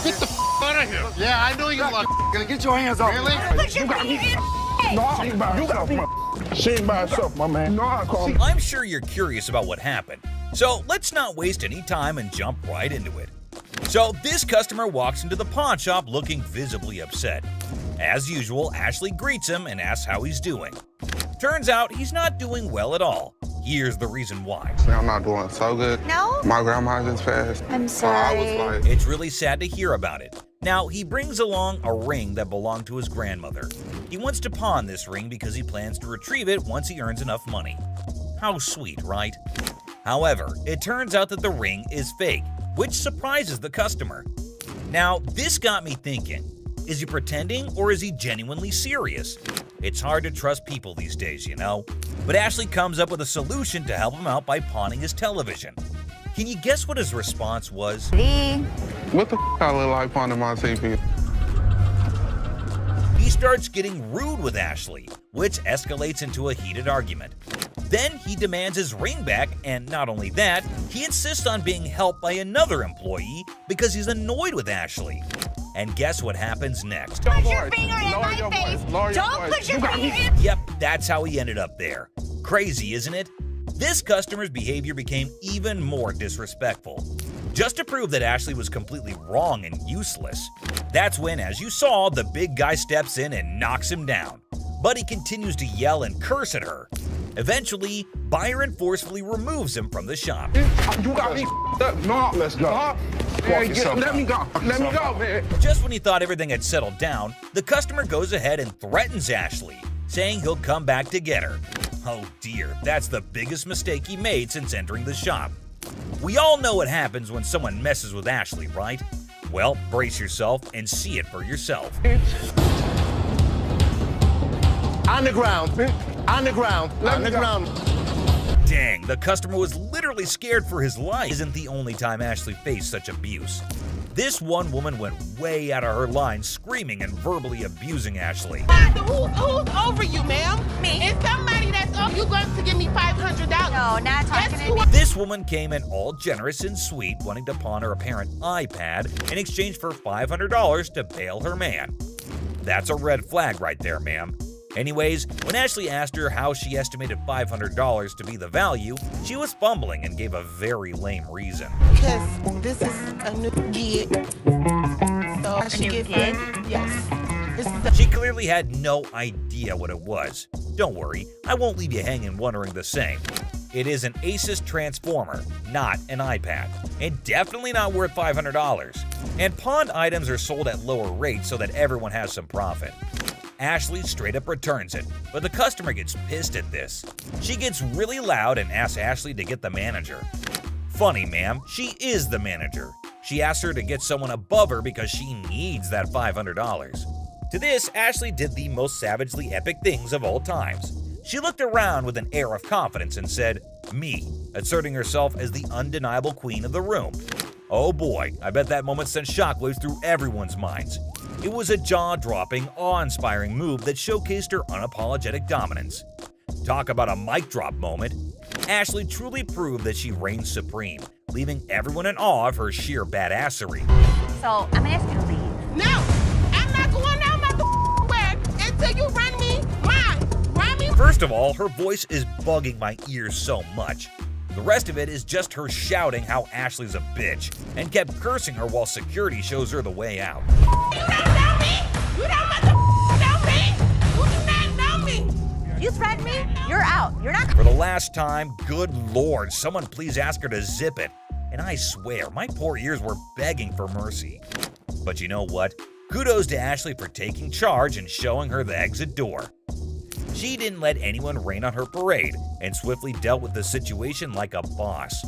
Get the out of here. Yeah, I know you look. Gonna get your hands off. Really? You got me. No, she ain't by herself, man. She ain't by herself, my man. No, I call me. I'm sure you're curious about what happened, so let's not waste any time and jump right into it. So this customer walks into the pawn shop looking visibly upset. As usual, Ashley greets him and asks how he's doing. Turns out he's not doing well at all. Here's the reason why. I'm not doing so good. No? My grandma just passed. I'm sorry. I was like, It's really sad to hear about it. Now, he brings along a ring that belonged to his grandmother. He wants to pawn this ring because he plans to retrieve it once he earns enough money. How sweet, right? However, it turns out that the ring is fake, which surprises the customer. Now, this got me thinking, is he pretending or is he genuinely serious? It's hard to trust people these days, you know? But Ashley comes up with a solution to help him out by pawning his television. Can you guess what his response was? what the I look like pawning my TV? He starts getting rude with Ashley, which escalates into a heated argument. Then he demands his ring back, and not only that, he insists on being helped by another employee because he's annoyed with Ashley. And guess what happens next? Put your finger in my face. Don't put your finger in. Yep, that's how he ended up there. Crazy, isn't it? This customer's behavior became even more disrespectful. Just to prove that Ashley was completely wrong and useless. That's when, as you saw, the big guy steps in and knocks him down. But he continues to yell and curse at her. Eventually, Byron forcefully removes him from the shop. You got me up. No, let's go. Man, let me go. Let me go, man. Just when he thought everything had settled down, the customer goes ahead and threatens Ashley, saying he'll come back to get her. Oh dear, that's the biggest mistake he made since entering the shop. We all know what happens when someone messes with Ashley, right? Well, brace yourself and see it for yourself. On the ground. On the ground. On the ground. Dang, the customer was literally scared for his life. Isn't the only time Ashley faced such abuse. This one woman went way out of her line, screaming and verbally abusing Ashley. Who's over you, ma'am? Me. It's somebody that's over. You going to give me $500? No, not talking to me. This woman came in all generous and sweet, wanting to pawn her apparent iPad in exchange for $500 to bail her man. That's a red flag right there, ma'am. Anyways, when Ashley asked her how she estimated $500 to be the value, she was fumbling and gave a very lame reason. Because this is a new gig. So I should get gig? Yes. This is She clearly had no idea what it was. Don't worry, I won't leave you hanging wondering the same. It is an Asus transformer, not an iPad, and definitely not worth $500. And pawned items are sold at lower rates so that everyone has some profit. Ashley straight up returns it, but the customer gets pissed at this. She gets really loud and asks Ashley to get the manager. Funny, ma'am, she is the manager. She asks her to get someone above her because she needs that $500. To this, Ashley did the most savagely epic things of all times. She looked around with an air of confidence and said, "Me," asserting herself as the undeniable queen of the room. Oh boy, I bet that moment sent shockwaves through everyone's minds. It was a jaw-dropping, awe-inspiring move that showcased her unapologetic dominance. Talk about a mic drop moment. Ashley truly proved that she reigns supreme, leaving everyone in awe of her sheer badassery. So, I'm gonna ask you to leave. No! I'm not going down my web until you run me mine. Run me. First of all, her voice is bugging my ears so much. The rest of it is just her shouting how Ashley's a bitch, and kept cursing her while security shows her the way out. You don't know me. You don't know me. You do not know me. You threaten me? You're out. You're not. For the last time, good lord, someone please ask her to zip it. And I swear, my poor ears were begging for mercy. But you know what? Kudos to Ashley for taking charge and showing her the exit door. She didn't let anyone rain on her parade and swiftly dealt with the situation like a boss.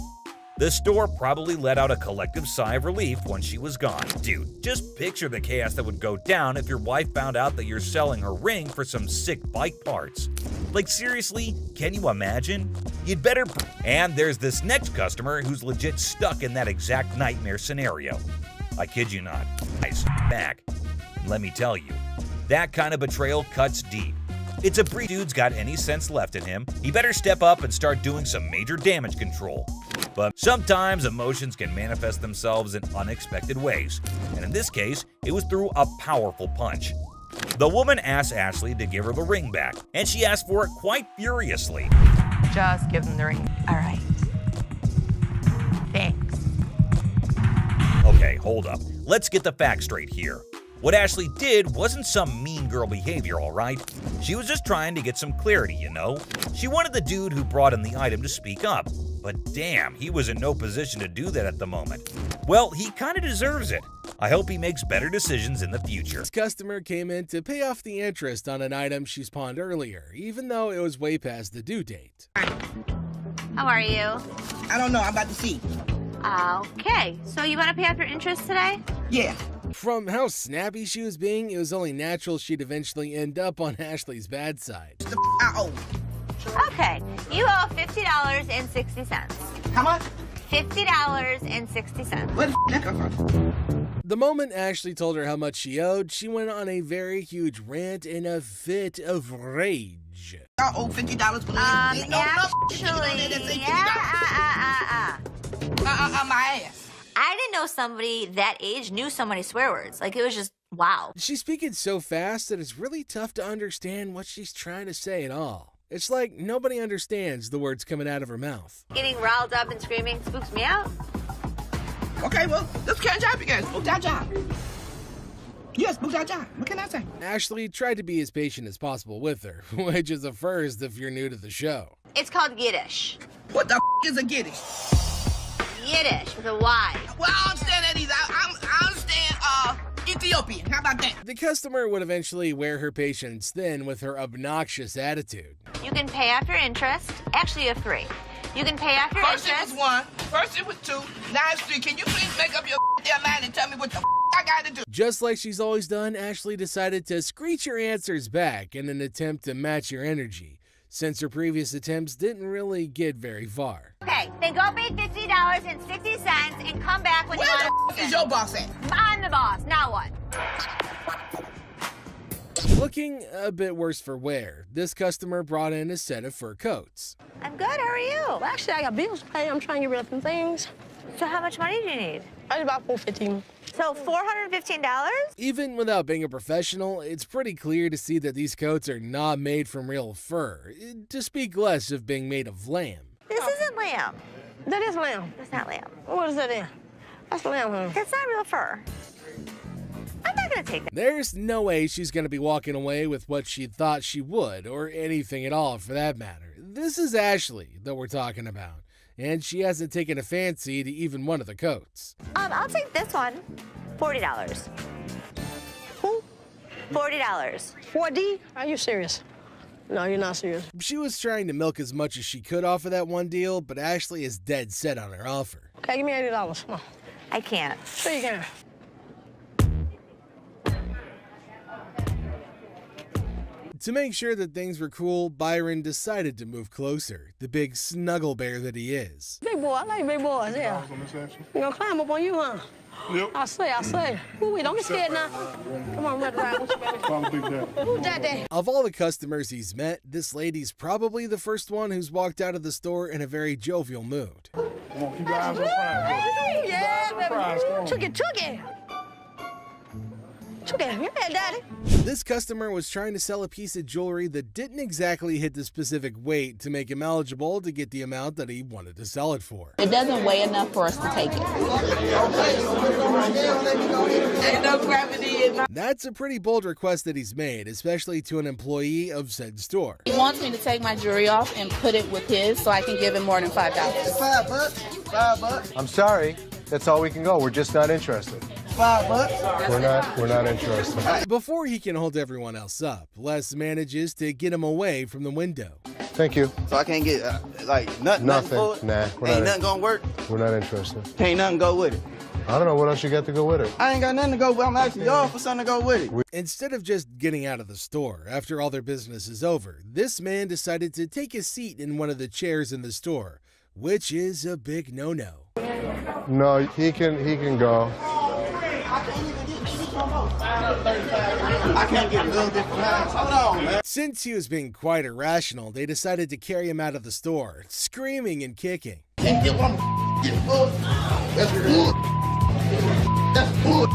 The store probably let out a collective sigh of relief when she was gone. Dude, just picture the chaos that would go down if your wife found out that you're selling her ring for some sick bike parts. Like seriously, can you imagine? You'd better. And there's this next customer who's legit stuck in that exact nightmare scenario. I kid you not. Nice. Back. And let me tell you, that kind of betrayal cuts deep. It's a breed. Dude's got any sense left in him, he better step up and start doing some major damage control. But sometimes emotions can manifest themselves in unexpected ways, and in this case, it was through a powerful punch. The woman asked Ashley to give her the ring back, and she asked for it quite furiously. Just give them the ring. All right. Thanks. Okay, hold up. Let's get the facts straight here. What Ashley did wasn't some mean girl behavior, alright? She was just trying to get some clarity, you know? She wanted the dude who brought in the item to speak up, but damn, he was in no position to do that at the moment. Well, he kinda deserves it. I hope he makes better decisions in the future. This customer came in to pay off the interest on an item she pawned earlier, even though it was way past the due date. How are you? I don't know. I'm about to see. Okay, so you want to pay off your interest today? Yeah. From how snappy she was being, it was only natural she'd eventually end up on Ashley's bad side. I owe. Okay, you owe $50.60. How much? $50.60. Where the that come from? The moment Ashley told her how much she owed, she went on a very huge rant in a fit of rage. I owe $50 for Actually, my ass. I didn't know somebody that age knew so many swear words. Like, it was just, wow. She's speaking so fast that it's really tough to understand what she's trying to say at all. It's like nobody understands the words coming out of her mouth. Getting riled up and screaming spooks me out. Okay, well, let's catch up again. Spook that job. Yes, spook that job. What can I say? Ashley tried to be as patient as possible with her, which is a first if you're new to the show. It's called Yiddish. What the is a Yiddish? Yiddish with a Y. Well, I understand that either. I understand Ethiopian. How about that? The customer would eventually wear her patience thin with her obnoxious attitude. You can pay after interest. Actually, you have three. You can pay after First interest. it was one. First it was two. Now it's three. Can you please make up your damn mind and tell me what the I gotta do? Just like she's always done, Ashley decided to screech her answers back in an attempt to match your energy, since her previous attempts didn't really get very far. Okay, then go pay $50.60 and come back when Where you the want to. is your boss at? I'm the boss. Now what? Looking a bit worse for wear, this customer brought in a set of fur coats. I'm good. How are you? Well, actually, I got bills to pay. I'm trying to get rid of some things. So how much money do you need? I about $415. So $415? Even without being a professional, it's pretty clear to see that these coats are not made from real fur, to speak less of being made of lamb. This isn't lamb. That is lamb. That's not lamb. What is that in? That's lamb, honey. That's not real fur. I'm not gonna take that. There's no way she's gonna be walking away with what she thought she would, or anything at all for that matter. This is Ashley that we're talking about, and she hasn't taken a fancy to even one of the coats. I'll take this one. $40. Who? $40. 4D? Are you serious? No, you're not serious. She was trying to milk as much as she could off of that one deal, but Ashley is dead set on her offer. Okay, give me $80. Come on. I can't. Sure you can. To make sure that things were cool, Byron decided to move closer, the big snuggle bear that he is. Big boy, I like big boys, yeah. You gonna climb up on you, huh? Yep. I say. Ooh, wait, don't get scared now. Come on, Red Ride. What you got? Who's that there? Of all the customers he's met, this lady's probably the first one who's walked out of the store in a very jovial mood. Come on, keep your eyes on prize. Yeah, Surprise, come on. baby. Took it. Yeah, daddy. This customer was trying to sell a piece of jewelry that didn't exactly hit the specific weight to make him eligible to get the amount that he wanted to sell it for. It doesn't weigh enough for us to take it. Ain't no gravity in my... That's a pretty bold request that he's made, especially to an employee of said store. He wants me to take my jewelry off and put it with his so I can give him more than $5. $5. I'm sorry. That's all we can go. We're just not interested. $5. We're not interested. Before he can hold everyone else up, Les manages to get him away from the window. Thank you. So I can't get, nothing for it? Nah, Ain't nothing gonna work? We're not interested. Ain't nothing go with it. I don't know what else you got to go with it. I ain't got nothing to go with. I'm asking y'all for something to go with it. Instead of just getting out of the store after all their business is over, this man decided to take a seat in one of the chairs in the store, which is a big no-no. No, he can go. I can't get a little bit from that. Hold on, man. Since he was being quite irrational, they decided to carry him out of the store, screaming and kicking. Can't get what I'm That's bull. That's bull.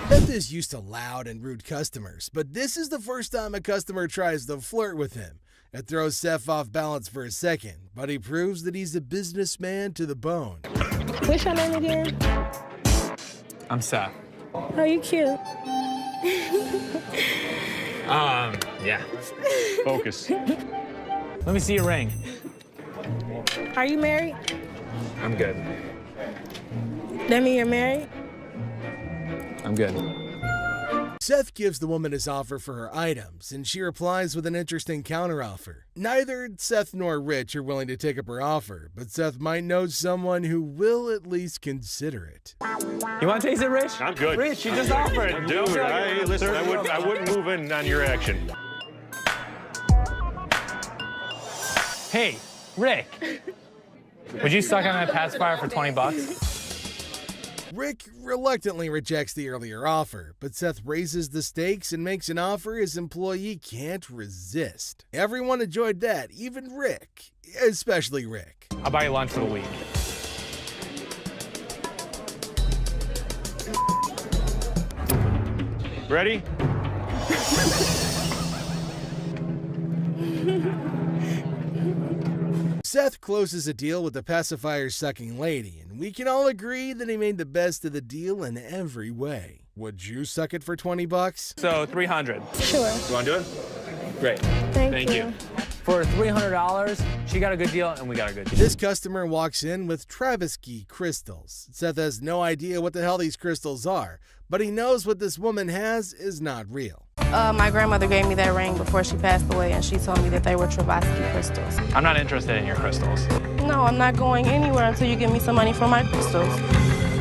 Seth is used to loud and rude customers, but this is the first time a customer tries to flirt with him. It throws Seth off balance for a second, but he proves that he's a businessman to the bone. What's your name again? I'm Seth. Oh, you cute. Yeah. Focus. Let me see your ring. Are you married? I'm good. That mean you're married? I'm good. Seth gives the woman his offer for her items, and she replies with an interesting counteroffer. Neither Seth nor Rich are willing to take up her offer, but Seth might know someone who will at least consider it. You want to taste it, Rich? I'm good. Rich, you just offered. Dude, listen, I wouldn't move in on your action. Hey, Rick. Would you suck on that pacifier for 20 bucks? Rick reluctantly rejects the earlier offer, but Seth raises the stakes and makes an offer his employee can't resist. Everyone enjoyed that, even Rick, especially Rick. I'll buy you lunch for the week. Ready? Seth closes a deal with the pacifier-sucking lady, and we can all agree that he made the best of the deal in every way. Would you suck it for 20 bucks? So 300. Sure. You want to do it? Great. Thank you. For $300, she got a good deal and we got a good deal. This customer walks in with Travesky crystals. Seth has no idea what the hell these crystals are, but he knows what this woman has is not real. My grandmother gave me that ring before she passed away, and she told me that they were Travesky crystals. I'm not interested in your crystals. No, I'm not going anywhere until you give me some money for my crystals.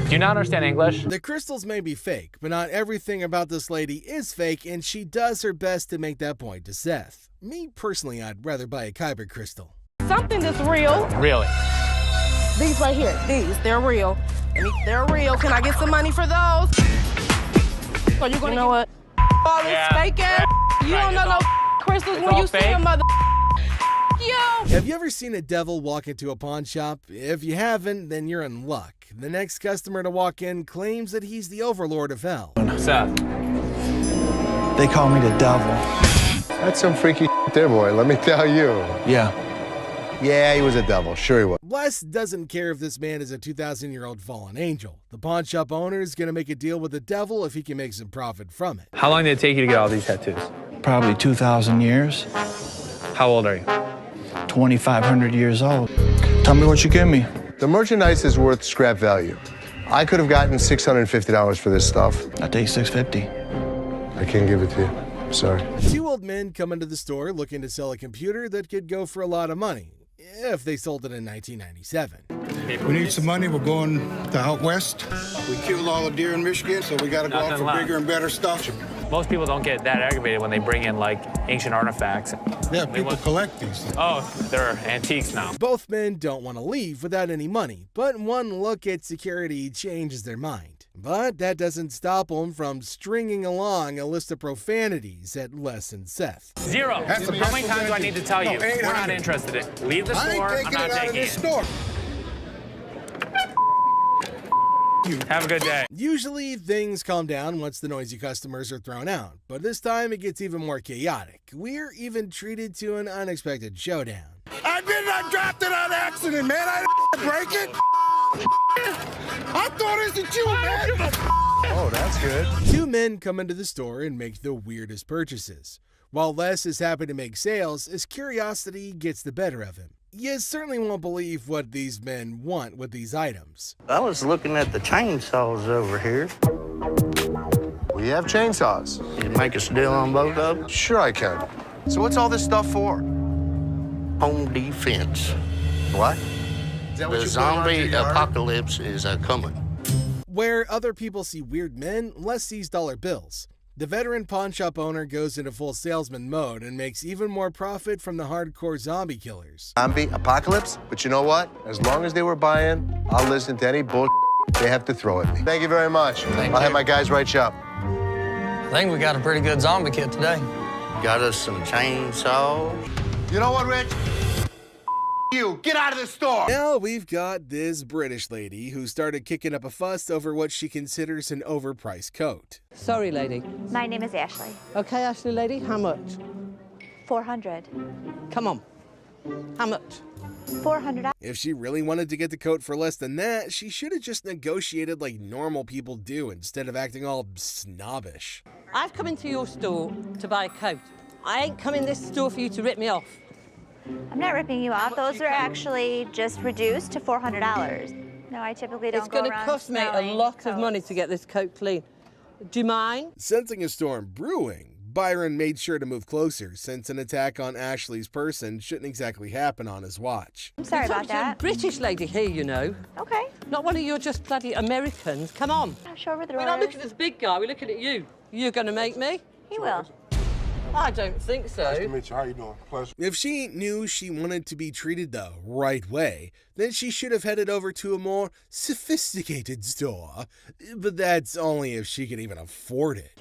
Do you not understand English? The crystals may be fake, but not everything about this lady is fake, and she does her best to make that point to Seth. Me, personally, I'd rather buy a kyber crystal. Something that's real. Really? These right here, they're real. They're real. Can I get some money for those? So you know what? All this fake ass. You don't know no crystals when you see a mother. Yo. Have you ever seen a devil walk into a pawn shop? If you haven't, then you're in luck. The next customer to walk in claims that he's the overlord of hell. Seth. They call me the devil. That's some freaky there, boy, let me tell you. Yeah, he was a devil. Sure he was. Les doesn't care if this man is a 2,000-year-old fallen angel. The pawn shop owner is going to make a deal with the devil if he can make some profit from it. How long did it take you to get all these tattoos? Probably 2,000 years. How old are you? 2,500 years old. Tell me what you give me. The merchandise is worth scrap value. I could have gotten $650 for this stuff. I take $650. I can't give it to you. Sorry. Two old men come into the store looking to sell a computer that could go for a lot of money, if they sold it in 1997. We need some money. We're going to out west. We killed all the deer in Michigan, so we got to go out for bigger and better stuff. Most people don't get that aggravated when they bring in, like, ancient artifacts. Yeah, people collect these. Oh, they're antiques now. Both men don't want to leave without any money, but one look at security changes their mind. But that doesn't stop them from stringing along a list of profanities at Les and Seth. 0. How many times do I need to tell you? We're not interested in. Leave the store. I'm not taking it. Have a good day. Usually things calm down once the noisy customers are thrown out, but this time it gets even more chaotic. We're even treated to an unexpected showdown. I did not drop it on accident, man. I didn't break it. I thought it was you, man. Oh, that's good. Two men come into the store and make the weirdest purchases. While Les is happy to make sales, his curiosity gets the better of him. You certainly won't believe what these men want with these items. I was looking at the chainsaws over here. We have chainsaws. You make a deal on both of them? Sure I can. So what's all this stuff for? Home defense. What? The zombie apocalypse is coming. Where other people see weird men, Les sees dollar bills. The veteran pawn shop owner goes into full salesman mode and makes even more profit from the hardcore zombie killers. Zombie apocalypse? But you know what? As long as they were buying, I'll listen to any bull they have to throw at me. Thank you very much. I'll have my guys write you up. I think we got a pretty good zombie kit today. Got us some chainsaws. You know what, Rich? you. Get out of the store. Now we've got this British lady who started kicking up a fuss over what she considers an overpriced coat. Sorry, lady. My name is Ashley. Okay, Ashley, lady, how much? 400. Come on. How much? 400. If she really wanted to get the coat for less than that, she should have just negotiated like normal people do instead of acting all snobbish. I've come into your store to buy a coat. I ain't come in this store for you to rip me off. I'm not ripping you off. Those are actually just reduced to $400. No, I typically don't It's going to cost me a lot of money to get this coat clean. Do you mind? Sensing a storm brewing, Byron made sure to move closer, since an attack on Ashley's person shouldn't exactly happen on his watch. I'm sorry about that. A British lady here, you know. Okay. Not one of your just bloody Americans. Come on. I'll show her the We're not looking at this big guy. We're looking at you. You're going to make me? He will. I don't think so. Nice to meet you. How you doing? Pleasure. If she knew she wanted to be treated the right way, then she should have headed over to a more sophisticated store. But that's only if she could even afford it.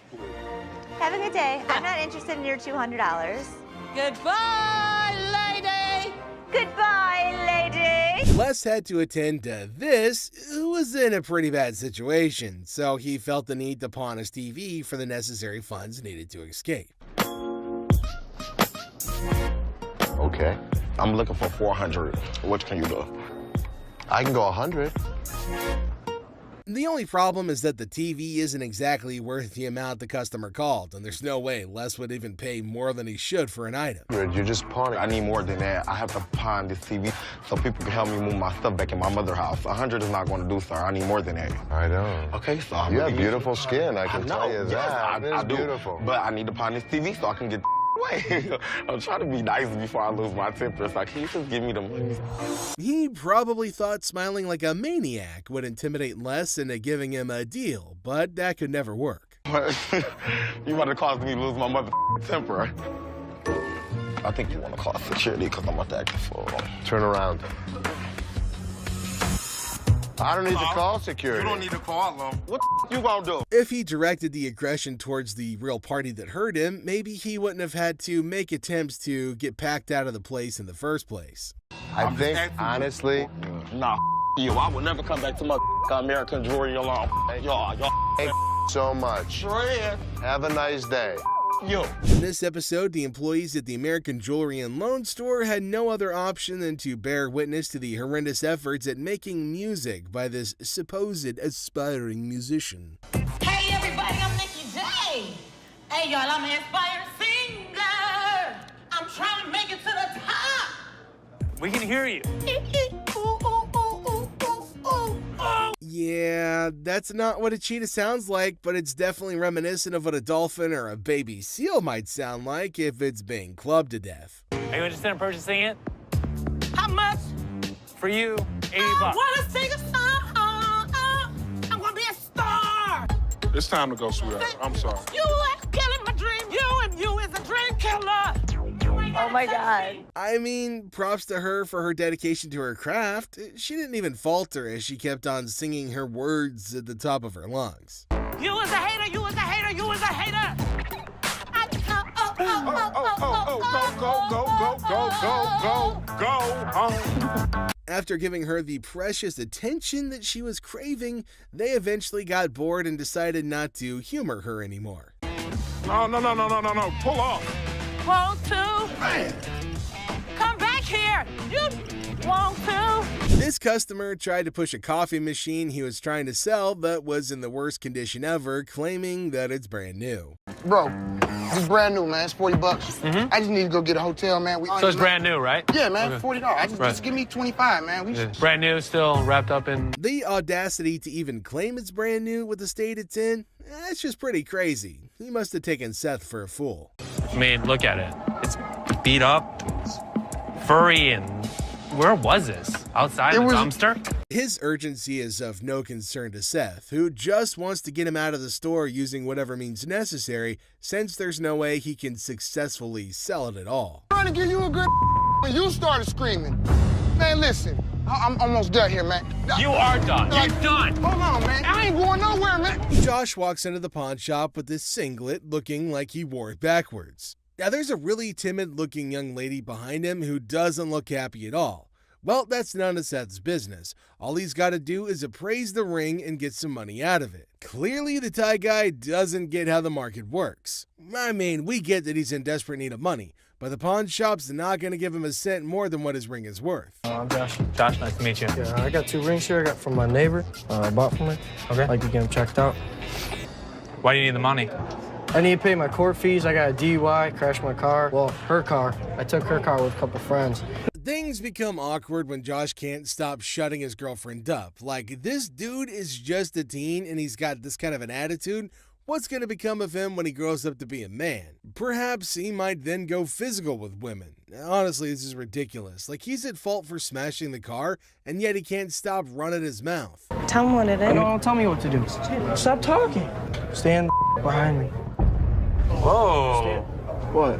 Have a good day. I'm not interested in your $200. Goodbye, lady! Goodbye, lady! Les had to attend to this, who was in a pretty bad situation, so he felt the need to pawn his TV for the necessary funds needed to escape. Okay. I'm looking for 400. What can you do? I can go 100. The only problem is that the TV isn't exactly worth the amount the customer called, and there's no way Les would even pay more than he should for an item. You're just pawning. I need more than that. I have to pawn this TV so people can help me move my stuff back in my mother's house. 100 is not going to do, sir. I need more than that. I know. Okay, so I'm You have beautiful skin, I can tell you Yes, that. It is I do. beautiful. But I need to pawn this TV so I can get away. I'm trying to be nice before I lose my temper. So can you just give me the money? He probably thought smiling like a maniac would intimidate Les into giving him a deal, but that could never work. You want to cause me to lose my mother temper. I think you want to call security because I'm about to act a fool. Turn around. I don't need to call security. You don't need to call them. What you gonna do? If he directed the aggression towards the real party that hurt him, maybe he wouldn't have had to make attempts to get packed out of the place in the first place. I think, honestly... Nah, you. I will never come back to my American jewelry alone. Y'all. Thank you so much. Have a nice day. Yo. In this episode, the employees at the American Jewelry and Loan Store had no other option than to bear witness to the horrendous efforts at making music by this supposed aspiring musician. Hey everybody, I'm Nikki J. Hey y'all, I'm an aspiring singer. I'm trying to make it to the top. We can hear you. Yeah, that's not what a cheetah sounds like, but it's definitely reminiscent of what a dolphin or a baby seal might sound like if it's being clubbed to death. Are you interested in purchasing it? How much? For you, 80 I bucks. wanna sing a song. I'm gonna be a star. It's time to go, sweetheart. I'm sorry. You are killing my dream. You is a dream killer. Oh my God. I mean, props to her for her dedication to her craft. She didn't even falter as she kept on singing her words at the top of her lungs. You is a hater. You is a hater. You is a hater. Go home. After giving her the precious attention that she was craving, they eventually got bored and decided not to humor her anymore. No. Pull off. Want to? Come back here. You want to? This customer tried to push a coffee machine he was trying to sell that was in the worst condition ever, claiming that it's brand new. Bro, it's brand new, man. It's 40 bucks. Mm-hmm. I just need to go get a hotel, man. So it's brand new, right? Yeah, man, Okay. $40. Just give me 25, man. It's brand new, still wrapped up in... The audacity to even claim it's brand new with the state it's in, that's just pretty crazy. He must have taken Seth for a fool. I mean, look at it. It's beat up, furry, and... Where was this? Outside the dumpster? His urgency is of no concern to Seth, who just wants to get him out of the store using whatever means necessary, since there's no way he can successfully sell it at all. I'm trying to give you a good when you started screaming. Man, listen, I'm almost done here, man. You are done. You're done. Hold on, man. I ain't going nowhere, man. Josh walks into the pawn shop with this singlet looking like he wore it backwards. Now, there's a really timid-looking young lady behind him who doesn't look happy at all. Well, that's none of Seth's business. All he's got to do is appraise the ring and get some money out of it. Clearly, the Thai guy doesn't get how the market works. I mean, we get that he's in desperate need of money, but the pawn shop's not going to give him a cent more than what his ring is worth. I'm Josh. Josh, nice to meet you. Yeah, I got 2 rings here. I got from my neighbor. I bought from her. Okay. I'd like to get them checked out. Why do you need the money? I need to pay my court fees. I got a DUI, crashed my car. Well, her car. I took her car with a couple friends. Things become awkward when Josh can't stop shutting his girlfriend up. Like, this dude is just a teen and he's got this kind of an attitude. What's going to become of him when he grows up to be a man? Perhaps he might then go physical with women. Honestly, this is ridiculous. Like, he's at fault for smashing the car, and yet he can't stop running his mouth. Tell him what it is. No, don't tell me what to do. Stop talking. Stand behind me. Whoa. What?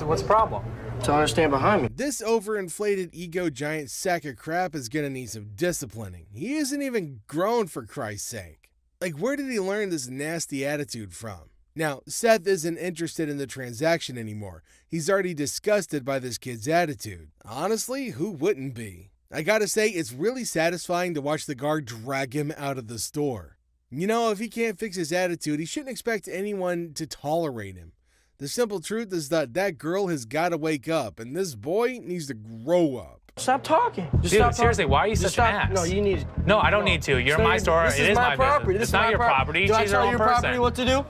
What's the problem? Tell her to stand behind me. This overinflated ego giant sack of crap is gonna need some disciplining. He isn't even grown, for Christ's sake. Like, where did he learn this nasty attitude from? Now, Seth isn't interested in the transaction anymore. He's already disgusted by this kid's attitude. Honestly, who wouldn't be? I gotta say, it's really satisfying to watch the guard drag him out of the store. You know, if he can't fix his attitude, he shouldn't expect anyone to tolerate him. The simple truth is that girl has got to wake up, and this boy needs to grow up. Stop talking. Dude, seriously, why are you such an ass? No, you need. No, I don't need to. You're in my store. It is my property. business. It's not your property. Do I She's her tell own your person. property what to do?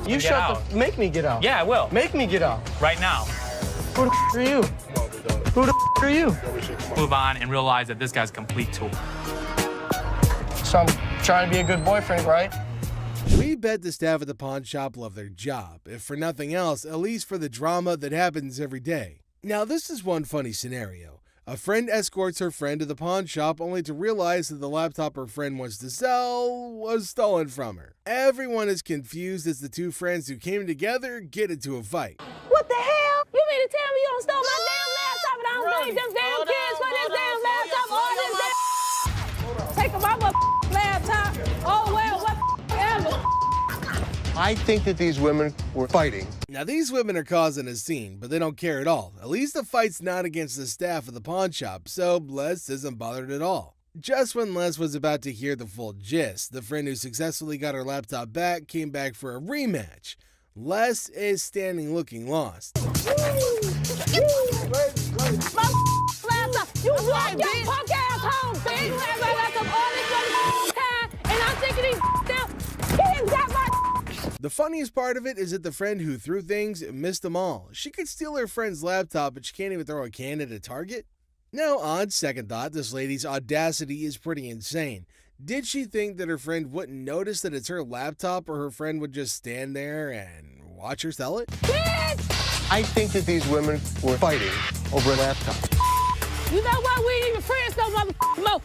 You Get shut out. the. Make me get out. Yeah, I will. Make me get out. Right now. Who the are you? Who the are you? Move on and realize that this guy's a complete tool. So I'm trying to be a good boyfriend, right? We bet the staff at the pawn shop love their job, if for nothing else, at least for the drama that happens every day. Now, this is one funny scenario. A friend escorts her friend to the pawn shop only to realize that the laptop her friend wants to sell was stolen from her. Everyone is confused as the two friends who came together get into a fight. What the hell? You mean to tell me you don't stole my damn laptop and I don't blame them damn kids for this damn laptop? All this damn. Take my mother laptop. Oh well, what ever. I think that these women were fighting. Now, these women are causing a scene, but they don't care at all. At least the fight's not against the staff of the pawn shop, so Les isn't bothered at all. Just when Les was about to hear the full gist, the friend who successfully got her laptop back came back for a rematch. Les is standing looking lost. My laptop. You walk your punk ass home, bitch. You had my laptop all this time, and I'm thinking these down. He didn't got my. The funniest part of it is that the friend who threw things missed them all. She could steal her friend's laptop, but she can't even throw a can at a target? Now, on second thought, this lady's audacity is pretty insane. Did she think that her friend wouldn't notice that it's her laptop, or her friend would just stand there and watch her sell it? I think that these women were fighting over a laptop. You know what? We ain't even friends no motherfucking more.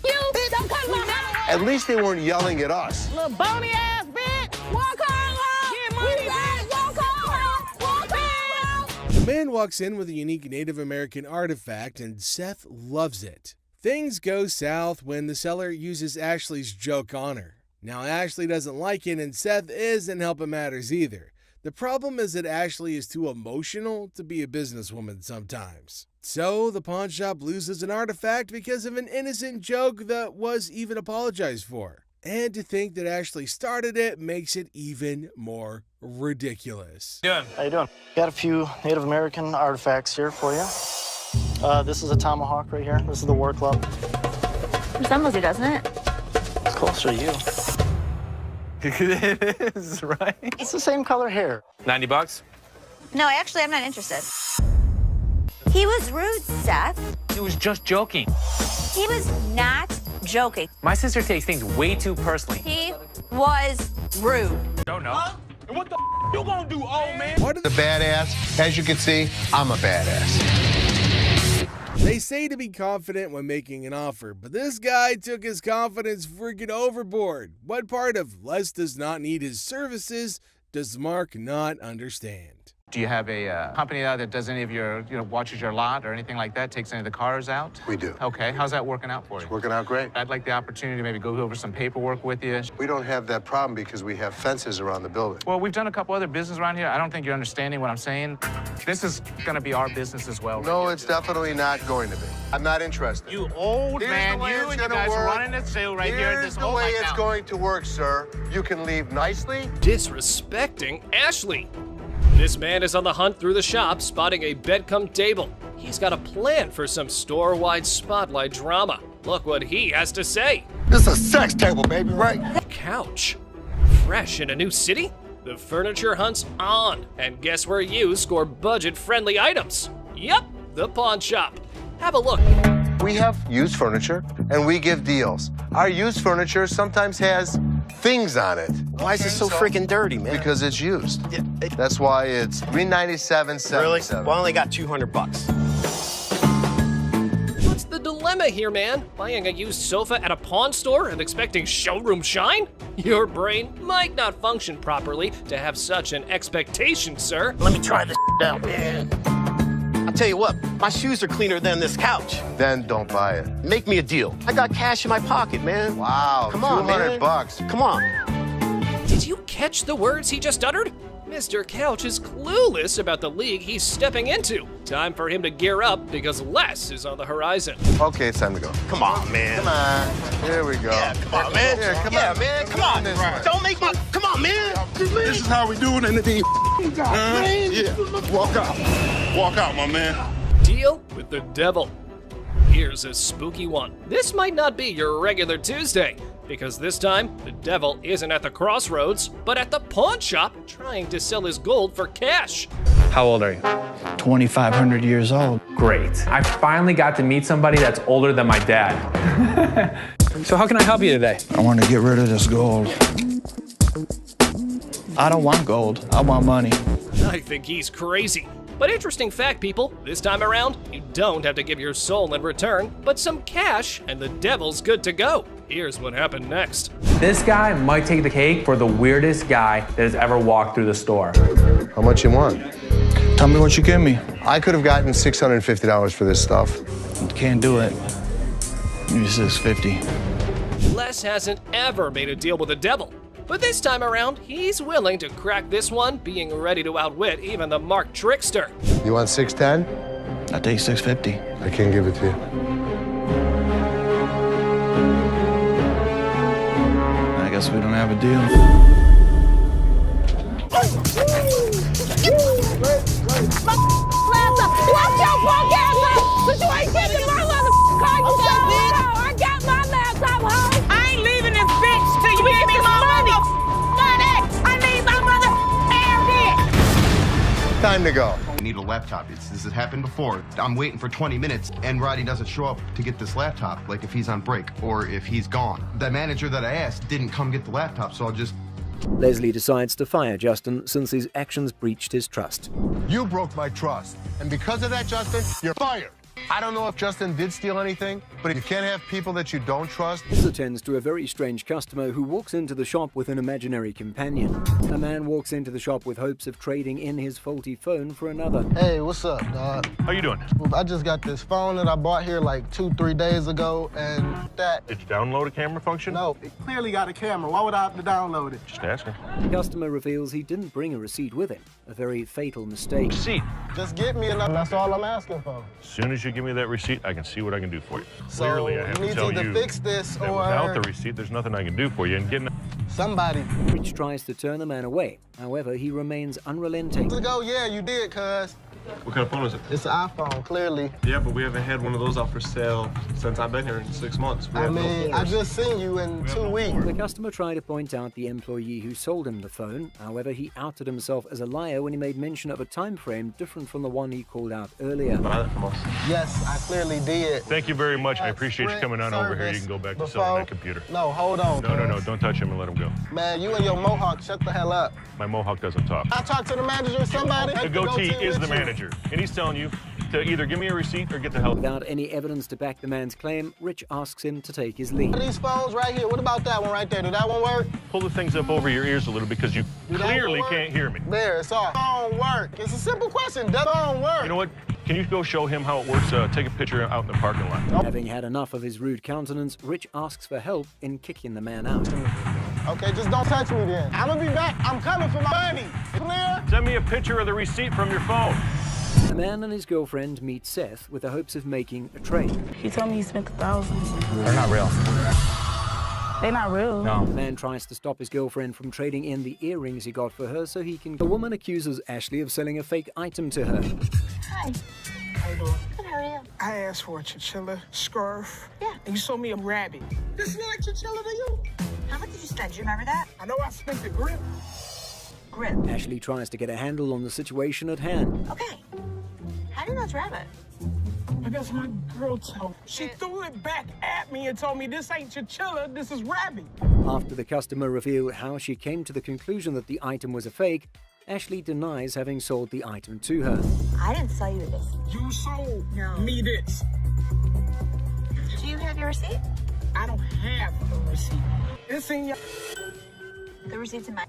You don't come to my house. At least they weren't yelling at us. Little bony ass bitch. Walk home. Get money, bitch. Walk home. Walk home. A man walks in with a unique Native American artifact, and Seth loves it. Things go south when the seller uses Ashley's joke on her. Now, Ashley doesn't like it, and Seth isn't helping matters either. The problem is that Ashley is too emotional to be a businesswoman sometimes. So, the pawn shop loses an artifact because of an innocent joke that was even apologized for. And to think that Ashley started it makes it even more ridiculous. Good. How you doing? Got a few Native American artifacts here for you. This is a tomahawk right here. This is the war club. Resembles you, doesn't it? It's closer to you. It is, right? It's the same color hair. $90? No, actually, I'm not interested. He was rude, Seth. He was just joking. He was not joking. My sister takes things way too personally. He was rude. Don't know. And what the you gonna do, old man? What the badass? As you can see, I'm a badass. They say to be confident when making an offer, but this guy took his confidence freaking overboard. What part of Les does not need his services does Mark not understand? Do you have a company out that does any of your, watches your lot or anything like that, takes any of the cars out? We do. Okay, how's that working out for you? It's working out great. I'd like the opportunity to maybe go over some paperwork with you. We don't have that problem because we have fences around the building. Well, we've done a couple other business around here. I don't think you're understanding what I'm saying. This is gonna be our business as well. No, it's definitely not going to be. I'm not interested. You old man, you and you guys are running this sale right here at this whole Here's the way it's going to work, sir. You can leave nicely. Disrespecting Ashley. This man is on the hunt through the shop, spotting a bed-cum table. He's got a plan for some store-wide spotlight drama. Look what he has to say. This is a sex table, baby, right? Couch. Fresh in a new city? The furniture hunt's on. And guess where you score budget-friendly items? Yep, the pawn shop. Have a look. We have used furniture, and we give deals. Our used furniture sometimes has things on it. Why is it so freaking dirty, man? Because it's used. That's why it's $397.77. Really? Well, I only got $200. What's the dilemma here, man? Buying a used sofa at a pawn store and expecting showroom shine? Your brain might not function properly to have such an expectation, sir. Let me try this out, man. I'll tell you what, my shoes are cleaner than this couch. Then don't buy it. Make me a deal. I got cash in my pocket, man. Wow, Come on, man. $200. Come on. Did you catch the words he just uttered? Mr. Couch is clueless about the league he's stepping into. Time for him to gear up because less is on the horizon. Okay, it's time to go. Come on, man. Come on. Here we go. Yeah, come on, man. Here, come yeah, on. man. Come on. Right. Don't make my... Come on, man. This is how we do it in the D. Yeah. Walk out. Walk out, my man. Deal with the devil. Here's a spooky one. This might not be your regular Tuesday, because this time, the devil isn't at the crossroads, but at the pawn shop trying to sell his gold for cash. How old are you? 2,500 years old. Great. I finally got to meet somebody that's older than my dad. So how can I help you today? I want to get rid of this gold. I don't want gold. I want money. I think he's crazy. But interesting fact, people, this time around, you don't have to give your soul in return, but some cash, and the devil's good to go. Here's what happened next. This guy might take the cake for the weirdest guy that has ever walked through the store. How much you want? Tell me what you give me. I could have gotten $650 for this stuff. Can't do it. Maybe $650. Les hasn't ever made a deal with the devil. But this time around, he's willing to crack this one, being ready to outwit even the marked trickster. You want $610? I take $650. I can't give it to you. I guess we don't have a deal. Watch your punk ass up, but you ain't getting my motherfucking car, you bitch. I got my laptop home. I ain't leaving this bitch till you give me my money. I need my mother Time to go. I need a laptop. This has happened before. I'm waiting for 20 minutes and Roddy doesn't show up to get this laptop, like if he's on break or if he's gone. The manager that I asked didn't come get the laptop, so I'll just... Leslie decides to fire Justin since his actions breached his trust. You broke my trust. And because of that, Justin, you're fired. I don't know if Justin did steal anything, but you can't have people that you don't trust. This attends to a very strange customer who walks into the shop with an imaginary companion. A man walks into the shop with hopes of trading in his faulty phone for another. Hey, what's up, dog? How you doing? I just got this phone that I bought here like 2-3 days ago, and that... Did you download a camera function? No, it clearly got a camera. Why would I have to download it? Just asking. The customer reveals he didn't bring a receipt with him. A very fatal mistake. Receipt? Just get me enough. That's all I'm asking for. As soon as you give me that receipt, I can see what I can do for you. So Clearly, I have you need to tell to you fix this that or... without the receipt, there's nothing I can do for you. And getting somebody. Rich tries to turn the man away. However, he remains unrelenting. Ago, yeah, you did, cuz. What kind of phone is it? It's an iPhone, clearly. Yeah, but we haven't had one of those out for sale since I've been here in 6 months. I mean, I just seen you in 2 weeks. The customer tried to point out the employee who sold him the phone. However, he outed himself as a liar when he made mention of a time frame different from the one he called out earlier. Yes, I clearly did. Thank you very much. I appreciate you coming on over here. You can go back to selling that computer. No, hold on. No. Don't touch him and let him go. Man, you and your mohawk, shut the hell up. My mohawk doesn't talk. I talked to the manager or somebody. The goatee is the manager, and he's telling you to either give me a receipt or get the hell. Without any evidence to back the man's claim, Rich asks him to take his leave. These phones right here, what about that one right there? Did that one work? Pull the things up over your ears a little because you clearly can't hear me. There, it's off. Phone work. It's a simple question. Does phone work? You know what? Can you go show him how it works? Take a picture out in the parking lot. Having had enough of his rude countenance, Rich asks for help in kicking the man out. Okay, just don't touch me then. I'm gonna be back. I'm coming for my money. Clear? Send me a picture of the receipt from your phone. The man and his girlfriend meet Seth with the hopes of making a trade. He told me he spent $1,000. They're not real. They're not real. No. The man tries to stop his girlfriend from trading in the earrings he got for her so he can... The woman accuses Ashley of selling a fake item to her. Hi. How you doing? Good, how are you? I asked for a chinchilla scarf. Yeah. And you sold me a rabbit. This look like chinchilla to you? How much did you spend? Do you remember that? I know I spent the grip. Grip. Ashley tries to get a handle on the situation at hand. Okay. How do you know it's rabbit? I guess my girl told me. She threw it back at me and told me this ain't chinchilla, this is rabbit. After the customer revealed how she came to the conclusion that the item was a fake, Ashley denies having sold the item to her. I didn't sell you this. You sold me this. Do you have your receipt? I don't have a receipt. It's in your... The receipt's in my...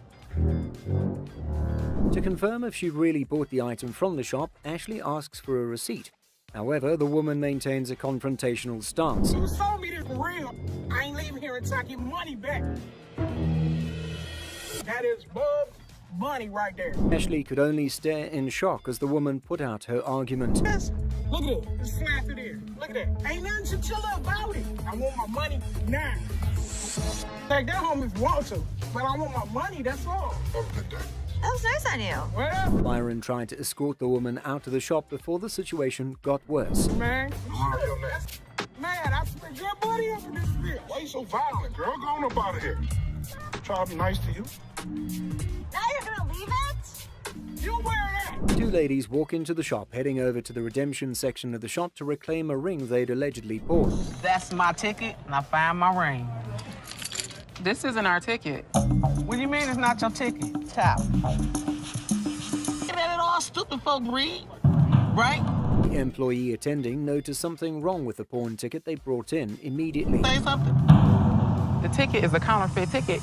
To confirm if she really bought the item from the shop, Ashley asks for a receipt. However, the woman maintains a confrontational stance. You sold me this for real. I ain't leaving here until I get money back. That is Bub's money right there. Ashley could only stare in shock as the woman put out her argument. Yes. Look at it. It's slapped it in. Look at that. Ain't nothing chinchilla about it. I want my money now. Take that home if you want to, but I want my money, that's all. Have a good day. That was nice on you. Well, Byron tried to escort the woman out of the shop before the situation got worse. man, I spent your money up in this bitch. Why you so violent, girl? Go on up out of here. Try to be nice to you. Now you're gonna leave it? You wear that. Two ladies walk into the shop, heading over to the redemption section of the shop to reclaim a ring they'd allegedly bought. That's my ticket, and I found my ring. This isn't our ticket. What do you mean it's not your ticket? Tap. That it all stupid folk read, right? The employee attending noticed something wrong with the pawn ticket they brought in immediately. Say something. The ticket is a counterfeit ticket.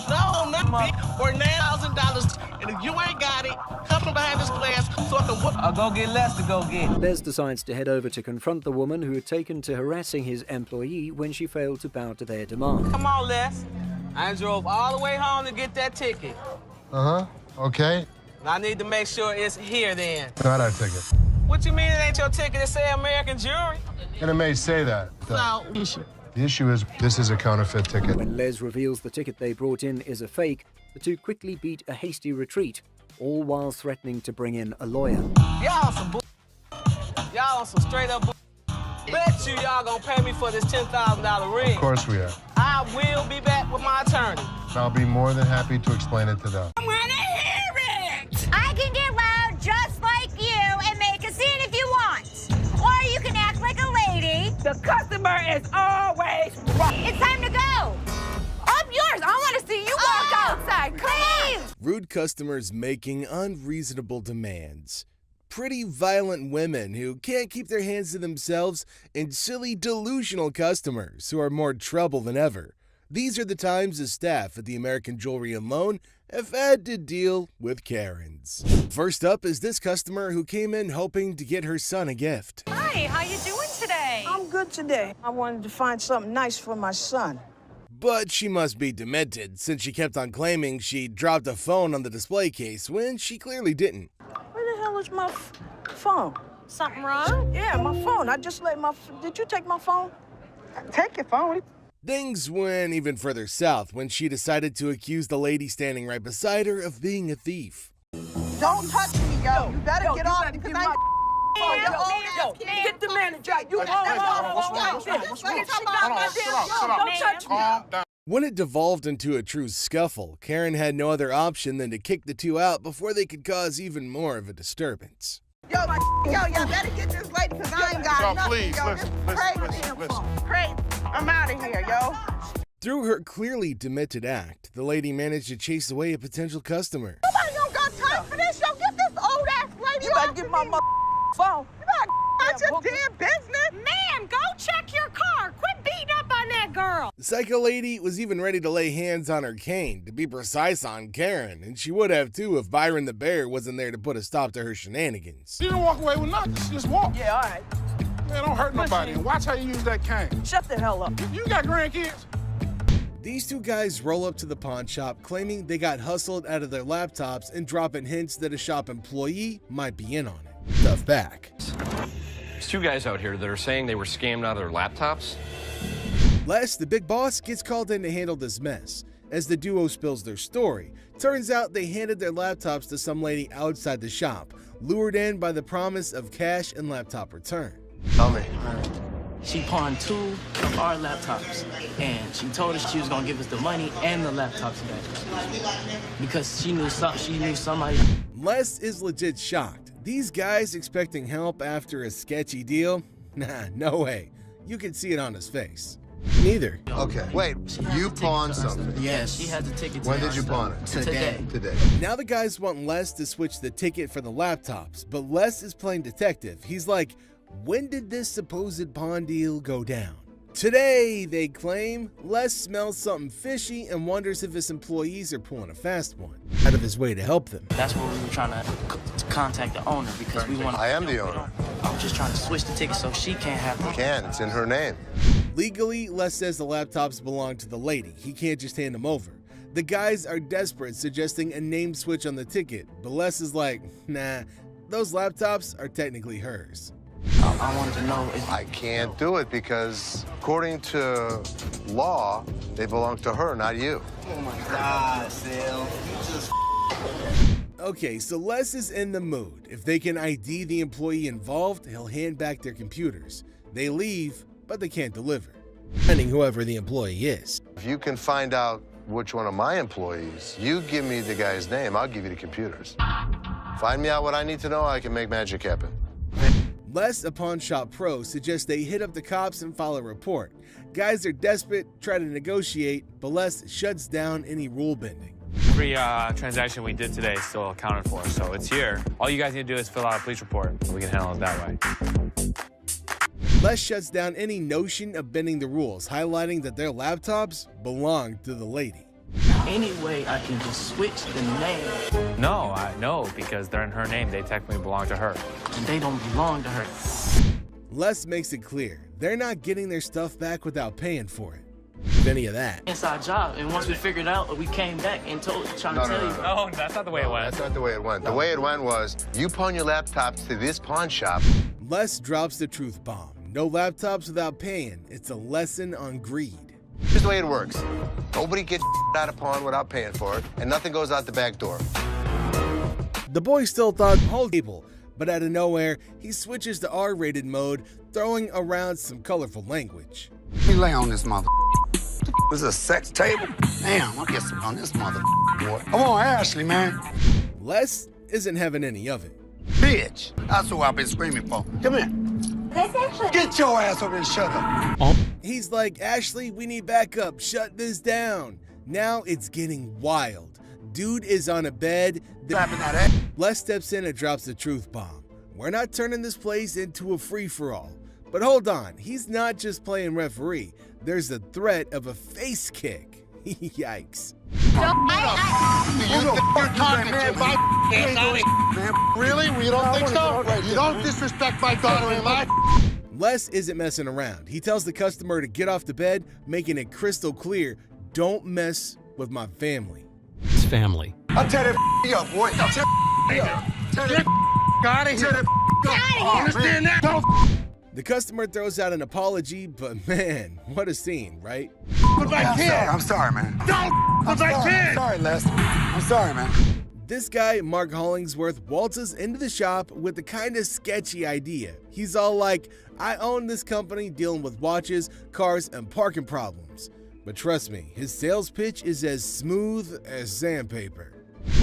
No, nothing. Or $9,000. And if you ain't got it, come from behind this glass so I can whoop. I'll go get Les to go get. Les decides to head over to confront the woman who had taken to harassing his employee when she failed to bow to their demand. Come on, Les. I drove all the way home to get that ticket. Uh-huh. Okay. And I need to make sure it's here then. Not our ticket. What you mean it ain't your ticket? It say American Jewelry? And it may say that. No, The issue is, this is a counterfeit ticket. When Les reveals the ticket they brought in is a fake, the two quickly beat a hasty retreat, all while threatening to bring in a lawyer. Y'all some bull. Y'all on some straight up bull. Bet you y'all gonna pay me for this $10,000 ring. Of course we are. I will be back with my attorney. I'll be more than happy to explain it to them. I wanna hear it! I can get loud just like you and make a scene if you want. Or you can act like a lady. The customer is always right. It's time to go. I'm yours. I want to see you walk outside. Come on. Rude customers making unreasonable demands. Pretty violent women who can't keep their hands to themselves, and silly delusional customers who are more trouble than ever. These are the times the staff at the American Jewelry and Loan have had to deal with Karens. First up is this customer who came in hoping to get her son a gift. Hi, how you doing today? I'm good today. I wanted to find something nice for my son. But she must be demented, since she kept on claiming she dropped a phone on the display case when she clearly didn't. Where the hell is my phone? Something wrong? Yeah, my phone. I just let Did you take my phone? Take your phone. Things went even further south when she decided to accuse the lady standing right beside her of being a thief. Don't touch me, yo. You better get off because get the manager. You don't touch me. When it devolved into a true scuffle, Karen had no other option than to kick the two out before they could cause even more of a disturbance. Y'all better get this lady because I ain't got nothing. Please, yo, listen. Crazy. I'm out of here, yo. Through her clearly demented act, the lady managed to chase away a potential customer. Nobody don't got time for this. Yo, get this old ass lady. You better get my phone. You better your damn business. Man, go check your car. Quit beating up on that girl. The psycho lady was even ready to lay hands on her cane, to be precise on Karen, and she would have too if Byron the bear wasn't there to put a stop to her shenanigans. She didn't walk away with nothing. She just walked. Yeah, all right. Man, don't hurt nobody. And watch how you use that cane. Shut the hell up. You got grandkids? These two guys roll up to the pawn shop claiming they got hustled out of their laptops and dropping hints that a shop employee might be in on it. Tough back. There's two guys out here that are saying they were scammed out of their laptops. Les, the big boss, gets called in to handle this mess. As the duo spills their story, turns out they handed their laptops to some lady outside the shop, lured in by the promise of cash and laptop return. Tell me. She pawned 2 of our laptops, and she told us she was gonna give us the money and the laptops back because she knew somebody. Les is legit shocked. These guys expecting help after a sketchy deal? Nah, no way. You can see it on his face. Neither. Okay, wait, you pawned something? Yes, she had the ticket. When did you pawn it? Today. Now the guys want Les to switch the ticket for the laptops, but Les is playing detective. He's like, when did this supposed pawn deal go down? Today, they claim. Les smells something fishy and wonders if his employees are pulling a fast one, out of his way to help them. That's where we were trying to contact the owner because we want. I am the owner. I'm just trying to switch the ticket so she can't have them. You can, it's in her name. Legally, Les says the laptops belong to the lady. He can't just hand them over. The guys are desperate, suggesting a name switch on the ticket, but Les is like, nah, those laptops are technically hers. I wanted to know if I can't do it because, according to law, they belong to her, not you. Oh my God, Sal. Okay, so Les is in the mood. If they can ID the employee involved, he'll hand back their computers. They leave, but they can't deliver, depending whoever the employee is. If you can find out which one of my employees, you give me the guy's name, I'll give you the computers. Find me out what I need to know, I can make magic happen. Les, a pawn shop pro, suggests they hit up the cops and file a report. Guys are desperate, try to negotiate, but Les shuts down any rule bending. Every transaction we did today is still accounted for, so it's here. All you guys need to do is fill out a police report. We can handle it that way. Les shuts down any notion of bending the rules, highlighting that their laptops belong to the lady. Any way I can just switch the name. No, because they're in her name. They technically belong to her. And they don't belong to her. Les makes it clear they're not getting their stuff back without paying for it. If any of that. Inside job, and once we figured out, we came back and trying to tell you. No, that's not the way it went. That's not the way it went. The way it went was, you pawn your laptops to this pawn shop. Les drops the truth bomb. No laptops without paying. It's a lesson on greed. Here's the way it works. Nobody gets out of pawn without paying for it, and nothing goes out the back door. The boy still thought hold table, but out of nowhere, he switches to R-rated mode, throwing around some colorful language. Let me lay on this mother. This is a sex table? Damn, I'll get some on this mother boy. Come on, Ashley, man. Les isn't having any of it. Bitch, that's who I've been screaming for. Come here. Get your ass over and shut up. He's like, Ashley, we need backup. Shut this down. Now it's getting wild. Dude is on a bed. Les steps in and drops the truth bomb. We're not turning this place into a free-for-all. But hold on, he's not just playing referee. There's the threat of a face kick. Yikes. Really? We don't think so? You don't disrespect my daughter-in-law? Les isn't messing around. He tells the customer to get off the bed, making it crystal clear, don't mess with my family. It's family. I'll tear that up, boy. I'll tear that up. Tear that out of here. Understand that? The customer throws out an apology, but man, what a scene, right? With my kid. I'm sorry, man. Don't with my kid. I'm sorry, Les. I'm sorry, man. This guy, Mark Hollingsworth, waltzes into the shop with a kind of sketchy idea. He's all like, I own this company dealing with watches, cars, and parking problems. But trust me, his sales pitch is as smooth as sandpaper.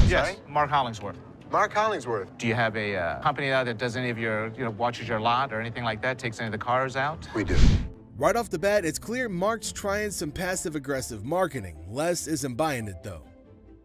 Yes, Mark Hollingsworth. Mark Hollingsworth. Do you have a company that does any of your, watches your lot or anything like that, takes any of the cars out? We do. Right off the bat, it's clear Mark's trying some passive-aggressive marketing. Les isn't buying it, though.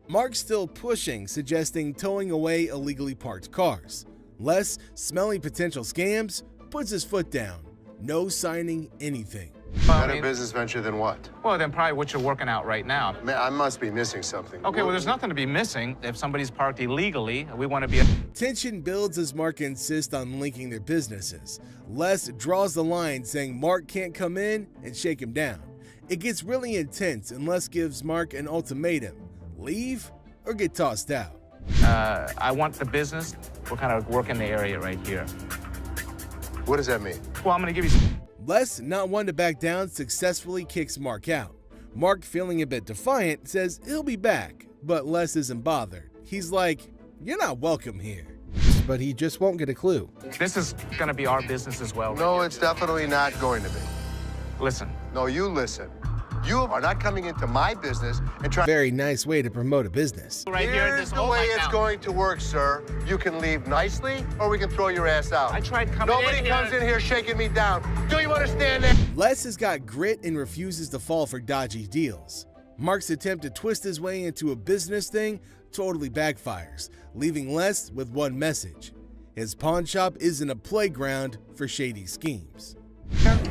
Mark's still pushing, suggesting towing away illegally parked cars. Les, smelling potential scams, puts his foot down. No signing anything. Better business venture than what? Well, then probably what you're working out right now. Man, I must be missing something. Okay, well, there's nothing to be missing. If somebody's parked illegally, we want to be... Tension builds as Mark insists on linking their businesses. Les draws the line saying Mark can't come in and shake him down. It gets really intense and Les gives Mark an ultimatum. Leave or get tossed out. I want the business. We're kind of working the area right here. What does that mean? Well, I'm going to give you... Les, not one to back down, successfully kicks Mark out. Mark, feeling a bit defiant, says he'll be back, but Les isn't bothered. He's like, "You're not welcome here." But he just won't get a clue. This is going to be our business as well. No, it's definitely not going to be. Listen. No, you listen. You are not coming into my business and trying... Very nice way to promote a business. Right here, Here's the way it's going to work, sir. You can leave nicely, or we can throw your ass out. I tried coming in Nobody here. comes in here shaking me down. Do you understand that? Les has got grit and refuses to fall for dodgy deals. Mark's attempt to twist his way into a business thing totally backfires, leaving Les with one message. His pawn shop isn't a playground for shady schemes.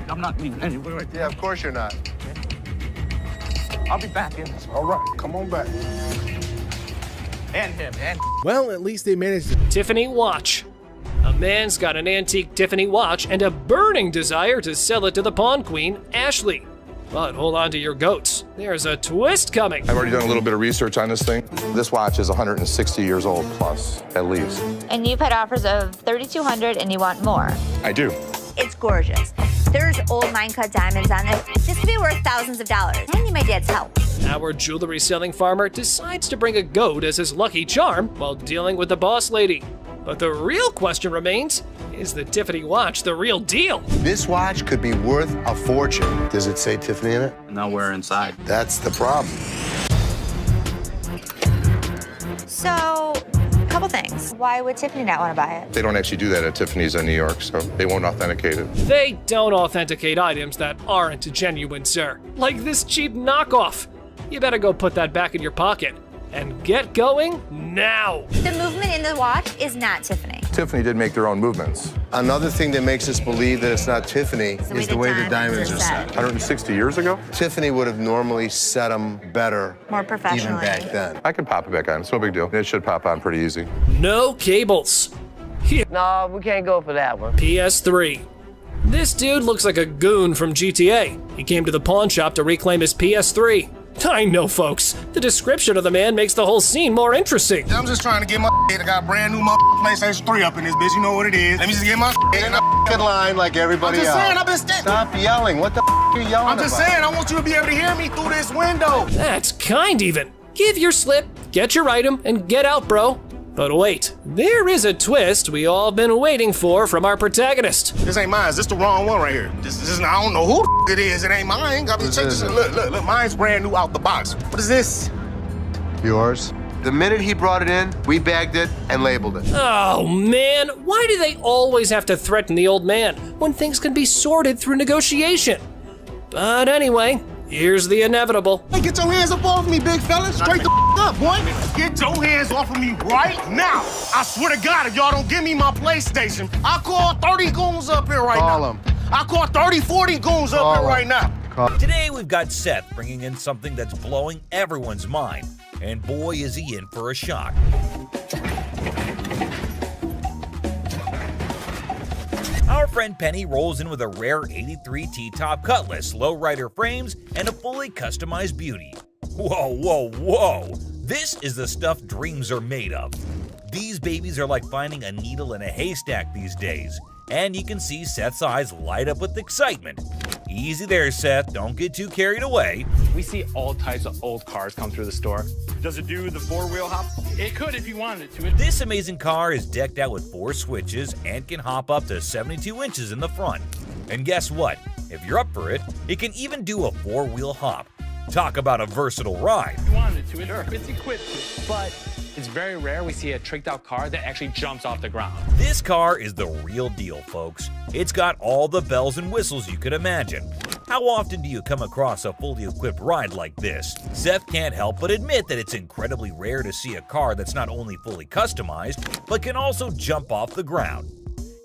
I'm not leaving anywhere right there. Yeah, of course you're not. I'll be back in this. All right, come on back. And him, and... Well, at least they managed to... Tiffany watch. A man's got an antique Tiffany watch and a burning desire to sell it to the pawn queen, Ashley. But hold on to your goats. There's a twist coming. I've already done a little bit of research on this thing. This watch is 160 years old plus, at least. And you've had offers of $3,200 and you want more. I do. It's gorgeous. There's old mine-cut diamonds on this. This could be worth thousands of dollars. I need my dad's help. Our jewelry-selling farmer decides to bring a goat as his lucky charm while dealing with the boss lady. But the real question remains, is the Tiffany watch the real deal? This watch could be worth a fortune. Does it say Tiffany in it? Nowhere inside. That's the problem. So, couple things. Why would Tiffany not want to buy it? They don't actually do that at Tiffany's in New York, so they won't authenticate it. They don't authenticate items that aren't genuine, sir. Like this cheap knockoff. You better go put that back in your pocket. And get going now. The movement in the watch is not Tiffany. Tiffany did make their own movements. Another thing that makes us believe that it's not Tiffany is the way the diamonds are set. 160 years ago? Tiffany would have normally set them better. More professionally. Even back then. I can pop it back on. It's no big deal. It should pop on pretty easy. No cables. No, we can't go for that one. PS3. This dude looks like a goon from GTA. He came to the pawn shop to reclaim his PS3. I know, folks. The description of the man makes the whole scene more interesting. I'm just trying to get my I got a brand new PlayStation 3 up in this bitch. You know what it is. Let me just get my in the line like everybody else. I'm just saying, I've been standing. Stop yelling. What the are you yelling about? I'm just saying, I want you to be able to hear me through this window. That's kind even. Give your slip, get your item, and get out, bro. But wait, there is a twist we all been waiting for from our protagonist. This ain't mine. This the wrong one right here. This is, I don't know who it is. It ain't mine. I mean, check this. Look, mine's brand new out the box. What is this? Yours. The minute he brought it in, we bagged it and labeled it. Oh man, why do they always have to threaten the old man when things can be sorted through negotiation? But anyway, here's the inevitable. Hey, get your hands up off me, big fella. Straight the up, boy. Get your hands off of me right now. I swear to God, if y'all don't give me my PlayStation, I'll call 30 goons up here right now. Call them. I'll call 30, 40 goons up here right now. Today we've got Seth bringing in something that's blowing everyone's mind. And boy, is he in for a shock. Our friend Penny rolls in with a rare 83 T-top Cutlass, lowrider frames, and a fully customized beauty. Whoa, whoa, whoa! This is the stuff dreams are made of. These babies are like finding a needle in a haystack these days, and you can see Seth's eyes light up with excitement. Easy there, Seth, don't get too carried away. We see all types of old cars come through the store. Does it do the four-wheel hop? It could if you wanted it to. This amazing car is decked out with 4 switches and can hop up to 72 inches in the front. And guess what? If you're up for it, it can even do a 4-wheel hop. Talk about a versatile ride. If you wanted to, it's equipped to. But it's very rare we see a tricked out car that actually jumps off the ground. This car is the real deal, folks. It's got all the bells and whistles you could imagine. How often do you come across a fully equipped ride like this? Seth can't help but admit that it's incredibly rare to see a car that's not only fully customized, but can also jump off the ground.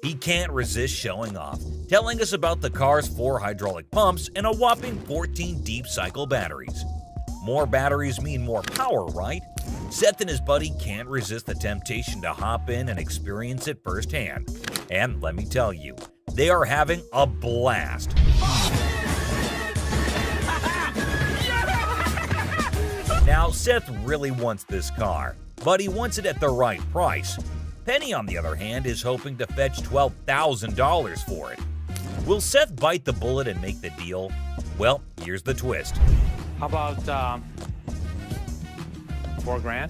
He can't resist showing off, telling us about the car's 4 hydraulic pumps and a whopping 14 deep cycle batteries. More batteries mean more power, right? Seth and his buddy can't resist the temptation to hop in and experience it firsthand. And let me tell you, they are having a blast. Now, Seth really wants this car, but he wants it at the right price. Penny, on the other hand, is hoping to fetch $12,000 for it. Will Seth bite the bullet and make the deal? Well, here's the twist. How about $4,000?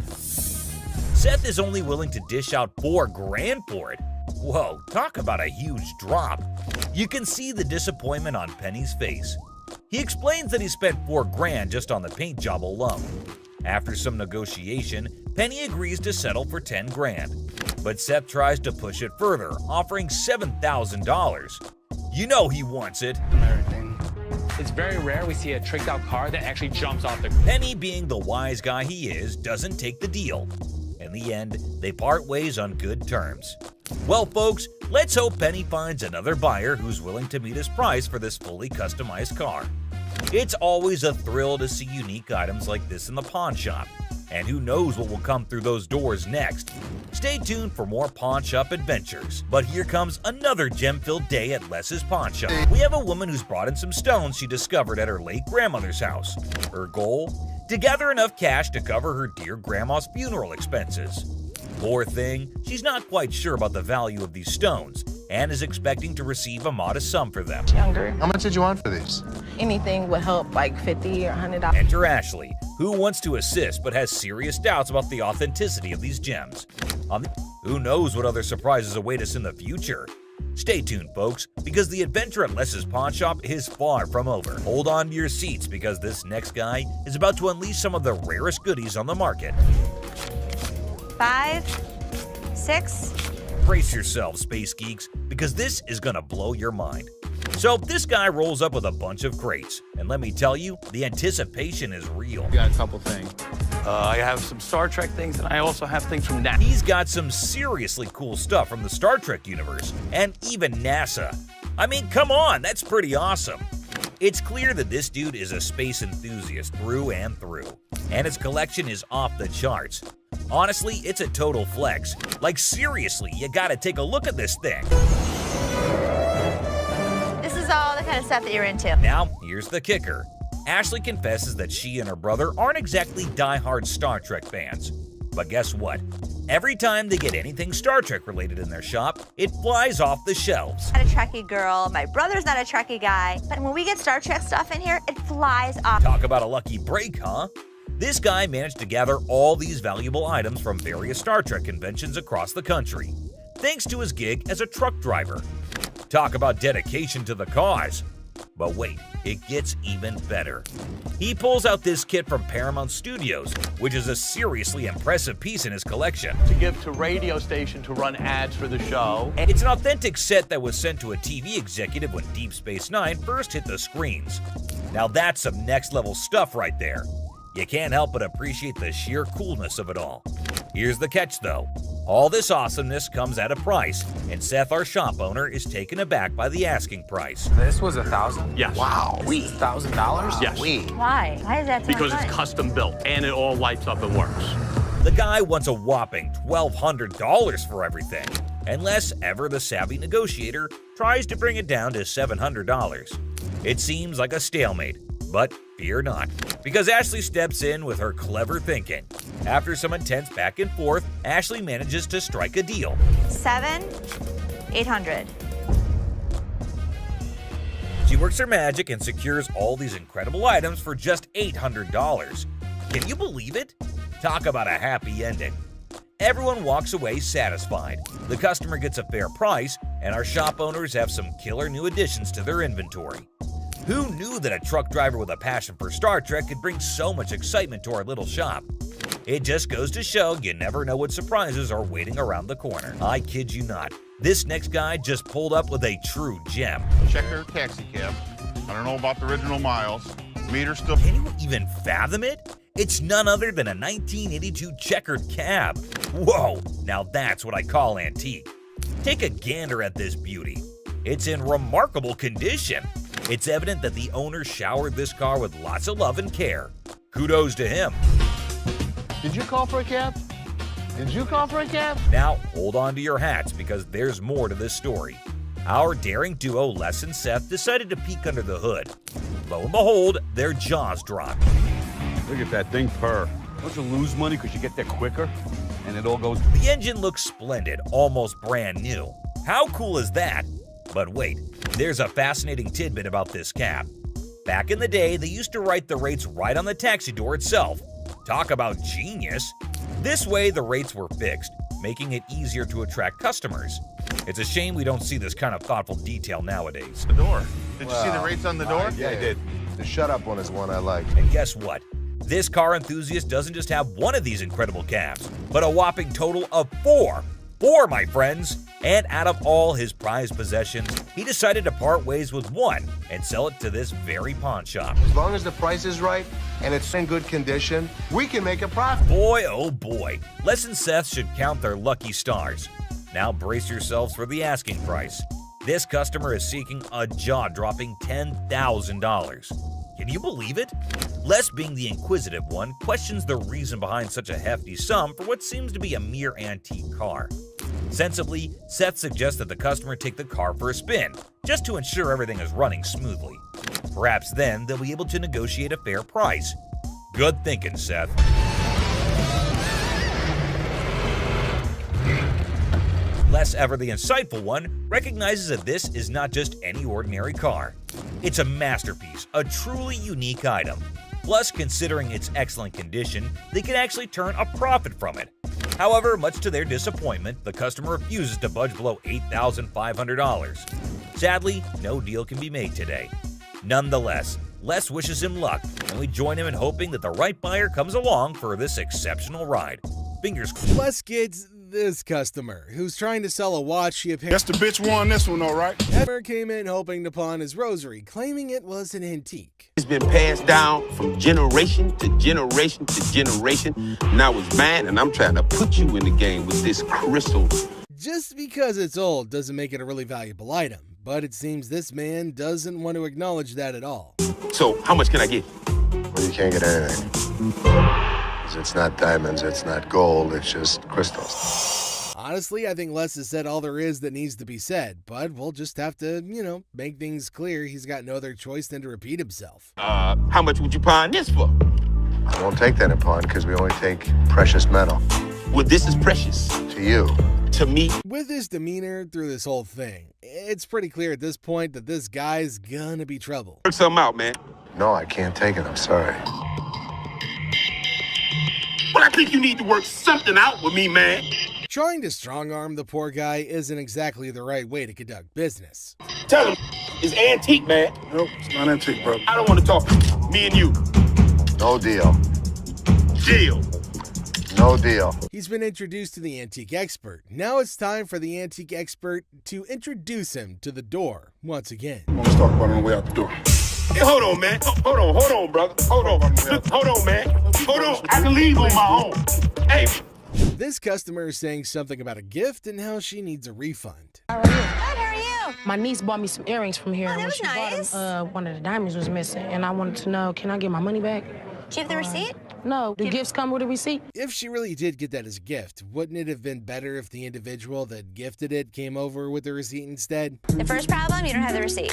Seth is only willing to dish out $4,000 for it. Whoa, talk about a huge drop. You can see the disappointment on Penny's face. He explains that he spent $4,000 just on the paint job alone. After some negotiation, Penny agrees to settle for $10,000. But Seth tries to push it further, offering $7,000. You know he wants it. It's very rare we see a tricked out car that actually jumps off the... Penny, being the wise guy he is, doesn't take the deal. In the end, they part ways on good terms. Well, folks, let's hope Penny finds another buyer who's willing to meet his price for this fully customized car. It's always a thrill to see unique items like this in the pawn shop, and who knows what will come through those doors next. Stay tuned for more pawn shop adventures. But here comes another gem-filled day at Les's pawn shop. We have a woman who's brought in some stones she discovered at her late grandmother's house. Her goal? To gather enough cash to cover her dear grandma's funeral expenses. Poor thing, she's not quite sure about the value of these stones and is expecting to receive a modest sum for them. Younger. How much did you want for these? Anything would help, like $50 or $100. Enter Ashley, who wants to assist but has serious doubts about the authenticity of these gems. Who knows what other surprises await us in the future? Stay tuned, folks, because the adventure at Les's pawn shop is far from over. Hold on to your seats because this next guy is about to unleash some of the rarest goodies on the market. 5, 6. Brace yourselves, space geeks, because this is gonna blow your mind. So this guy rolls up with a bunch of crates, and let me tell you, the anticipation is real. Got a couple things. I have some Star Trek things, and I also have things from NASA. He's got some seriously cool stuff from the Star Trek universe, and even NASA. I mean, come on, that's pretty awesome. It's clear that this dude is a space enthusiast through and through, and his collection is off the charts. Honestly, it's a total flex. Like, seriously, you gotta take a look at this thing. This is all the kind of stuff that you're into. Now, here's the kicker. Ashley confesses that she and her brother aren't exactly die-hard Star Trek fans. But guess what? Every time they get anything Star Trek related in their shop, it flies off the shelves. I'm not a Trekkie girl, my brother's not a Trekkie guy, but when we get Star Trek stuff in here, it flies off. Talk about a lucky break, huh? This guy managed to gather all these valuable items from various Star Trek conventions across the country, thanks to his gig as a truck driver. Talk about dedication to the cause. But wait, it gets even better. He pulls out this kit from Paramount Studios, which is a seriously impressive piece in his collection. To give to radio station to run ads for the show. And it's an authentic set that was sent to a TV executive when Deep Space Nine first hit the screens. Now that's some next level stuff right there. You can't help but appreciate the sheer coolness of it all. Here's the catch though. All this awesomeness comes at a price, and Seth, our shop owner, is taken aback by the asking price. This was $1,000? Yes. Wow. $1,000? Yes. Why? Why is that so Because much it's custom built and it all lights up and works. The guy wants a whopping $1,200 for everything, unless ever the savvy negotiator tries to bring it down to $700. It seems like a stalemate, but fear not, because Ashley steps in with her clever thinking. After some intense back and forth, Ashley manages to strike a deal. 7,800. She works her magic and secures all these incredible items for just $800. Can you believe it? Talk about a happy ending. Everyone walks away satisfied. The customer gets a fair price, and our shop owners have some killer new additions to their inventory. Who knew that a truck driver with a passion for Star Trek could bring so much excitement to our little shop? It just goes to show you never know what surprises are waiting around the corner. I kid you not. This next guy just pulled up with a true gem. Check her taxi cab. I don't know about the original miles. Meter still. Can you even fathom it? It's none other than a 1982 checkered cab. Whoa, now that's what I call antique. Take a gander at this beauty. It's in remarkable condition. It's evident that the owner showered this car with lots of love and care. Kudos to him. Did you call for a cab? Did you call for a cab? Now, hold on to your hats because there's more to this story. Our daring duo, Les and Seth, decided to peek under the hood. Lo and behold, their jaws dropped. Look at that thing purr. Don't you lose money because you get there quicker? And it all goes... The engine looks splendid, almost brand new. How cool is that? But wait, there's a fascinating tidbit about this cab. Back in the day, they used to write the rates right on the taxi door itself. Talk about genius. This way, the rates were fixed, making it easier to attract customers. It's a shame we don't see this kind of thoughtful detail nowadays. The door. Did you see the rates on the door? Yeah, I did. The shut up one is one I like. And guess what? This car enthusiast doesn't just have one of these incredible cabs, but a whopping total of 4. 4, my friends! And out of all his prized possessions, he decided to part ways with one and sell it to this very pawn shop. As long as the price is right and it's in good condition, we can make a profit. Boy, oh boy, Les and Seth should count their lucky stars. Now brace yourselves for the asking price. This customer is seeking a jaw-dropping $10,000. Can you believe it? Les, being the inquisitive one, questions the reason behind such a hefty sum for what seems to be a mere antique car. Sensibly, Seth suggests that the customer take the car for a spin, just to ensure everything is running smoothly. Perhaps then they'll be able to negotiate a fair price. Good thinking, Seth. Les, ever the insightful one, recognizes that this is not just any ordinary car. It's a masterpiece, a truly unique item. Plus, considering its excellent condition, they can actually turn a profit from it. However, much to their disappointment, the customer refuses to budge below $8,500. Sadly, no deal can be made today. Nonetheless, Les wishes him luck, and we join him in hoping that the right buyer comes along for this exceptional ride. Fingers crossed. Les gets this customer who's trying to sell a watch she apparently... That's the bitch won this one, all right? Ever came in hoping to pawn his rosary, claiming it was an antique. It's been passed down from generation to generation to generation. Now it's mine, and I'm trying to put you in the game with this crystal. Just because it's old doesn't make it a really valuable item, but it seems this man doesn't want to acknowledge that at all. So, how much can I get? Well, you can't get anything. It's not diamonds, it's not gold, it's just crystals. Honestly, I think Les has said all there is that needs to be said, but we'll just have to, make things clear. He's got no other choice than to repeat himself. How much would you pawn this for? I won't take that in pawn because we only take precious metal. Well, this is precious. To you. To me. With his demeanor through this whole thing, it's pretty clear at this point that this guy's gonna be trouble. Work something out, man. No, I can't take it, I'm sorry. Well, I think you need to work something out with me, man. Trying to strong-arm the poor guy isn't exactly the right way to conduct business. Tell him it's antique, man. Nope, it's not antique, bro. I don't want to talk. Me and you. No deal. Deal. No deal. He's been introduced to the antique expert. Now it's time for the antique expert to introduce him to the door once again. Let's talk about it on the way out the door. Hey, hold on, man. Hold on, brother. Hold on. Look, hold on, man. Hold on. I can leave on my own. Hey. This customer is saying something about a gift and how she needs a refund. How are you? Good, how are you? My niece bought me some earrings from here. Oh, and that when was she nice. bought them, one of the diamonds was missing, and I wanted to know, can I get my money back? Do you have the receipt? No. Do gifts come with a receipt? If she really did get that as a gift, wouldn't it have been better if the individual that gifted it came over with the receipt instead? The first problem, you don't have the receipt.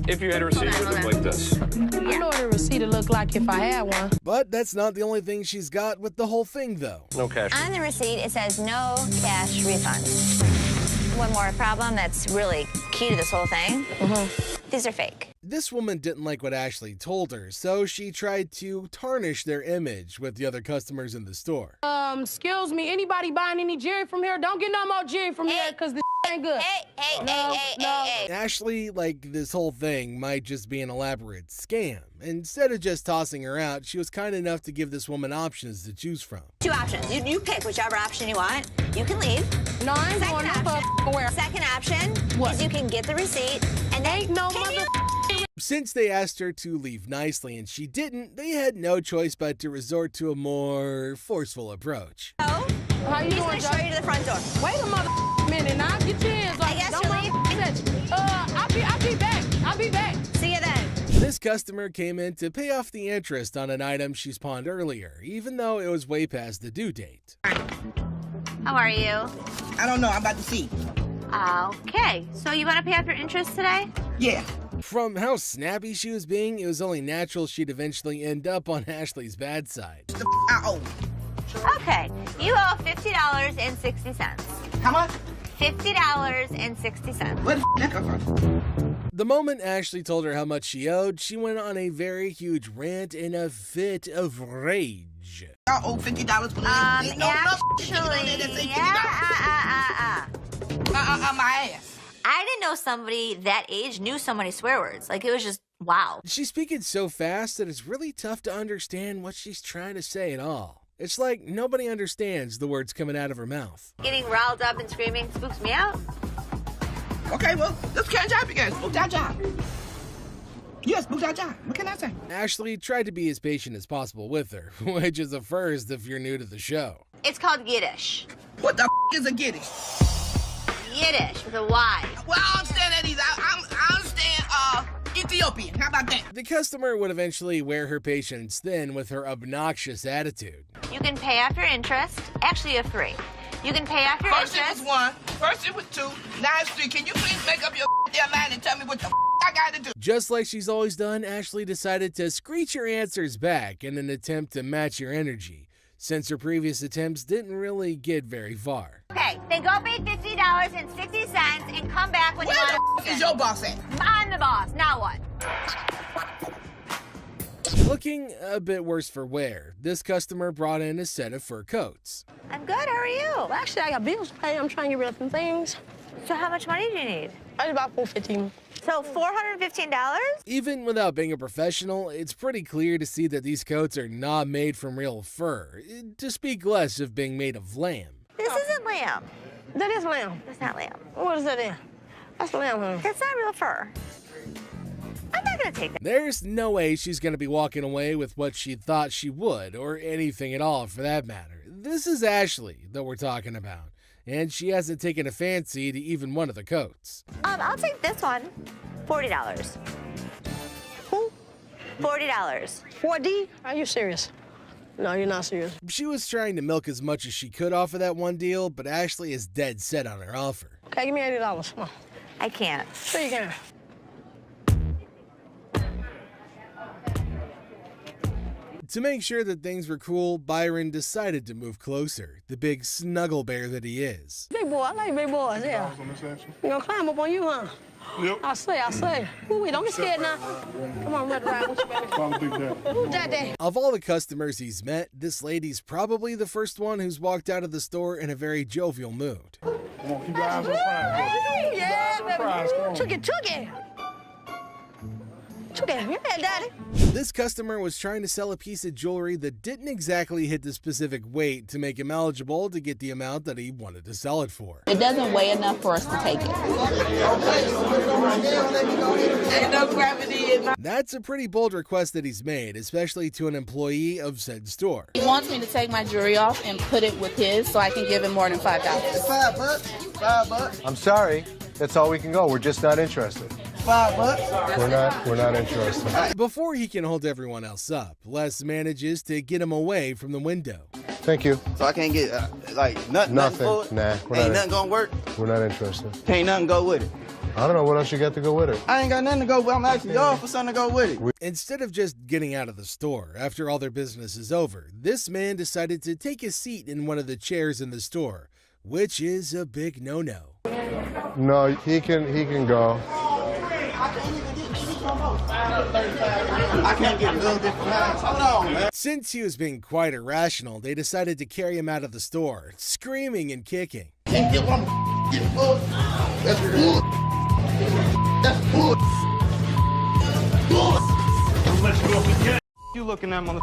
If you had a receipt, it would look like this. I know what a receipt would look like if I had one. But that's not the only thing she's got with the whole thing, though. No cash. On the receipt, it says no cash refund. One more problem that's really key to this whole thing. These are fake. This woman didn't like what Ashley told her, so she tried to tarnish their image with the other customers in the store. Excuse me, anybody buying any jewelry from here? Don't get no more jewelry from here, because this ain't good. Hey. Ashley, like this whole thing might just be an elaborate scam. Instead of just tossing her out, she was kind enough to give this woman options to choose from. 2 options. You pick whichever option you want. You can leave. No, I ain't going Second option is you can get the receipt and then ain't no can you Since they asked her to leave nicely and she didn't, they had no choice but to resort to a more forceful approach. How you He's doing, gonna show you to the front door. Wait a minute now. Get your hands off. I guess Don't you're mind leaving. I'll be back. I'll be back. See you then. This customer came in to pay off the interest on an item she's pawned earlier, even though it was way past the due date. How are you? I don't know. I'm about to see. Okay. So you want to pay off your interest today? Yeah. From how snappy she was being, it was only natural she'd eventually end up on Ashley's bad side. Okay. You owe $50.60. How much? $50.60. Where the that come from? The moment Ashley told her how much she owed, she went on a very huge rant in a fit of rage. I owe $50 for Actually, my ass. I didn't know somebody that age knew so many swear words. Like, it was just, wow. She's speaking so fast that it's really tough to understand what she's trying to say at all. It's like nobody understands the words coming out of her mouth. Getting riled up and screaming spooks me out. Okay, well, let's catch up again. Spook that job. Yes, spook that job. What can I say? Ashley tried to be as patient as possible with her, which is a first if you're new to the show. It's called Yiddish. What the is a Yiddish? Yiddish with a Y. Well, I understand that either. I understand Ethiopian. How about that? The customer would eventually wear her patience thin with her obnoxious attitude. You can pay off your interest. Actually, you have three. You can pay off your First interest. it was one. First it was two. Now it's three. Can you please make up your damn mind and tell me what the I gotta do? Just like she's always done, Ashley decided to screech her answers back in an attempt to match her energy, since her previous attempts didn't really get very far. Okay, then go pay $50.60 and come back when you want to. Where the is your boss at? I'm the boss. Now what? Looking a bit worse for wear, this customer brought in a set of fur coats. I'm good. How are you? Well, actually, I got bills to pay. I'm trying to get rid of some things. So how much money do you need? I need about $415. So $415? Even without being a professional, it's pretty clear to see that these coats are not made from real fur, to speak less of being made of lamb. This isn't lamb. That is lamb. That's not lamb. What is that in? That's lamb, honey. That's not real fur. I'm not gonna take that. There's no way she's gonna be walking away with what she thought she would, or anything at all for that matter. This is Ashley that we're talking about, and she hasn't taken a fancy to even one of the coats. I'll take this one. $40. Who? $40. 4D? Are you serious? No, you're not serious. She was trying to milk as much as she could off of that one deal, but Ashley is dead set on her offer. Okay, give me $80. Come on. I can't. Sure you can. To make sure that things were cool, Byron decided to move closer, the big snuggle bear that he is. Big boy, I like big boys, yeah. You gonna climb up on you, huh? Yep. I say. Ooh, don't get scared now. Come on, Red Ride. Who's that there? Of all the customers he's met, this lady's probably the first one who's walked out of the store in a very jovial mood. Come on, keep your eyes on prize. Yeah, baby. Took it. Yeah, daddy. This customer was trying to sell a piece of jewelry that didn't exactly hit the specific weight to make him eligible to get the amount that he wanted to sell it for. It doesn't weigh enough for us to take it. Ain't no gravity in my... That's a pretty bold request that he's made, especially to an employee of said store. He wants me to take my jewelry off and put it with his so I can give him more than $5. $5. I'm sorry. That's all we can go. We're just not interested. $5. We're not interested. Before he can hold everyone else up, Les manages to get him away from the window. Thank you. So I can't get, nothing for it? Nah, Ain't nothing gonna work? We're not interested. Can't nothing go with it? I don't know what else you got to go with it. I ain't got nothing to go with. I'm asking y'all for something to go with it. Instead of just getting out of the store after all their business is over, this man decided to take a seat in one of the chairs in the store, which is a big no-no. No, he can go. I can't get a little different lines. Hold on, man. Since he was being quite irrational, they decided to carry him out of the store, screaming and kicking. Can't get one. Get full. That's bull. That's bull. Let's go if we can. You looking at, mother?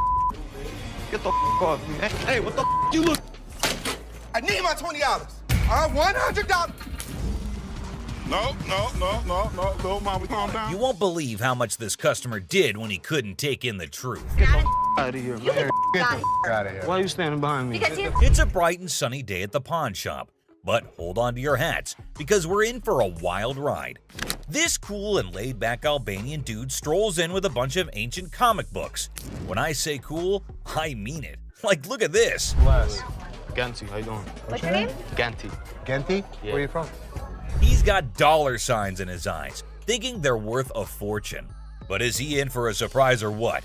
Get the off me. Hey, what the you look? I need my $20. $100. No, Mom, calm down. You won't believe how much this customer did when he couldn't take in the truth. Get the out of here, man. Get the out of here. Why are you standing behind me? Because you... It's a bright and sunny day at the pawn shop, but hold on to your hats because we're in for a wild ride. This cool and laid-back Albanian dude strolls in with a bunch of ancient comic books. When I say cool, I mean it. Like, look at this. Bless. Ganti, how you doing? What's your name? Ganti. Genty? Yeah. Where are you from? He's got dollar signs in his eyes, thinking they're worth a fortune. But is he in for a surprise or what?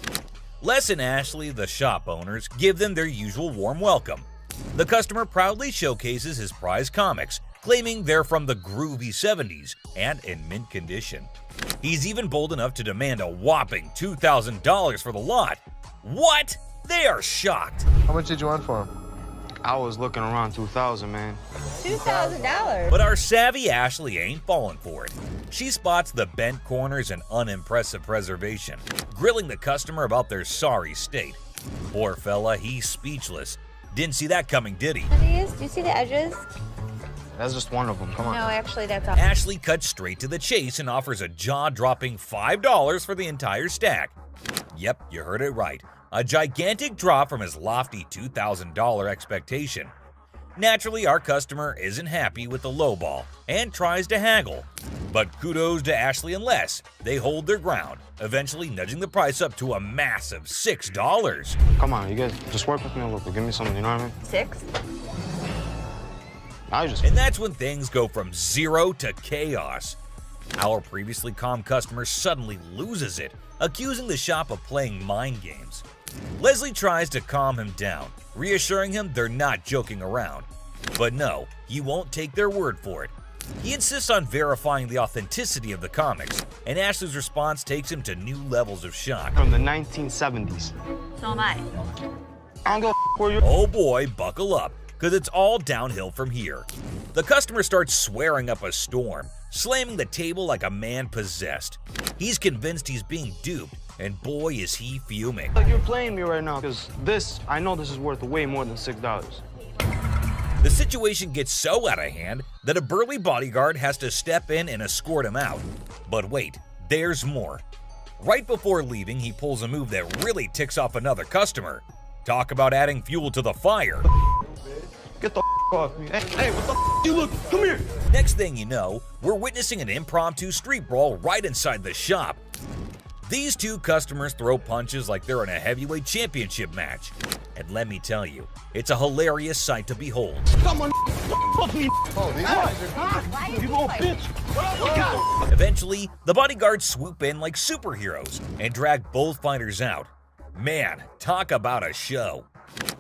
Les and Ashley, the shop owners, give them their usual warm welcome. The customer proudly showcases his prize comics, claiming they're from the groovy 70s and in mint condition. He's even bold enough to demand a whopping $2,000 for the lot. What? They are shocked. How much did you want for him? I was looking around 2,000, man. $2,000. But our savvy Ashley ain't falling for it. She spots the bent corners and unimpressive preservation, grilling the customer about their sorry state. Poor fella, he's speechless. Didn't see that coming, did he? Do you see the edges? That's just one of them. Come on. No, actually, that's all. Ashley cuts straight to the chase and offers a jaw-dropping $5 for the entire stack. Yep, you heard it right. A gigantic drop from his lofty $2,000 expectation. Naturally, our customer isn't happy with the lowball and tries to haggle. But kudos to Ashley and Les. They hold their ground, eventually nudging the price up to a massive $6. Come on, you guys, just work with me a little bit. Give me something, you know what I mean? 6? And that's when things go from zero to chaos. Our previously calm customer suddenly loses it, accusing the shop of playing mind games. Leslie tries to calm him down, reassuring him they're not joking around. But no, he won't take their word for it. He insists on verifying the authenticity of the comics, and Ashley's response takes him to new levels of shock. From the 1970s. So am I. I don't go for you. Oh boy, buckle up, because it's all downhill from here. The customer starts swearing up a storm, slamming the table like a man possessed. He's convinced he's being duped, and boy is he fuming. Like you're playing me right now, because I know this is worth way more than $6. The situation gets so out of hand that a burly bodyguard has to step in and escort him out. But wait, there's more. Right before leaving, he pulls a move that really ticks off another customer. Talk about adding fuel to the fire. Get the off me. Hey, what the you look? Come here. Next thing you know, we're witnessing an impromptu street brawl right inside the shop. These two customers throw punches like they're in a heavyweight championship match. And let me tell you, it's a hilarious sight to behold. Someone fuck me. You little bitch. Eventually, the bodyguards swoop in like superheroes and drag both fighters out. Man, talk about a show.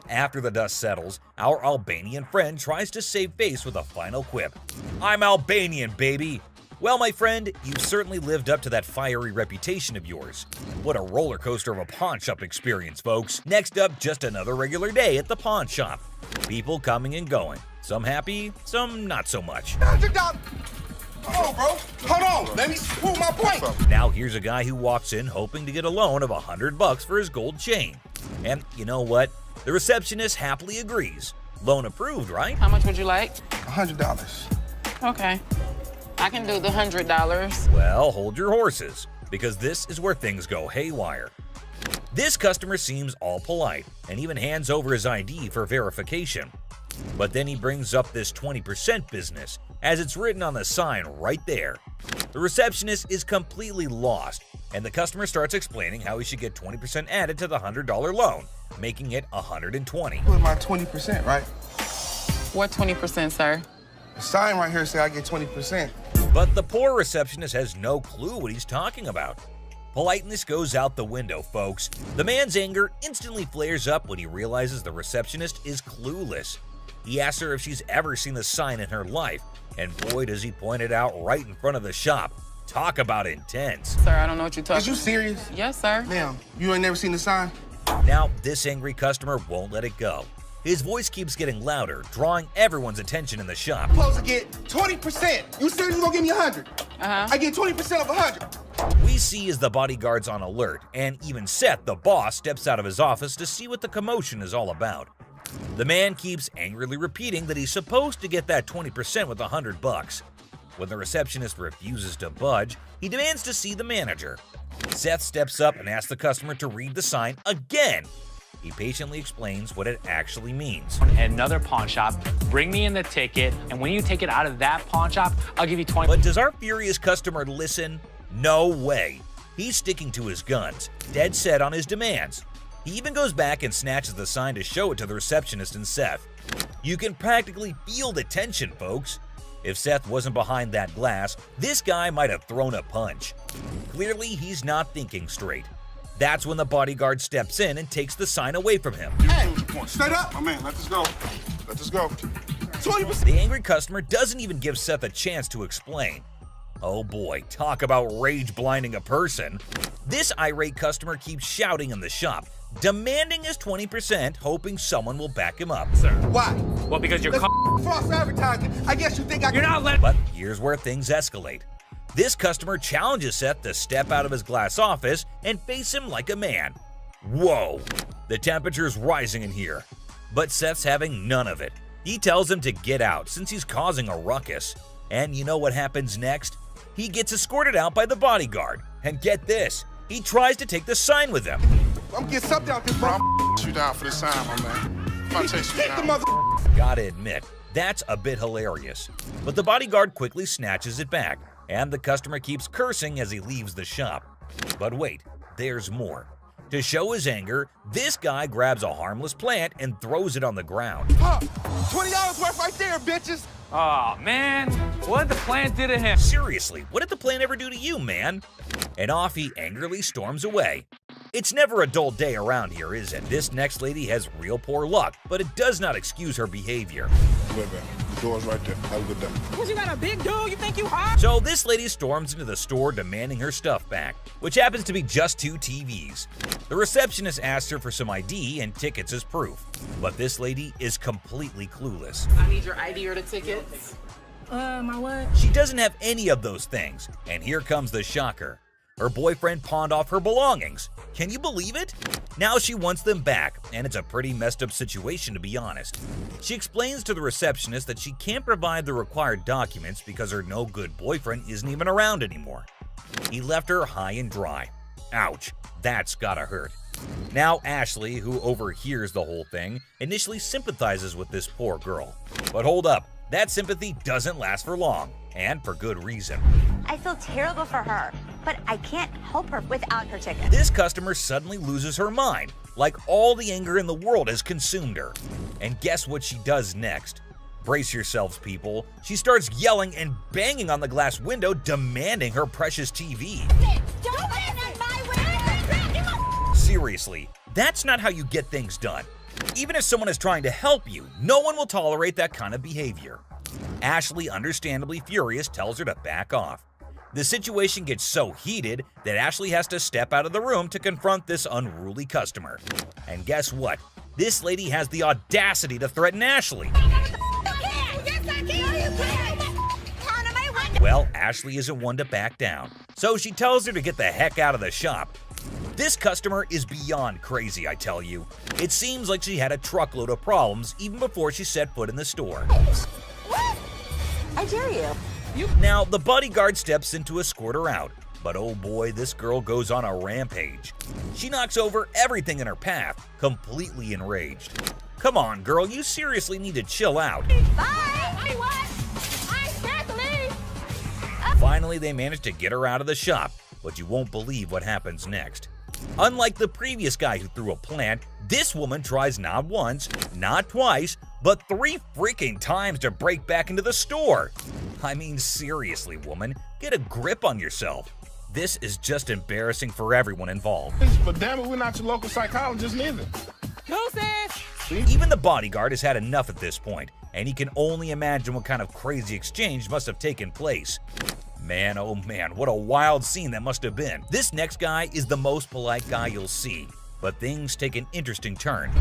After the dust settles, our Albanian friend tries to save face with a final quip. I'm Albanian, baby! Well, my friend, you've certainly lived up to that fiery reputation of yours. What a roller coaster of a pawn shop experience, folks. Next up, just another regular day at the pawn shop. People coming and going. Some happy, some not so much. Hold on, bro. Hold on. Let me prove my point. Now here's a guy who walks in hoping to get a loan of $100 for his gold chain. And you know what? The receptionist happily agrees. Loan approved, right? How much would you like? $100. Okay. I can do the $100. Well, hold your horses, because this is where things go haywire. This customer seems all polite and even hands over his ID for verification. But then he brings up this 20% business, as it's written on the sign right there. The receptionist is completely lost, and the customer starts explaining how he should get 20% added to the $100 loan, making it $120. Put my 20%, right? What 20%, sir? The sign right here say I get 20%. But the poor receptionist has no clue what he's talking about. Politeness goes out the window, folks. The man's anger instantly flares up when he realizes the receptionist is clueless. He asks her if she's ever seen the sign in her life, and boy does he point it out right in front of the shop. Talk about intense. Sir, I don't know what you're talking about. Is you serious? Yes, sir. Ma'am, you ain't never seen the sign? Now, this angry customer won't let it go. His voice keeps getting louder, drawing everyone's attention in the shop. I'm supposed to get 20%. You said you gonna give me 100. I get 20% of 100. We see as the bodyguard's on alert, and even Seth, the boss, steps out of his office to see what the commotion is all about. The man keeps angrily repeating that he's supposed to get that 20% with $100. When the receptionist refuses to budge, he demands to see the manager. Seth steps up and asks the customer to read the sign again. He patiently explains what it actually means. At another pawn shop, bring me in the ticket, and when you take it out of that pawn shop, I'll give you 20. But does our furious customer listen? No way. He's sticking to his guns, dead set on his demands. He even goes back and snatches the sign to show it to the receptionist and Seth. You can practically feel the tension, folks. If Seth wasn't behind that glass, this guy might have thrown a punch. Clearly, he's not thinking straight. That's when the bodyguard steps in and takes the sign away from him. Hey, straight up, my man. Let this go. Let this go. 20%. The angry customer doesn't even give Seth a chance to explain. Oh boy, talk about rage blinding a person. This irate customer keeps shouting in the shop, demanding his 20%, hoping someone will back him up. Sir. Why? Well, because you're false advertising. I guess you think You're not letting. But here's where things escalate. This customer challenges Seth to step out of his glass office and face him like a man. Whoa, the temperature's rising in here. But Seth's having none of it. He tells him to get out since he's causing a ruckus. And you know what happens next? He gets escorted out by the bodyguard. And get this, he tries to take the sign with him. I'm getting something out this, bro. I'm you down for this time, my man. I'm gonna chase you down. Gotta admit, that's a bit hilarious. But the bodyguard quickly snatches it back, and the customer keeps cursing as he leaves the shop. But wait, there's more. To show his anger, this guy grabs a harmless plant and throws it on the ground. $20 worth right there, bitches. Oh, man. What did the plant do to him? Seriously, what did the plant ever do to you, man? And off he angrily storms away. It's never a dull day around here, is it? This next lady has real poor luck, but it does not excuse her behavior. Wait, man. The door's right there. Have a good day. What, you got a big dude? You think you hot? So this lady storms into the store demanding her stuff back, which happens to be just 2 TVs. The receptionist asks her for some ID and tickets as proof, but this lady is completely clueless. I need your ID or the tickets. My what? She doesn't have any of those things, and here comes the shocker. Her boyfriend pawned off her belongings. Can you believe it? Now she wants them back, and it's a pretty messed up situation to be honest. She explains to the receptionist that she can't provide the required documents because her no-good boyfriend isn't even around anymore. He left her high and dry. Ouch, that's gotta hurt. Now Ashley, who overhears the whole thing, initially sympathizes with this poor girl. But hold up, that sympathy doesn't last for long, and for good reason. I feel terrible for her, but I can't help her without her ticket. This customer suddenly loses her mind, like all the anger in the world has consumed her. And guess what she does next? Brace yourselves, people. She starts yelling and banging on the glass window, demanding her precious TV. Don't open my window! Seriously, that's not how you get things done. Even if someone is trying to help you, no one will tolerate that kind of behavior. Ashley, understandably furious, tells her to back off. The situation gets so heated that Ashley has to step out of the room to confront this unruly customer. And guess what? This lady has the audacity to threaten Ashley. Well, Ashley isn't one to back down, so she tells her to get the heck out of the shop. This customer is beyond crazy, I tell you. It seems like she had a truckload of problems even before she set foot in the store. What? I dare you. Now, the bodyguard steps in to escort her out, but oh boy, this girl goes on a rampage. She knocks over everything in her path, completely enraged. Come on, girl, you seriously need to chill out. Bye! What? I can't leave! Finally, they manage to get her out of the shop, but you won't believe what happens next. Unlike the previous guy who threw a plant, this woman tries not once, not twice, but 3 freaking times to break back into the store. I mean, seriously, woman, get a grip on yourself. This is just embarrassing for everyone involved. But damn it, we're not your local psychologist neither. Even the bodyguard has had enough at this point, and he can only imagine what kind of crazy exchange must have taken place. Man, oh man, what a wild scene that must have been. This next guy is the most polite guy you'll see, but things take an interesting turn.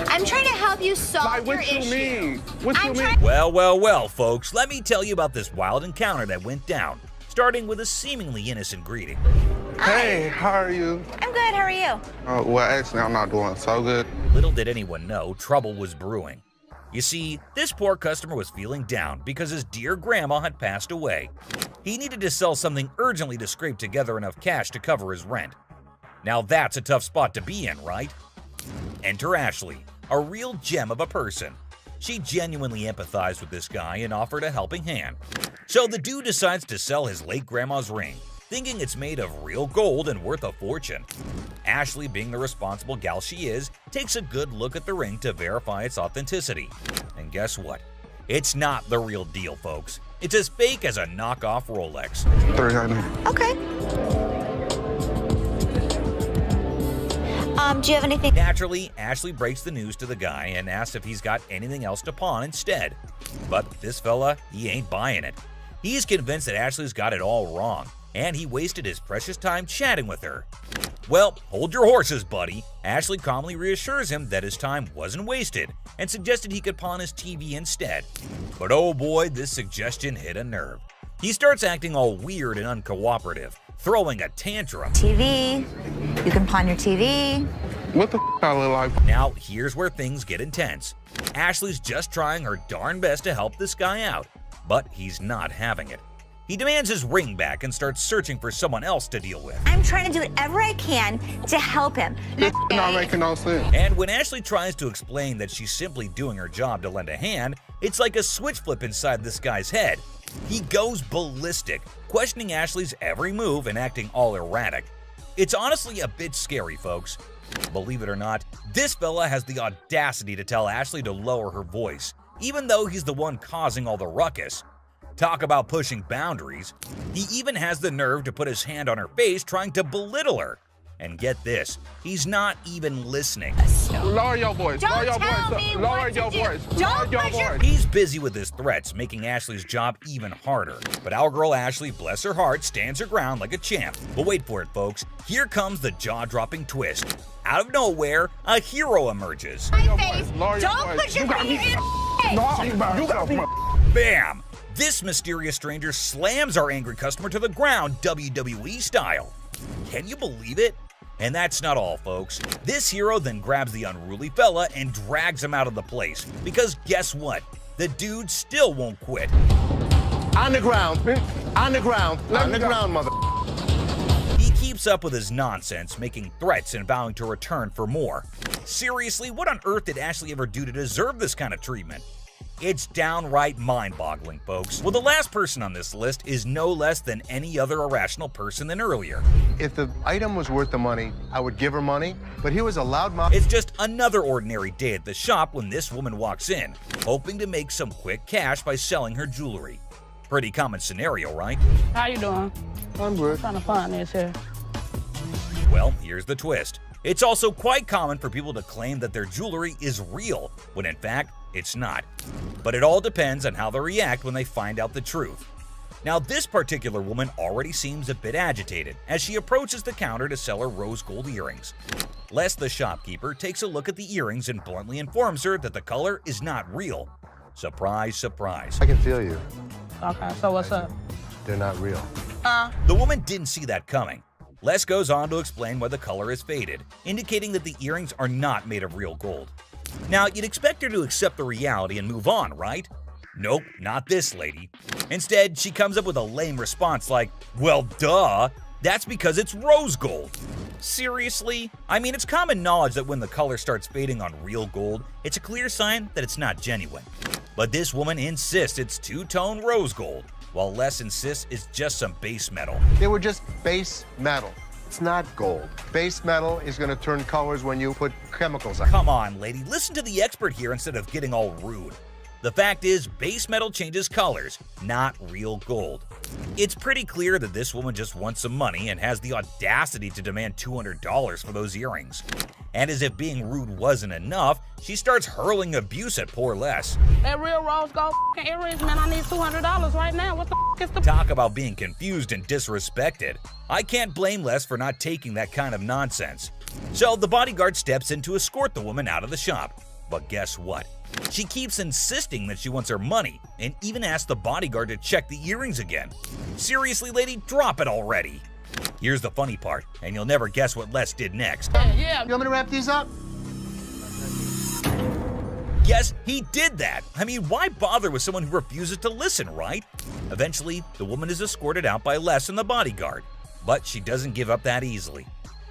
I'm trying to help you solve your issue. What you mean? Well, folks, let me tell you about this wild encounter that went down, starting with a seemingly innocent greeting. Hey, how are you? I'm good, how are you? Well, actually, I'm not doing so good. Little did anyone know, trouble was brewing. You see, this poor customer was feeling down because his dear grandma had passed away. He needed to sell something urgently to scrape together enough cash to cover his rent. Now that's a tough spot to be in, right? Enter Ashley, a real gem of a person. She genuinely empathized with this guy and offered a helping hand. So the dude decides to sell his late grandma's ring, thinking it's made of real gold and worth a fortune. Ashley, being the responsible gal she is, takes a good look at the ring to verify its authenticity. And guess what? It's not the real deal, folks. It's as fake as a knockoff Rolex. Okay. Do you have anything? Naturally, Ashley breaks the news to the guy and asks if he's got anything else to pawn instead. But this fella, he ain't buying it. He's convinced that Ashley's got it all wrong, and he wasted his precious time chatting with her. Well, hold your horses, buddy. Ashley calmly reassures him that his time wasn't wasted and suggested he could pawn his TV instead. But oh boy, this suggestion hit a nerve. He starts acting all weird and uncooperative, throwing a tantrum. TV. You can pawn your TV. What the I look like? Now, here's where things get intense. Ashley's just trying her darn best to help this guy out, but he's not having it. He demands his ring back and starts searching for someone else to deal with. I'm trying to do whatever I can to help him. This not making no sense. And when Ashley tries to explain that she's simply doing her job to lend a hand, it's like a switch flip inside this guy's head. He goes ballistic, questioning Ashley's every move and acting all erratic. It's honestly a bit scary, folks. Believe it or not, this fella has the audacity to tell Ashley to lower her voice, even though he's the one causing all the ruckus. Talk about pushing boundaries. He even has the nerve to put his hand on her face trying to belittle her. And get this, he's not even listening. Lower your voice. Don't Lower your tell voice. me Lower what your to do. voice. Don't Lower push your your- voice. He's busy with his threats, making Ashley's job even harder. But our girl Ashley, bless her heart, stands her ground like a champ. But wait for it, folks. Here comes the jaw-dropping twist. Out of nowhere, a hero emerges. My face. Lower your Don't voice. put your You got finger me. in my face. No, you got me. Bam! This mysterious stranger slams our angry customer to the ground, WWE style. Can you believe it? And that's not all, folks. This hero then grabs the unruly fella and drags him out of the place. Because guess what? The dude still won't quit. On the ground. On the ground. On the ground, mother. He keeps up with his nonsense, making threats and vowing to return for more. Seriously, what on earth did Ashley ever do to deserve this kind of treatment? It's downright mind-boggling, folks. Well, the last person on this list is no less than any other irrational person than earlier. If the item was worth the money, I would give her money, but he was a loudmouth. It's just another ordinary day at the shop when this woman walks in, hoping to make some quick cash by selling her jewelry. Pretty common scenario, right? How you doing? I'm good. Trying to find this here. Well, here's the twist. It's also quite common for people to claim that their jewelry is real, when in fact, it's not. But it all depends on how they react when they find out the truth. Now, this particular woman already seems a bit agitated as she approaches the counter to sell her rose gold earrings. Les, the shopkeeper, takes a look at the earrings and bluntly informs her that the color is not real. Surprise, surprise. I can feel you. Okay, so what's up? They're not real. The woman didn't see that coming. Les goes on to explain why the color is faded, indicating that the earrings are not made of real gold. Now, you'd expect her to accept the reality and move on, right? Nope, not this lady. Instead, she comes up with a lame response like, well, duh, that's because it's rose gold. Seriously? I mean, it's common knowledge that when the color starts fading on real gold, it's a clear sign that it's not genuine. But this woman insists it's two-tone rose gold, while Les insists it's just some base metal. They were just base metal. It's not gold. Base metal is going to turn colors when you put chemicals on it. Come on, lady, listen to the expert here instead of getting all rude. The fact is, base metal changes colors, not real gold. It's pretty clear that this woman just wants some money and has the audacity to demand $200 for those earrings. And as if being rude wasn't enough, she starts hurling abuse at poor Les. That real rose gold earrings, man, I need $200 right now. What the is the... Talk about being confused and disrespected. I can't blame Les for not taking that kind of nonsense. So the bodyguard steps in to escort the woman out of the shop. But guess what? She keeps insisting that she wants her money and even asks the bodyguard to check the earrings again. Seriously, lady, drop it already. Here's the funny part, and you'll never guess what Les did next. Yeah. You want me to wrap these up? Yes, he did that. I mean, why bother with someone who refuses to listen, right? Eventually, the woman is escorted out by Les and the bodyguard. But she doesn't give up that easily.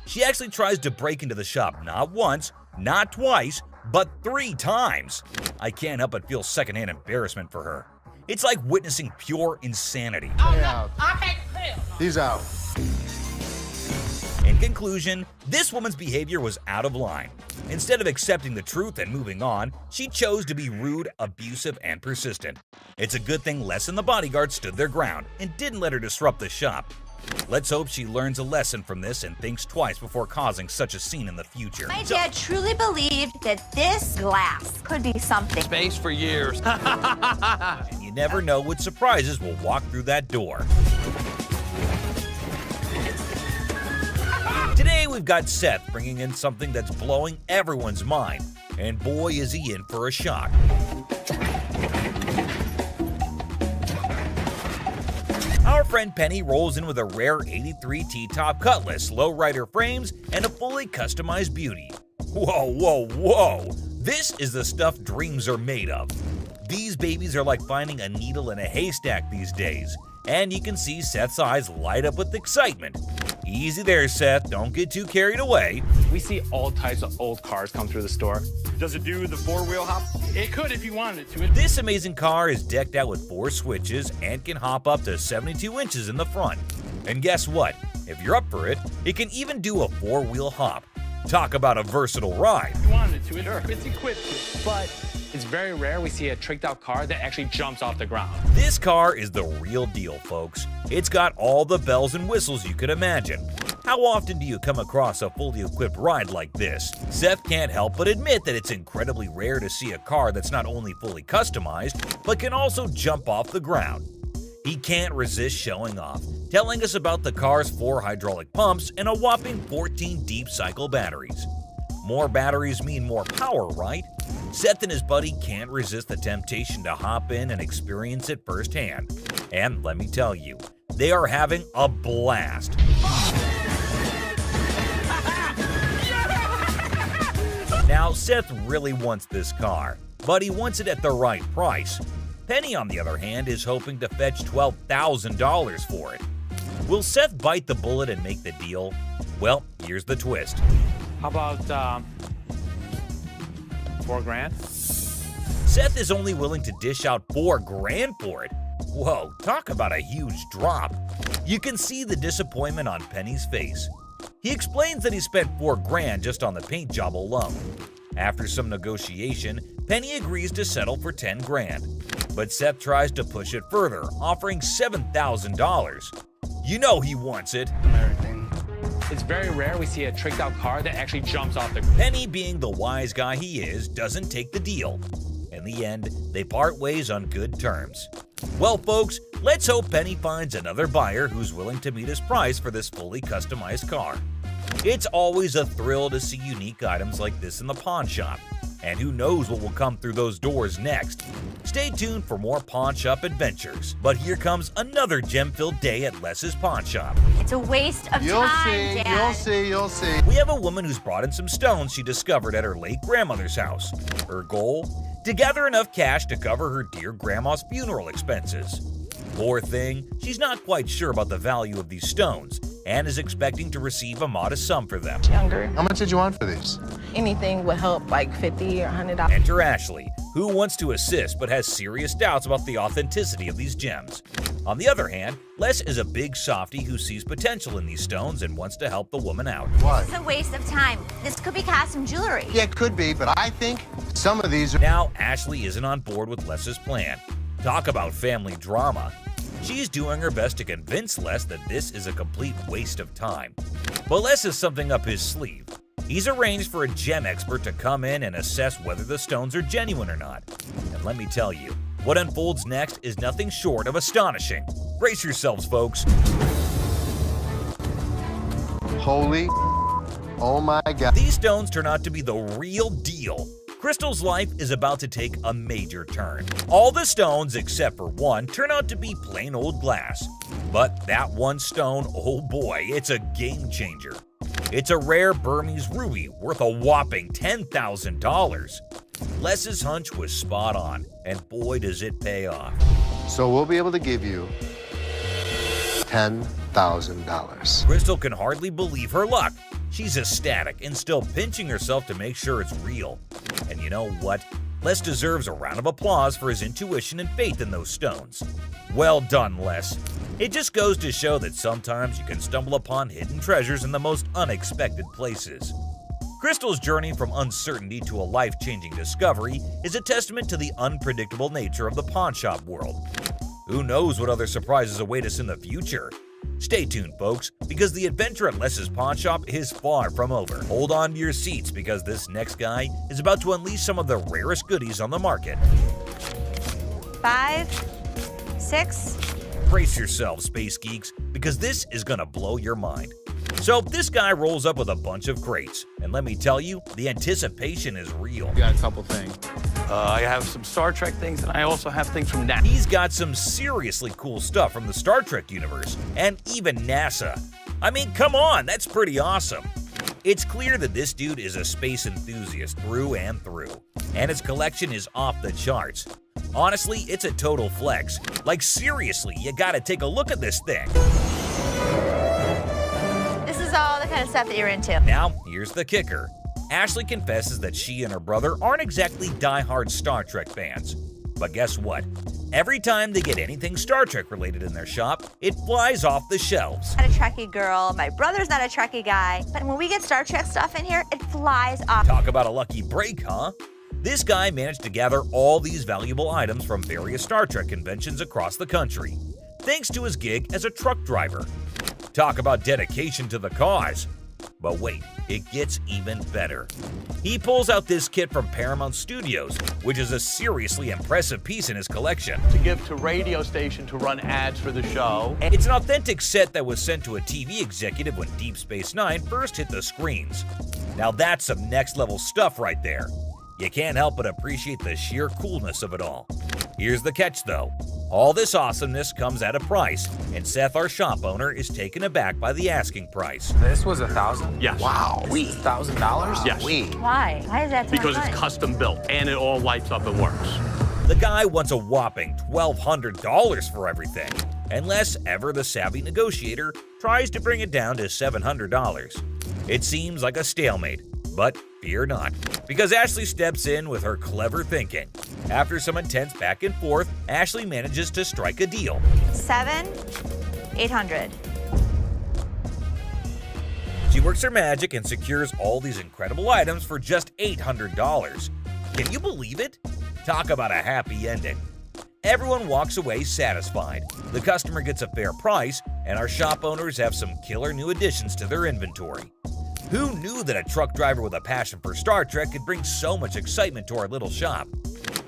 She actually tries to break into the shop not once, not twice, but 3 times. I can't help but feel secondhand embarrassment for her. It's like witnessing pure insanity. He's out. In conclusion, this woman's behavior was out of line. Instead of accepting the truth and moving on, she chose to be rude, abusive, and persistent. It's a good thing Les and the bodyguard stood their ground and didn't let her disrupt the shop. Let's hope she learns a lesson from this and thinks twice before causing such a scene in the future. My dad truly believed that this glass could be something. Space for years. And you never know what surprises will walk through that door. Today we've got Seth bringing in something that's blowing everyone's mind, and boy is he in for a shock. Our friend Penny rolls in with a rare 83 T-top Cutlass, lowrider frames, and a fully customized beauty. Whoa, whoa, whoa! This is the stuff dreams are made of. These babies are like finding a needle in a haystack these days, and you can see Seth's eyes light up with excitement. Easy there, Seth, don't get too carried away. We see all types of old cars come through the store. Does it do the 4-wheel hop? It could if you wanted it to. This amazing car is decked out with 4 switches and can hop up to 72 inches in the front. And guess what? If you're up for it, it can even do a 4-wheel hop. Talk about a versatile ride. If you wanted it to, it's equipped to. But it's very rare we see a tricked out car that actually jumps off the ground. This car is the real deal, folks. It's got all the bells and whistles you could imagine. How often do you come across a fully equipped ride like this? Seth can't help but admit that it's incredibly rare to see a car that's not only fully customized, but can also jump off the ground. He can't resist showing off, telling us about the car's 4 hydraulic pumps and a whopping 14 deep cycle batteries. More batteries mean more power, right? Seth and his buddy can't resist the temptation to hop in and experience it firsthand. And let me tell you, they are having a blast. Now, Seth really wants this car, but he wants it at the right price. Penny, on the other hand, is hoping to fetch $12,000 for it. Will Seth bite the bullet and make the deal? Well, here's the twist. How about $4,000? Seth is only willing to dish out $4,000 for it. Whoa, talk about a huge drop. You can see the disappointment on Penny's face. He explains that he spent $4,000 just on the paint job alone. After some negotiation, Penny agrees to settle for $10,000. But Seth tries to push it further, offering $7,000. You know he wants it. It's very rare we see a tricked out car that actually jumps off the ground. Penny, being the wise guy he is, doesn't take the deal. In the end, they part ways on good terms. Well, folks, let's hope Penny finds another buyer who's willing to meet his price for this fully customized car. It's always a thrill to see unique items like this in the pawn shop. And who knows what will come through those doors next. Stay tuned for more pawn shop adventures. But here comes another gem-filled day at Les's pawn shop. It's a waste of time, Dad. You'll see. We have a woman who's brought in some stones she discovered at her late grandmother's house. Her goal? To gather enough cash to cover her dear grandma's funeral expenses. Poor thing, she's not quite sure about the value of these stones and is expecting to receive a modest sum for them. Younger. How much did you want for these? Anything would help, like $50 or $100. Enter Ashley, who wants to assist but has serious doubts about the authenticity of these gems. On the other hand, Les is a big softie who sees potential in these stones and wants to help the woman out. Why? It's a waste of time. This could be custom jewelry. Yeah, it could be, but I think some of these are... Now, Ashley isn't on board with Les's plan. Talk about family drama. She's doing her best to convince Les that this is a complete waste of time. But Les has something up his sleeve. He's arranged for a gem expert to come in and assess whether the stones are genuine or not. And let me tell you, what unfolds next is nothing short of astonishing. Brace yourselves, folks. Holy... Oh my God. These stones turn out to be the real deal. Crystal's life is about to take a major turn. All the stones, except for one, turn out to be plain old glass. But that one stone, oh boy, it's a game changer. It's a rare Burmese ruby worth a whopping $10,000. Les's hunch was spot on, and boy does it pay off. So we'll be able to give you $10,000. Crystal can hardly believe her luck. She's ecstatic and still pinching herself to make sure it's real. And you know what? Les deserves a round of applause for his intuition and faith in those stones. Well done, Les. It just goes to show that sometimes you can stumble upon hidden treasures in the most unexpected places. Crystal's journey from uncertainty to a life-changing discovery is a testament to the unpredictable nature of the pawnshop world. Who knows what other surprises await us in the future? Stay tuned, folks, because the adventure at Les's pawnshop is far from over. Hold on to your seats because this next guy is about to unleash some of the rarest goodies on the market. 5, 6. Brace yourselves, space geeks, because this is gonna blow your mind. So this guy rolls up with a bunch of crates, and let me tell you, the anticipation is real. Got a couple things. I have some Star Trek things, and I also have things from NASA. He's got some seriously cool stuff from the Star Trek universe, and even NASA. I mean, come on, that's pretty awesome. It's clear that this dude is a space enthusiast through and through, and his collection is off the charts. Honestly, it's a total flex. Like seriously, you gotta take a look at this thing. This is all the kind of stuff that you're into. Now, here's the kicker. Ashley confesses that she and her brother aren't exactly die-hard Star Trek fans. But guess what? Every time they get anything Star Trek related in their shop, it flies off the shelves. I'm not a Trekkie girl, my brother's not a Trekkie guy, but when we get Star Trek stuff in here, it flies off. Talk about a lucky break, huh? This guy managed to gather all these valuable items from various Star Trek conventions across the country, thanks to his gig as a truck driver. Talk about dedication to the cause. But wait, it gets even better. He pulls out this kit from Paramount Studios, which is a seriously impressive piece in his collection. To give to radio station to run ads for the show. It's an authentic set that was sent to a TV executive when Deep Space Nine first hit the screens. Now that's some next level stuff right there. You can't help but appreciate the sheer coolness of it all. Here's the catch though. All this awesomeness comes at a price, and Seth, our shop owner, is taken aback by the asking price. This was $1,000? Yes. Wow. $1,000? Yes. Why? Why is that so Because much? it's custom built and it all lights up and works. The guy wants a whopping $1,200 for everything, and Les, ever the savvy negotiator, tries to bring it down to $700. It seems like a stalemate, but fear not, because Ashley steps in with her clever thinking. After some intense back and forth, Ashley manages to strike a deal. 7,800. She works her magic and secures all these incredible items for just $800. Can you believe it? Talk about a happy ending. Everyone walks away satisfied. The customer gets a fair price, and our shop owners have some killer new additions to their inventory. Who knew that a truck driver with a passion for Star Trek could bring so much excitement to our little shop?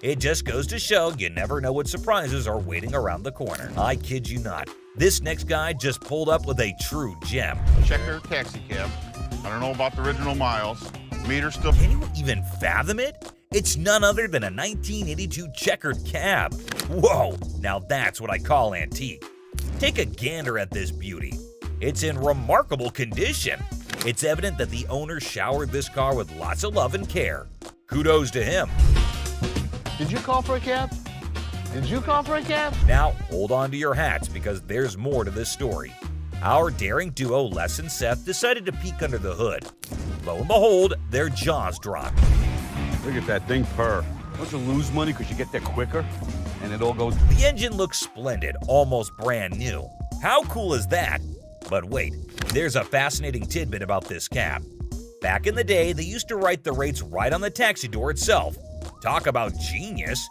It just goes to show you never know what surprises are waiting around the corner. I kid you not. This next guy just pulled up with a true gem. Checker taxi cab. I don't know about the original miles. Meter still. Can you even fathom it? It's none other than a 1982 checkered cab. Whoa, now that's what I call antique. Take a gander at this beauty. It's in remarkable condition. It's evident that the owner showered this car with lots of love and care. Kudos to him. Did you call for a cab? Did you call for a cab? Now, hold on to your hats because there's more to this story. Our daring duo, Les and Seth, decided to peek under the hood. Lo and behold, their jaws dropped. Look at that thing purr. Don't you lose money because you get there quicker? And it all goes... The engine looks splendid, almost brand new. How cool is that? But wait, there's a fascinating tidbit about this cab. Back in the day, they used to write the rates right on the taxi door itself. Talk about genius.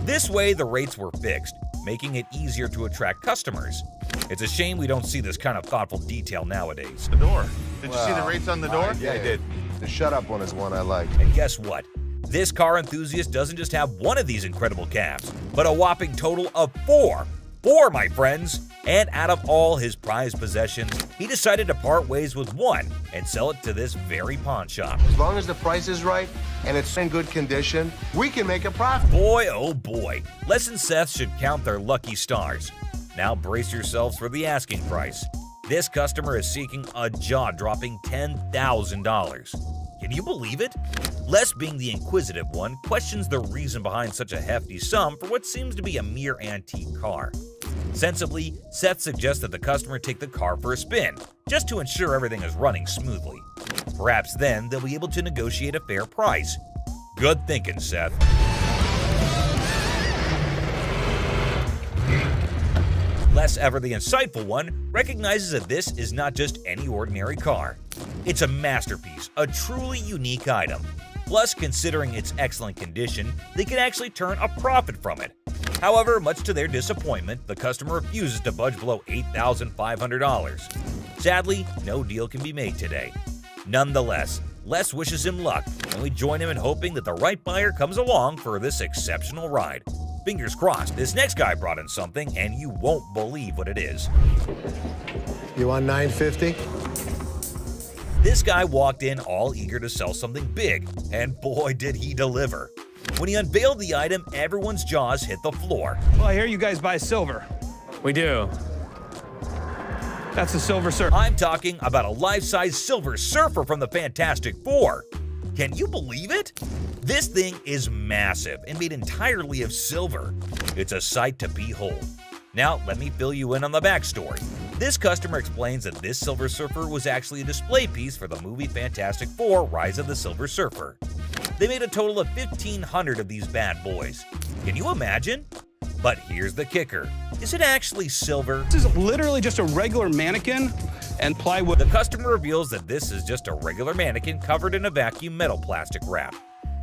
This way, the rates were fixed, making it easier to attract customers. It's a shame we don't see this kind of thoughtful detail nowadays. The door. Did you see the rates on the door? Yeah, I did. The shut up one is one I like. And guess what? This car enthusiast doesn't just have one of these incredible cabs, but a whopping total of 4. 4, my friends! And out of all his prized possessions, he decided to part ways with one and sell it to this very pawn shop. As long as the price is right and it's in good condition, we can make a profit. Boy, oh boy, Les and Seth should count their lucky stars. Now brace yourselves for the asking price. This customer is seeking a jaw-dropping $10,000. Can you believe it? Les, being the inquisitive one, questions the reason behind such a hefty sum for what seems to be a mere antique car. Sensibly, Seth suggests that the customer take the car for a spin, just to ensure everything is running smoothly. Perhaps then they'll be able to negotiate a fair price. Good thinking, Seth. Les, ever the insightful one, recognizes that this is not just any ordinary car. It's a masterpiece, a truly unique item. Plus, considering its excellent condition, they can actually turn a profit from it. However, much to their disappointment, the customer refuses to budge below $8,500. Sadly, no deal can be made today. Nonetheless, Les wishes him luck, and we join him in hoping that the right buyer comes along for this exceptional ride. Fingers crossed, this next guy brought in something, and you won't believe what it is. You want $950? This guy walked in all eager to sell something big, and boy did he deliver. When he unveiled the item, everyone's jaws hit the floor. Well, I hear you guys buy silver. We do. That's a Silver Surfer. I'm talking about a life-size Silver Surfer from the Fantastic Four. Can you believe it? This thing is massive and made entirely of silver. It's a sight to behold. Now, let me fill you in on the backstory. This customer explains that this Silver Surfer was actually a display piece for the movie Fantastic Four: Rise of the Silver Surfer. They made a total of 1,500 of these bad boys. Can you imagine? But here's the kicker. Is it actually silver? This is literally just a regular mannequin and plywood. The customer reveals that this is just a regular mannequin covered in a vacuum metal plastic wrap.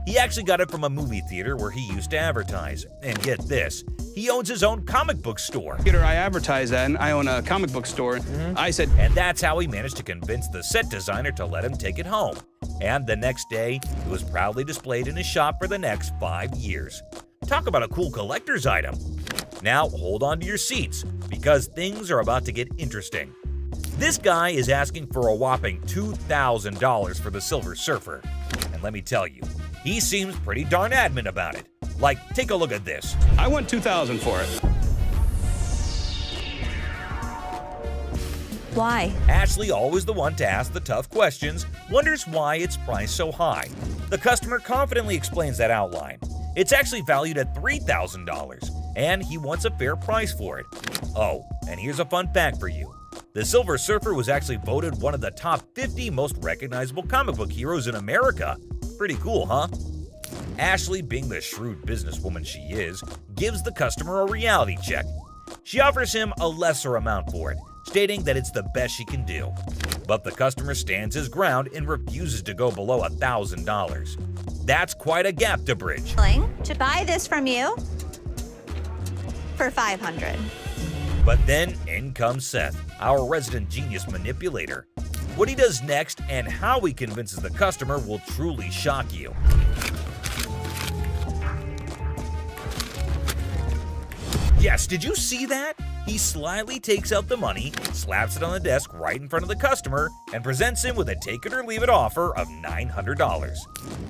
He actually got it from a movie theater where he used to advertise. And get this, he owns his own comic book store. I advertise that, and I own a comic book store. I said, and that's how he managed to convince the set designer to let him take it home. And the next day, it was proudly displayed in his shop for the next 5 years. Talk about a cool collector's item. Now hold on to your seats, because things are about to get interesting. This guy is asking for a whopping $2,000 for the Silver Surfer. And let me tell you, he seems pretty darn adamant about it. Like, take a look at this. I want $2,000 for it. Why? Ashley, always the one to ask the tough questions, wonders why it's priced so high. The customer confidently explains that outline. It's actually valued at $3,000, and he wants a fair price for it. Oh, and here's a fun fact for you. The Silver Surfer was actually voted one of the top 50 most recognizable comic book heroes in America. Pretty cool, huh? Ashley, being the shrewd businesswoman she is, gives the customer a reality check. She offers him a lesser amount for it, stating that it's the best she can do. But the customer stands his ground and refuses to go below $1,000. That's quite a gap to bridge. To buy this from you for $500. But then in comes Seth, our resident genius manipulator. What he does next and how he convinces the customer will truly shock you. Yes, did you see that? He slyly takes out the money, slaps it on the desk right in front of the customer, and presents him with a take it or leave it offer of $900.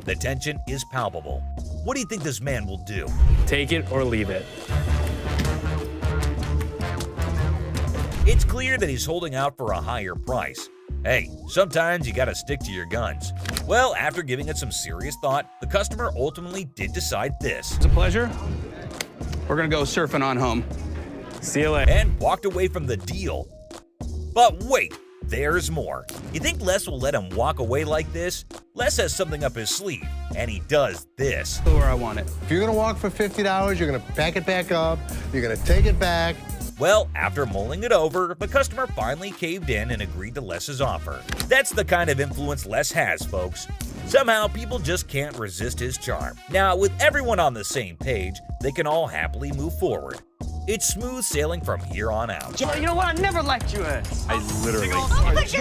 The tension is palpable. What do you think this man will do? Take it or leave it. It's clear that he's holding out for a higher price. Hey, sometimes you gotta stick to your guns. Well, after giving it some serious thought, the customer ultimately did decide this. It's a pleasure. We're gonna go surfing on home. See you later. And walked away from the deal. But wait, there's more. You think Les will let him walk away like this? Les has something up his sleeve, and he does this. Where I want it. If you're gonna walk for $50, you're gonna pack it back up, you're gonna take it back. Well, after mulling it over, the customer finally caved in and agreed to Les's offer. That's the kind of influence Les has, folks. Somehow, people just can't resist his charm. Now, with everyone on the same page, they can all happily move forward. It's smooth sailing from here on out. You know what? I never liked you as. I literally. She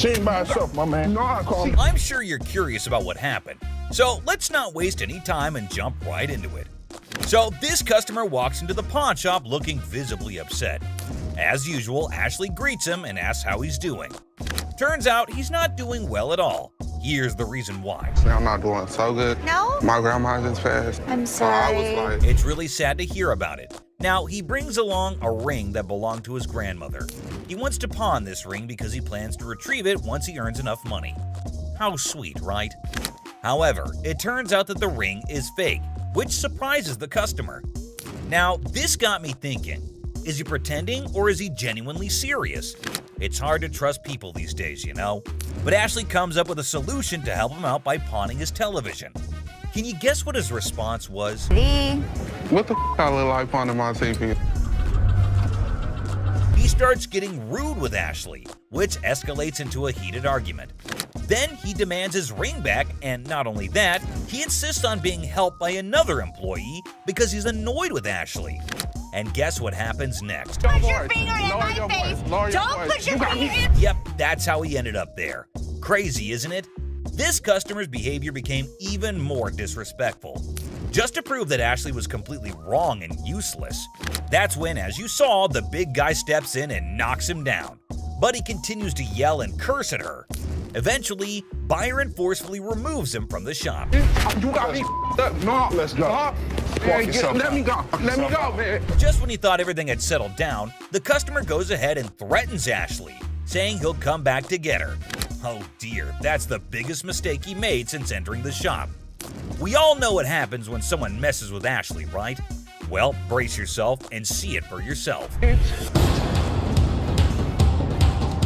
ain't by herself, my man. No, I call me. I'm sure you're curious about what happened, so let's not waste any time and jump right into it. So this customer walks into the pawn shop looking visibly upset. As usual, Ashley greets him and asks how he's doing. Turns out he's not doing well at all. Here's the reason why. I'm not doing so good. No? My grandma just passed. I'm sorry. I was like... It's really sad to hear about it. Now, he brings along a ring that belonged to his grandmother. He wants to pawn this ring because he plans to retrieve it once he earns enough money. How sweet, right? However, it turns out that the ring is fake, which surprises the customer. Now, this got me thinking, is he pretending or is he genuinely serious? It's hard to trust people these days, you know? But Ashley comes up with a solution to help him out by pawning his television. Can you guess what his response was? What the I look like pawning my TV? He starts getting rude with Ashley, which escalates into a heated argument. Then he demands his ring back, and not only that, he insists on being helped by another employee because he's annoyed with Ashley. And guess what happens next? Put your finger in my face! Don't put your finger in... Yep, that's how he ended up there. Crazy, isn't it? This customer's behavior became even more disrespectful. Just to prove that Ashley was completely wrong and useless. That's when, as you saw, the big guy steps in and knocks him down. But he continues to yell and curse at her. Eventually, Byron forcefully removes him from the shop. You got me up. No, let's go. Let me go. Let me go, man. Just when he thought everything had settled down, the customer goes ahead and threatens Ashley, saying he'll come back to get her. Oh dear, that's the biggest mistake he made since entering the shop. We all know what happens when someone messes with Ashley, right? Well, brace yourself and see it for yourself.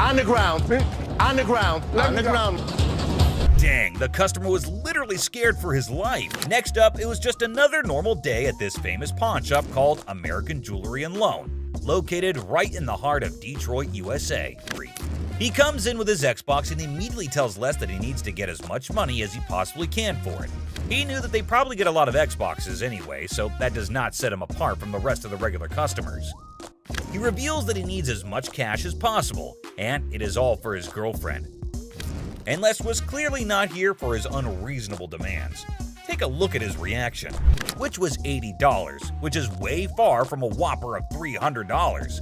On the ground. On the ground. On the ground. Dang, the customer was literally scared for his life. Next up, it was just another normal day at this famous pawn shop called American Jewelry and Loan, located right in the heart of Detroit, USA. He comes in with his Xbox and immediately tells Les that he needs to get as much money as he possibly can for it. He knew that they probably get a lot of Xboxes anyway, so that does not set him apart from the rest of the regular customers. He reveals that he needs as much cash as possible, and it is all for his girlfriend. And Les was clearly not here for his unreasonable demands. Take a look at his reaction, which was $80, which is way far from a whopper of $300.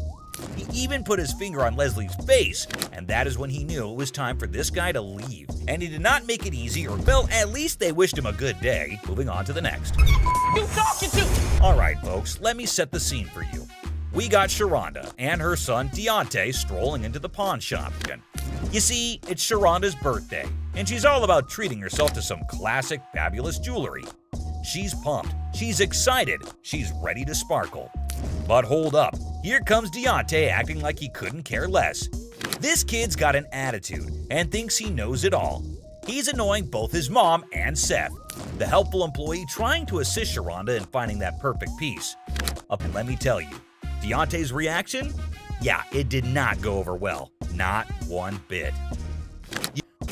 He even put his finger on Leslie's face, and that is when he knew it was time for this guy to leave. And he did not make it easy, or well, at least they wished him a good day. Moving on to the next. You talking to? Alright folks, let me set the scene for you. We got Sharonda and her son Deontay strolling into the pawn shop. You see, it's Sharonda's birthday, and she's all about treating herself to some classic, fabulous jewelry. She's pumped, she's excited, she's ready to sparkle. But hold up, here comes Deontay acting like he couldn't care less. This kid's got an attitude and thinks he knows it all. He's annoying both his mom and Seth, the helpful employee trying to assist Sharonda in finding that perfect piece. And let me tell you, Deontay's reaction? Yeah, it did not go over well. Not one bit.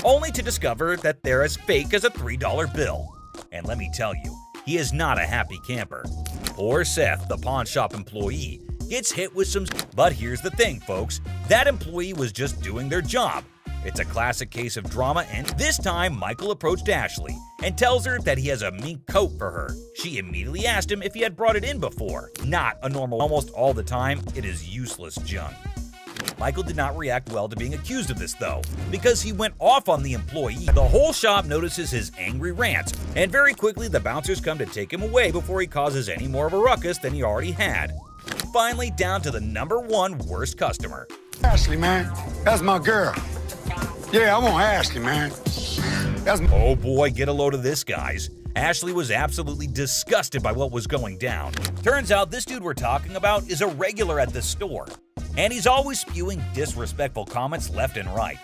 Only to discover that they're as fake as a $3 bill. And let me tell you, he is not a happy camper. Poor Seth, the pawn shop employee, gets hit with some... But here's the thing, folks. That employee was just doing their job. It's a classic case of drama, and this time Michael approached Ashley and tells her that he has a mink coat for her. She immediately asked him if he had brought it in before. Not a normal... Almost all the time, it is useless junk. Michael did not react well to being accused of this though, because he went off on the employee. The whole shop notices his angry rants, and very quickly the bouncers come to take him away before he causes any more of a ruckus than he already had. Finally, down to the #1 worst customer. Ashley, man, that's my girl. Yeah, I want Ashley, man. Oh boy, get a load of this, guys. Ashley was absolutely disgusted by what was going down. Turns out this dude we're talking about is a regular at this store, and he's always spewing disrespectful comments left and right.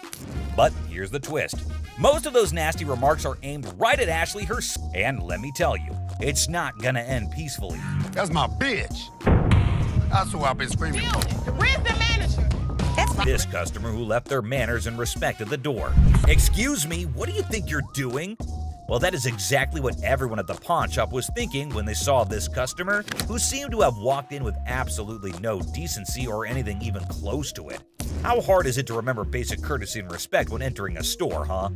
But here's the twist. Most of those nasty remarks are aimed right at Ashley herself, and let me tell you, it's not gonna end peacefully. That's my bitch. That's who I've been screaming for. Where's the manager? This customer who left their manners and respect at the door. Excuse me, what do you think you're doing? Well, that is exactly what everyone at the pawn shop was thinking when they saw this customer, who seemed to have walked in with absolutely no decency or anything even close to it. How hard is it to remember basic courtesy and respect when entering a store, huh?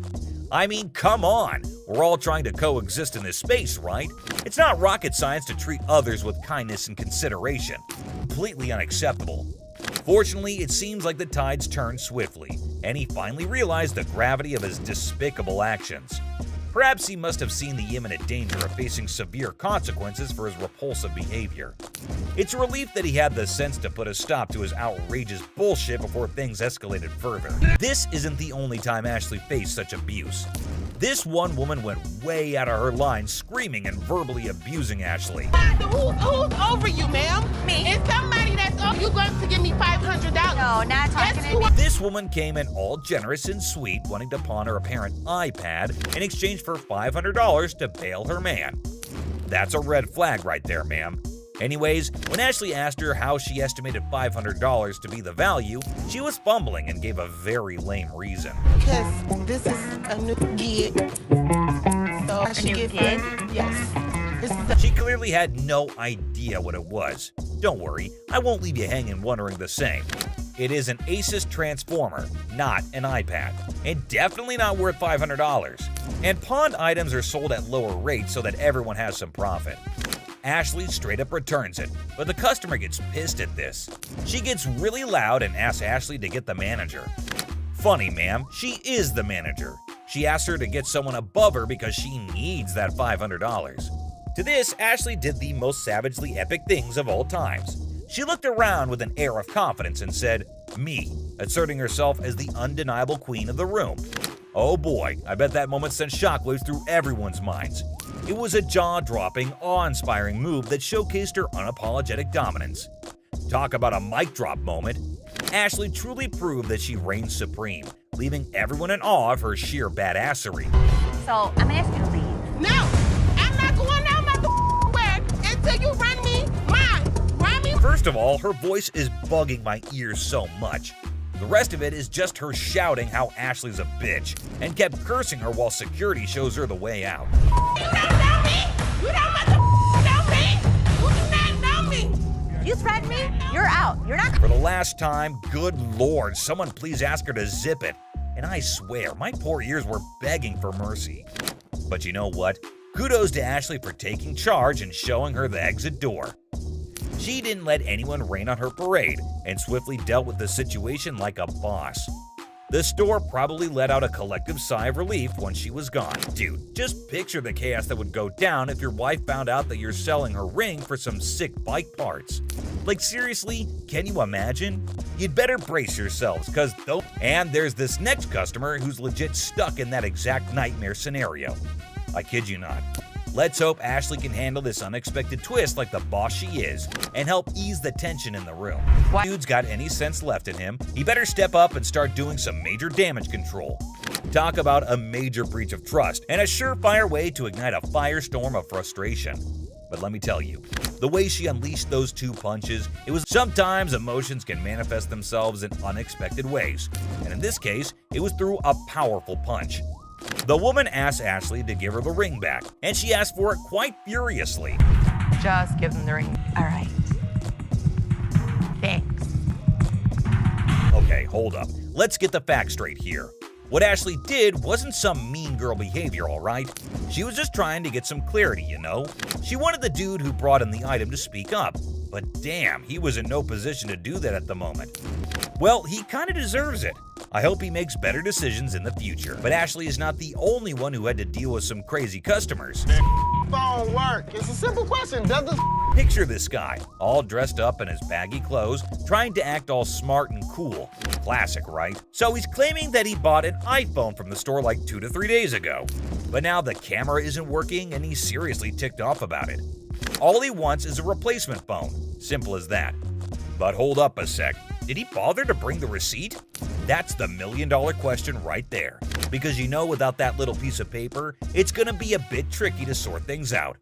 I mean, come on! We're all trying to coexist in this space, right? It's not rocket science to treat others with kindness and consideration. Completely unacceptable. Fortunately, it seems like the tides turned swiftly, and he finally realized the gravity of his despicable actions. Perhaps he must have seen the imminent danger of facing severe consequences for his repulsive behavior. It's a relief that he had the sense to put a stop to his outrageous bullshit before things escalated further. This isn't the only time Ashley faced such abuse. This one woman went way out of her line, screaming and verbally abusing Ashley. Who's over you, ma'am? Me. It's somebody that's over you going to give me $500. No, not talking to me. This woman came in all generous and sweet, wanting to pawn her apparent iPad in exchange for $500 to bail her man. That's a red flag right there, ma'am. Anyways, when Ashley asked her how she estimated $500 to be the value, she was fumbling and gave a very lame reason. Because this is a new gig. So I should get gig? Yes. She clearly had no idea what it was. Don't worry, I won't leave you hanging wondering the same. It is an Asus transformer, not an iPad, and definitely not worth $500. And pawned items are sold at lower rates so that everyone has some profit. Ashley straight up returns it, but the customer gets pissed at this. She gets really loud and asks Ashley to get the manager. Funny, ma'am, she is the manager. She asked her to get someone above her because she needs that $500. To this, Ashley did the most savagely epic things of all times. She looked around with an air of confidence and said, "Me," asserting herself as the undeniable queen of the room. Oh boy, I bet that moment sent shockwaves through everyone's minds. It was a jaw-dropping, awe-inspiring move that showcased her unapologetic dominance. Talk about a mic drop moment. Ashley truly proved that she reigns supreme, leaving everyone in awe of her sheer badassery. So, I'm gonna ask you to leave. No! I'm not going out my work until you run me mine. Run me. First of all, her voice is bugging my ears so much. The rest of it is just her shouting how Ashley's a bitch, and kept cursing her while security shows her the way out. You don't know me! You don't know me! You do not know me! You threaten me? You're out. You're not. For the last time, good lord, someone please ask her to zip it. And I swear, my poor ears were begging for mercy. But you know what? Kudos to Ashley for taking charge and showing her the exit door. She didn't let anyone rain on her parade and swiftly dealt with the situation like a boss. The store probably let out a collective sigh of relief when she was gone. Dude, just picture the chaos that would go down if your wife found out that you're selling her ring for some sick bike parts. Like seriously, can you imagine? You'd better brace yourselves, cause though. And there's this next customer who's legit stuck in that exact nightmare scenario. I kid you not. Let's hope Ashley can handle this unexpected twist like the boss she is and help ease the tension in the room. If dude's got any sense left in him, he better step up and start doing some major damage control. Talk about a major breach of trust and a surefire way to ignite a firestorm of frustration. But let me tell you, the way she unleashed those two punches, it was sometimes emotions can manifest themselves in unexpected ways, and in this case, it was through a powerful punch. The woman asked Ashley to give her the ring back, and she asked for it quite furiously. Just give them the ring. All right. Thanks. Okay, hold up. Let's get the facts straight here. What Ashley did wasn't some mean girl behavior, alright? She was just trying to get some clarity, you know? She wanted the dude who brought in the item to speak up, but damn, he was in no position to do that at the moment. Well, he kinda deserves it. I hope he makes better decisions in the future. But Ashley is not the only one who had to deal with some crazy customers. Phone work. It's a simple question. Does the Picture this guy, all dressed up in his baggy clothes, trying to act all smart and cool. Classic, right? So he's claiming that he bought an iPhone from the store like 2 to 3 days ago. But now the camera isn't working and he's seriously ticked off about it. All he wants is a replacement phone. Simple as that. But hold up a sec. Did he bother to bring the receipt? That's the million-dollar question right there. Because you know without that little piece of paper, it's gonna be a bit tricky to sort things out.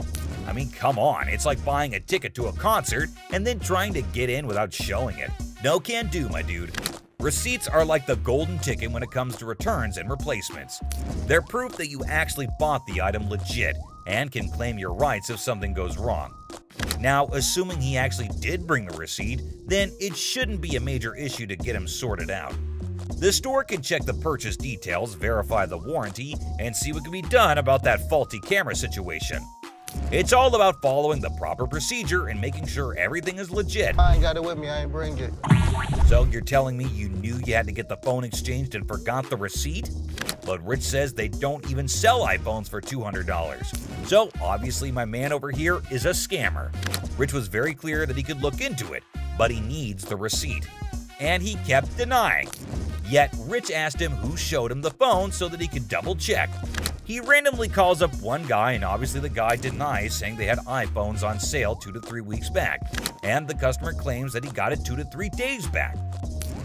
I mean, come on, it's like buying a ticket to a concert and then trying to get in without showing it. No can do, my dude. Receipts are like the golden ticket when it comes to returns and replacements. They're proof that you actually bought the item legit and can claim your rights if something goes wrong. Now, assuming he actually did bring the receipt, then it shouldn't be a major issue to get him sorted out. The store can check the purchase details, verify the warranty, and see what can be done about that faulty camera situation. It's all about following the proper procedure and making sure everything is legit. I ain't got it with me. I ain't bring it. So you're telling me you knew you had to get the phone exchanged and forgot the receipt? but Rich says they don't even sell iPhones for $200. So obviously my man over here is a scammer. Rich was very clear that he could look into it, but he needs the receipt. And he kept denying. Yet Rich asked him who showed him the phone so that he could double check. He randomly calls up one guy, and obviously the guy denies, saying they had iPhones on sale 2 to 3 weeks back, and the customer claims that he got it 2 to 3 days back.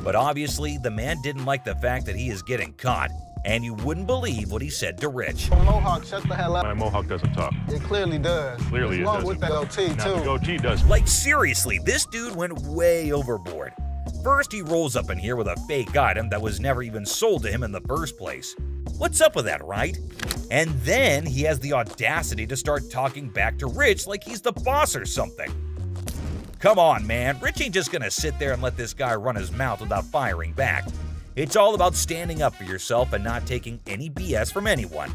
But obviously the man didn't like the fact that he is getting caught, and you wouldn't believe what he said to Rich. Mohawk, shut the hell up. My Mohawk doesn't talk. It clearly does. Clearly it Along doesn't. with that goatee, Now, too. the goatee does. Like seriously, this dude went way overboard. First, he rolls up in here with a fake item that was never even sold to him in the first place. What's up with that, right? And then he has the audacity to start talking back to Rich like he's the boss or something. Come on, man. Rich ain't just gonna sit there and let this guy run his mouth without firing back. It's all about standing up for yourself and not taking any BS from anyone.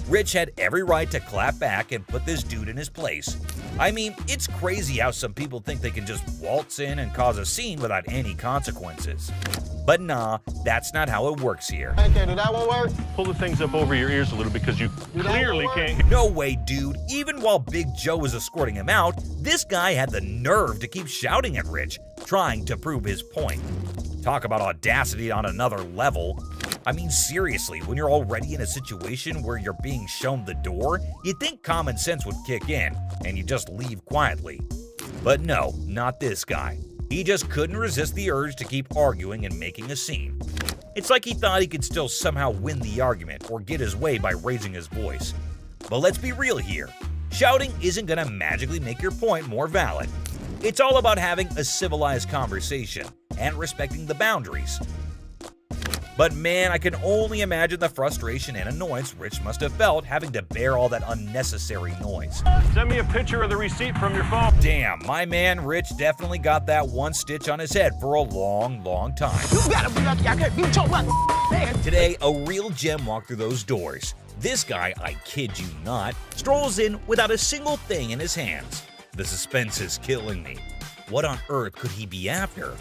Rich had every right to clap back and put this dude in his place. I mean, it's crazy how some people think they can just waltz in and cause a scene without any consequences. But nah, that's not how it works here. Okay, did that one work? Pull the things up over your ears a little because you clearly can't. No way, dude. Even while Big Joe was escorting him out, this guy had the nerve to keep shouting at Rich, trying to prove his point. Talk about audacity on another level. I mean, seriously, when you're already in a situation where you're being shown the door, you'd think common sense would kick in, and you just leave quietly. But no, not this guy. He just couldn't resist the urge to keep arguing and making a scene. It's like he thought he could still somehow win the argument or get his way by raising his voice. But let's be real here. Shouting isn't gonna magically make your point more valid. It's all about having a civilized conversation and respecting the boundaries. But man, I can only imagine the frustration and annoyance Rich must have felt having to bear all that unnecessary noise. Send me a picture of the receipt from your phone. Damn, my man Rich definitely got that one stitch on his head for a long, long time. You better be lucky I can't beat your man. Today, a real gem walked through those doors. This guy, I kid you not, strolls in without a single thing in his hands. The suspense is killing me. What on earth could he be after?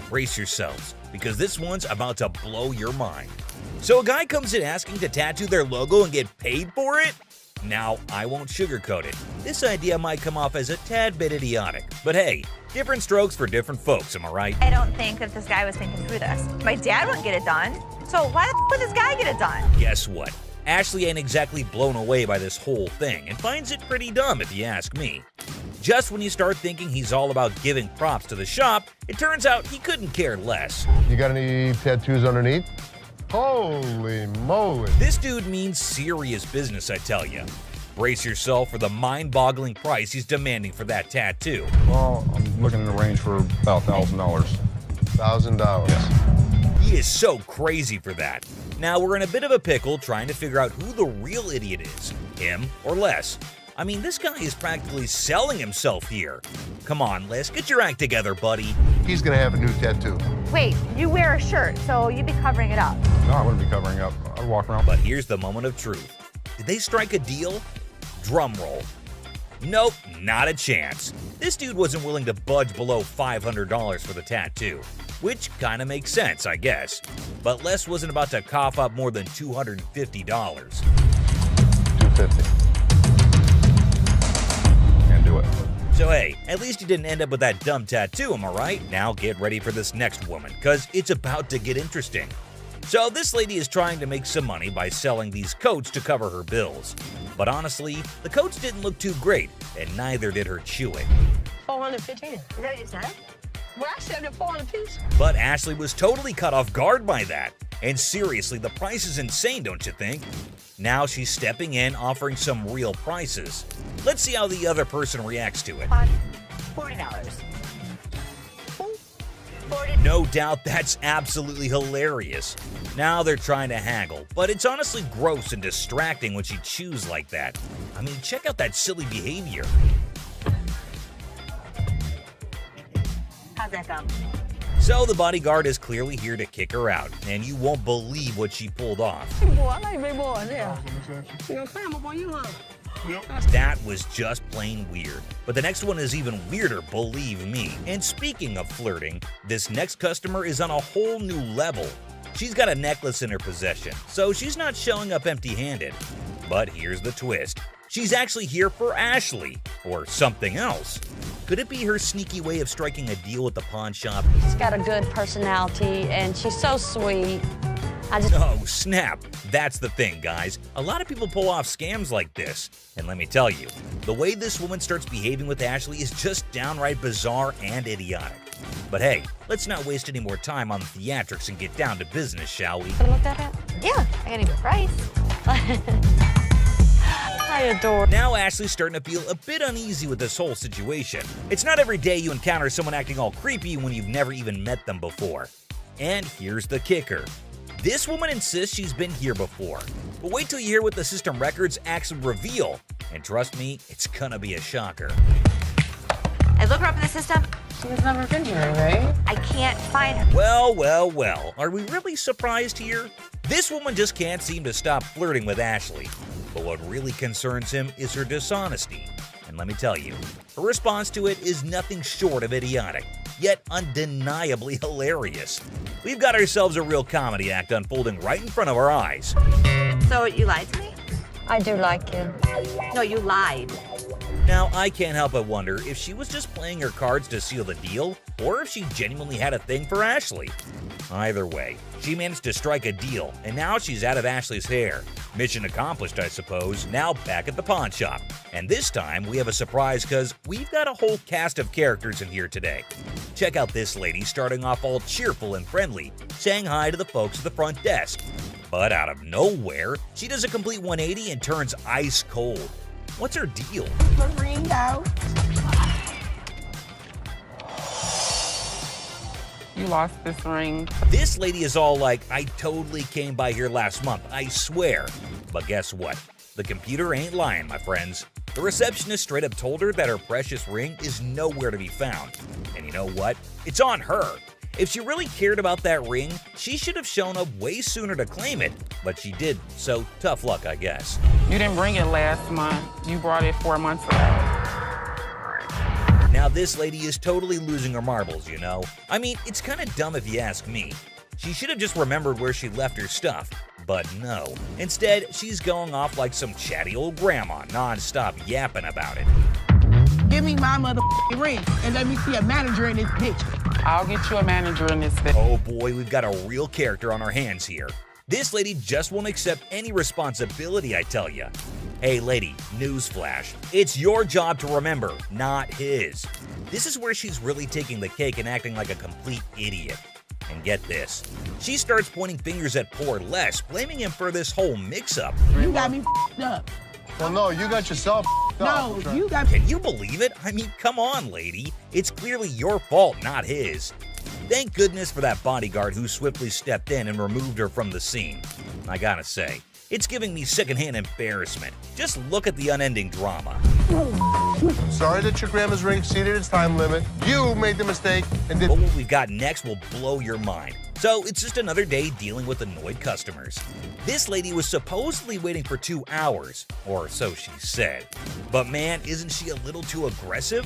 Brace yourselves, because this one's about to blow your mind. So a guy comes in asking to tattoo their logo and get paid for it? Now, I won't sugarcoat it. This idea might come off as a tad bit idiotic, but hey, different strokes for different folks, am I right? I don't think that this guy was thinking through this. My dad wouldn't get it done. So why the would this guy get it done? Guess what? Ashley ain't exactly blown away by this whole thing and finds it pretty dumb if you ask me. Just when you start thinking he's all about giving props to the shop, it turns out he couldn't care less. You got any tattoos underneath? Holy moly. This dude means serious business, I tell you. Brace yourself for the mind-boggling price he's demanding for that tattoo. Well, I'm looking in the range for about $1,000. $1,000. Yeah. He is so crazy for that. Now we're in a bit of a pickle trying to figure out who the real idiot is, him or Les. I mean, this guy is practically selling himself here. Come on, Les, get your act together, buddy. He's gonna have a new tattoo. Wait, you wear a shirt, so you'd be covering it up. No, I wouldn't be covering up. I'd walk around. But here's the moment of truth. Did they strike a deal? Drum roll. Nope, not a chance. This dude wasn't willing to budge below $500 for the tattoo, which kind of makes sense, I guess. But Les wasn't about to cough up more than $250. $250. Can't do it. So hey, at least you didn't end up with that dumb tattoo, am I right? Now get ready for this next woman, cause it's about to get interesting. So this lady is trying to make some money by selling these coats to cover her bills. But honestly, the coats didn't look too great, and neither did her chewing. 415. Is that what you said? Well, I said it 400 piece. But Ashley was totally caught off guard by that. And seriously, the price is insane, don't you think? Now she's stepping in, offering some real prices. Let's see how the other person reacts to it. $40. No doubt that's absolutely hilarious. Now they're trying to haggle, but it's honestly gross and distracting when she chews like that. I mean, check out that silly behavior. How's that come? So the bodyguard is clearly here to kick her out, and you won't believe what she pulled off. Boy, I like big boys, yeah. You know, climb up on you, huh? That was just plain weird. But the next one is even weirder, believe me. And speaking of flirting, this next customer is on a whole new level. She's got a necklace in her possession, so she's not showing up empty-handed. But here's the twist. She's actually here for Ashley, or something else. Could it be her sneaky way of striking a deal with the pawn shop? She's got a good personality, and she's so sweet. Oh, snap. That's the thing, guys. A lot of people pull off scams like this. And let me tell you, the way this woman starts behaving with Ashley is just downright bizarre and idiotic. But hey, let's not waste any more time on the theatrics and get down to business, shall we? Look at it? Yeah, I got a good price. I adore. Now Ashley's starting to feel a bit uneasy with this whole situation. It's not every day you encounter someone acting all creepy when you've never even met them before. And here's the kicker. This woman insists she's been here before. But wait till you hear what the system records actually reveal. And trust me, it's gonna be a shocker. I look her up in the system. She's never been here, right? I can't find her. Well, well, well. Are we really surprised here? This woman just can't seem to stop flirting with Ashley. But what really concerns him is her dishonesty. And let me tell you, her response to it is nothing short of idiotic, yet undeniably hilarious. We've got ourselves a real comedy act unfolding right in front of our eyes. So you lied to me? I do like you. No, you lied. Now, I can't help but wonder if she was just playing her cards to seal the deal, or if she genuinely had a thing for Ashley. Either way, she managed to strike a deal, and now she's out of Ashley's hair. Mission accomplished, I suppose, now back at the pawn shop. And this time, we have a surprise because we've got a whole cast of characters in here today. Check out this lady starting off all cheerful and friendly, saying hi to the folks at the front desk. But out of nowhere, she does a complete 180 and turns ice cold. What's her deal? Ring out. You lost this ring. This lady is all like, I totally came by here last month, I swear. But guess what? The computer ain't lying, my friends. The receptionist straight up told her that her precious ring is nowhere to be found. And you know what? It's on her. If she really cared about that ring, she should have shown up way sooner to claim it. But she didn't, so tough luck, I guess. You didn't bring it last month. You brought it 4 months ago. Now this lady is totally losing her marbles, you know? I mean, it's kind of dumb if you ask me. She should have just remembered where she left her stuff. But no. Instead, she's going off like some chatty old grandma, non-stop yapping about it. Give me my motherfucking ring and let me see a manager in this bitch. I'll get you a manager in this bitch. Oh boy, we've got a real character on our hands here. This lady just won't accept any responsibility, I tell ya. Hey lady, newsflash. It's your job to remember, not his. This is where she's really taking the cake and acting like a complete idiot. And get this, she starts pointing fingers at poor Les, blaming him for this whole mix-up. You got me up. Well, no, you got yourself No, up. you got. Can you believe it? I mean, come on, lady. It's clearly your fault, not his. Thank goodness for that bodyguard who swiftly stepped in and removed her from the scene. I gotta say, it's giving me secondhand embarrassment. Just look at the unending drama. Sorry that your grandma's ring exceeded its time limit. You made the mistake and did. But what we've got next will blow your mind. So it's just another day dealing with annoyed customers. This lady was supposedly waiting for 2 hours, or so she said. But man, isn't she a little too aggressive?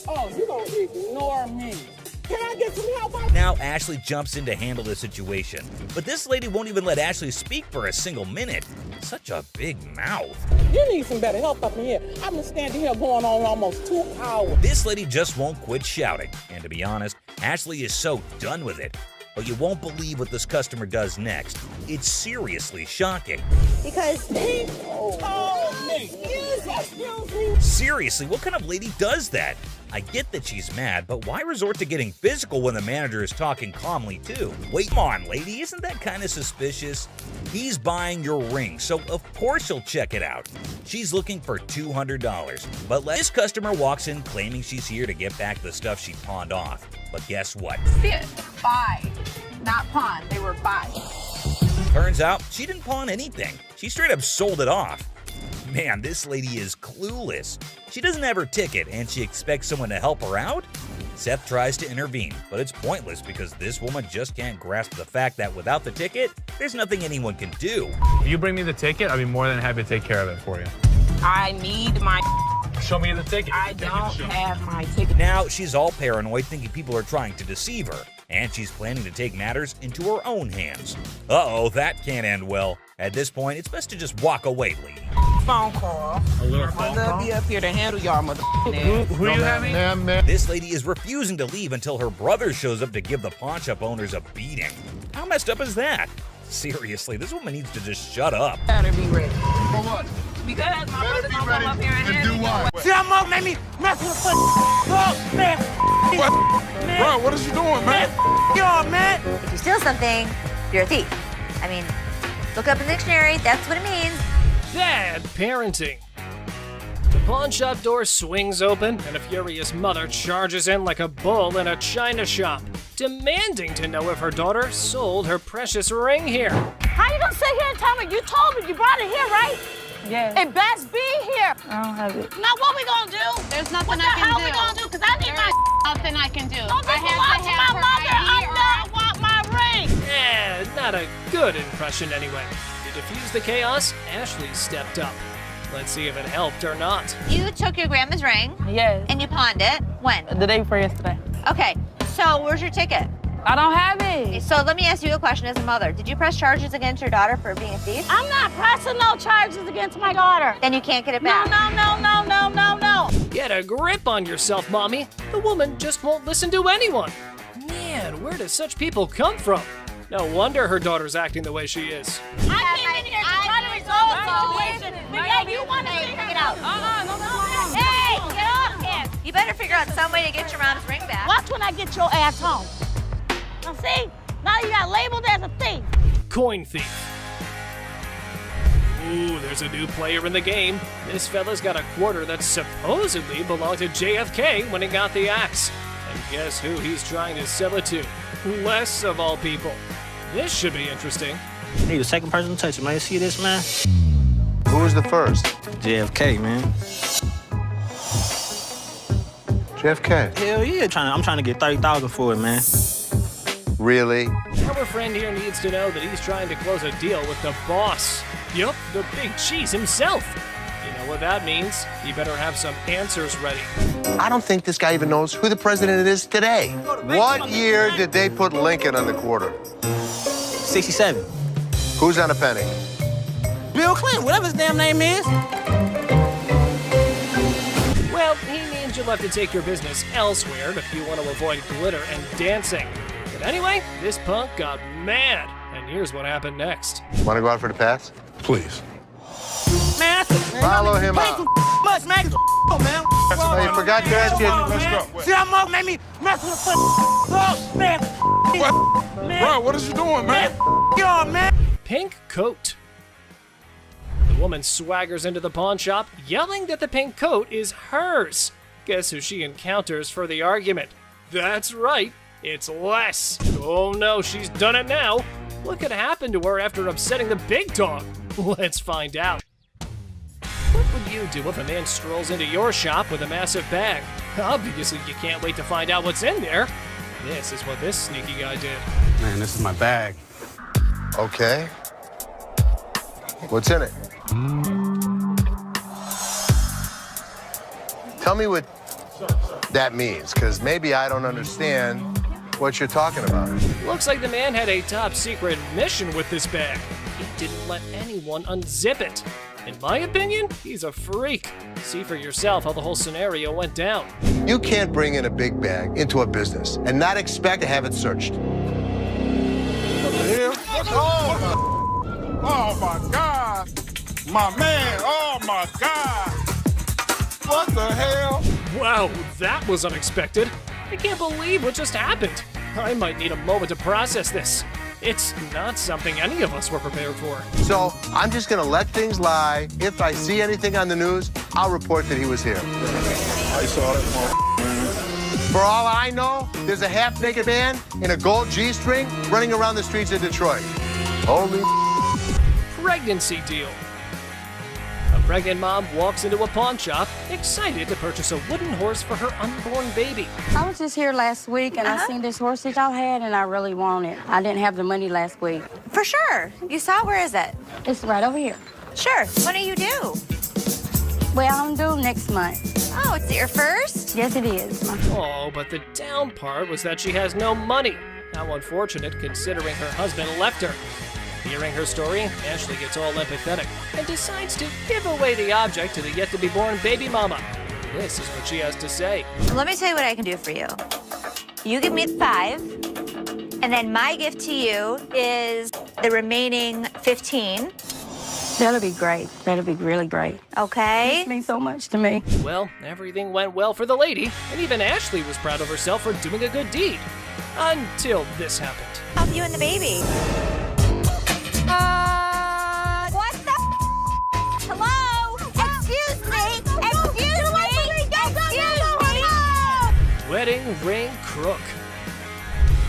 Oh, you gonna ignore me. Can I get some help? Now Ashley jumps in to handle the situation. But this lady won't even let Ashley speak for a single minute. Such a big mouth. You need some better help up in here. I've been standing here going on almost 2 hours. This lady just won't quit shouting. And to be honest, Ashley is so done with it. But you won't believe what this customer does next. It's seriously shocking. Because he told me. Excuse me. Seriously, what kind of lady does that? I get that she's mad, but why resort to getting physical when the manager is talking calmly too? Wait, come on, lady, isn't that kind of suspicious? He's buying your ring, so of course he'll check it out. She's looking for $200, but this customer walks in claiming she's here to get back the stuff she pawned off. But guess what? Sit. Buy. Not pawn. They were buy. Turns out she didn't pawn anything. She straight up sold it off. Man, this lady is clueless. She doesn't have her ticket and she expects someone to help her out? Seth tries to intervene, but it's pointless because this woman just can't grasp the fact that without the ticket, there's nothing anyone can do. If you bring me the ticket, I'd be more than happy to take care of it for you. I need my. Show me the ticket. I don't have my ticket. Now she's all paranoid, thinking people are trying to deceive her. and she's planning to take matters into her own hands. Uh-oh, that can't end well. At this point, it's best to just walk away, lady. Phone call. A little phone My love call? be up here to handle y'all mother. Who you having? This lady is refusing to leave until her brother shows up to give the pawn shop owners a beating. How messed up is that? Seriously, this woman needs to just shut up. Gotta be ready. For what? Because my brother's gonna come up here and To handle do y'all. what? See how Mo made me mess with the oh, man. Bro, what is you doing, man? Y'all, man. If you steal something, you're a thief. I mean, look up in the dictionary, that's what it means. Bad parenting. The pawn shop door swings open, and a furious mother charges in like a bull in a china shop, demanding to know if her daughter sold her precious ring here. How you gonna sit here and tell me? You told me you brought it here, right? Yeah. It best be here. I don't have it. Now what we gonna do? There's nothing What the I can hell do. we gonna do? Cause I need my Nothing I can do. Don't I this belong to my mother. I want my ring. Not a good impression anyway. To defuse the chaos, Ashley stepped up. Let's see if it helped or not. You took your grandma's ring. Yes. And you pawned it. When? The day before yesterday. Okay, so where's your ticket? I don't have it. So let me ask you a question as a mother. Did you press charges against your daughter for being a thief? I'm not pressing no charges against my daughter. Then you can't get it back. No. Get a grip on yourself, Mommy. The woman just won't listen to anyone. Man, where do such people come from? No wonder her daughter's acting the way she is. I came in here to try to resolve the situation. But yeah, you want to figure it out. No. Hey, get off him. You better figure out some way to get your mom's ring back. Watch when I get your ass home. Now see, now you got labeled as a thief. Coin thief. Ooh, there's a new player in the game. This fella's got a quarter that supposedly belonged to JFK when he got the axe. And guess who he's trying to sell it to? Les, of all people. This should be interesting. Hey, the second person to touch it, man. You see this, man? Who was the first? JFK, man. JFK. Hell yeah, I'm trying to get 30,000 for it, man. Really? Our friend here needs to know that he's trying to close a deal with the boss. Yup, the big cheese himself. You know what that means? You better have some answers ready. I don't think this guy even knows who the president is today. What year did they put Lincoln on the quarter? 67. Who's on a penny? Bill Clinton, whatever his damn name is. Well, he means you'll have to take your business elsewhere if you want to avoid glitter and dancing. But anyway, this punk got mad, and here's what happened next. Want to go out for the pass? Please. Man, Follow him out. much, man. Man. Oh, you forgot to ask you. Let's go. See how Mo made me mess with the oh, man. What? Bro, what is you doing, man? Y'all, man. Pink coat. The woman swaggers into the pawn shop, yelling that the pink coat is hers. Guess who she encounters for the argument? That's right, it's Les. Oh no, she's done it now. What could happen to her after upsetting the big dog? Let's find out. What would you do if a man strolls into your shop with a massive bag? Obviously, you can't wait to find out what's in there. This is what this sneaky guy did. Man, this is my bag. Okay. What's in it? Tell me what that means, because maybe I don't understand what you're talking about. Looks like the man had a top secret mission with this bag. He didn't let anyone unzip it. In my opinion, he's a freak. See for yourself how the whole scenario went down. You can't bring in a big bag into a business and not expect to have it searched. What the hell? Oh my God. My man, oh my God. What the hell? Wow, that was unexpected. I can't believe what just happened. I might need a moment to process this. It's not something any of us were prepared for. So I'm just gonna let things lie. If I see anything on the news, I'll report that he was here. I saw that. For all I know, there's a half-naked man in a gold G-string running around the streets of Detroit. Holy Pregnancy deal. A pregnant mom walks into a pawn shop, excited to purchase a wooden horse for her unborn baby. I was just here last week and I seen this horse that y'all had and I really want it. I didn't have the money last week. For sure. You saw it? Where is it? It's right over here. Sure. When are you due? Well, I'm due next month. Oh, it's your first? Yes, it is. Oh, but the down part was that she has no money. How unfortunate, considering her husband left her. Hearing her story, Ashley gets all empathetic and decides to give away the object to the yet-to-be-born baby mama. This is what she has to say. Let me tell you what I can do for you. You give me 5, and then my gift to you is the remaining 15. That'll be great. That'll be really great. Okay? This means so much to me. Well, everything went well for the lady, and even Ashley was proud of herself for doing a good deed. Until this happened. Help you and the baby. What the Hello? Excuse me? Excuse me? Wedding ring crook.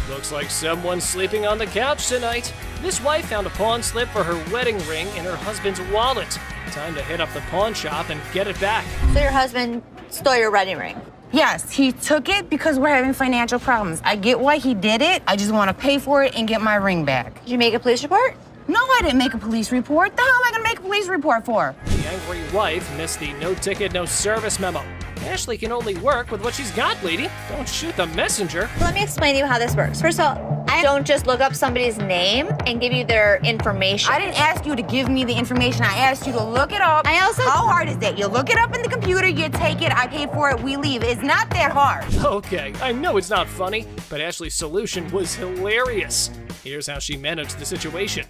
Looks like someone's sleeping on the couch tonight. This wife found a pawn slip for her wedding ring in her husband's wallet. Time to hit up the pawn shop and get it back. So your husband stole your wedding ring? Yes, he took it because we're having financial problems. I get why he did it. I just want to pay for it and get my ring back. Did you make a police report? No, I didn't make a police report. The hell am I gonna make a police report for? The angry wife missed the no ticket, no service memo. Ashley can only work with what she's got, lady. Don't shoot the messenger. Let me explain to you how this works. First of all, I don't just look up somebody's name and give you their information. I didn't ask you to give me the information. I asked you to look it up. How hard is that? You look it up in the computer, you take it, I pay for it, we leave. It's not that hard. Okay, I know it's not funny, but Ashley's solution was hilarious. Here's how she managed the situation.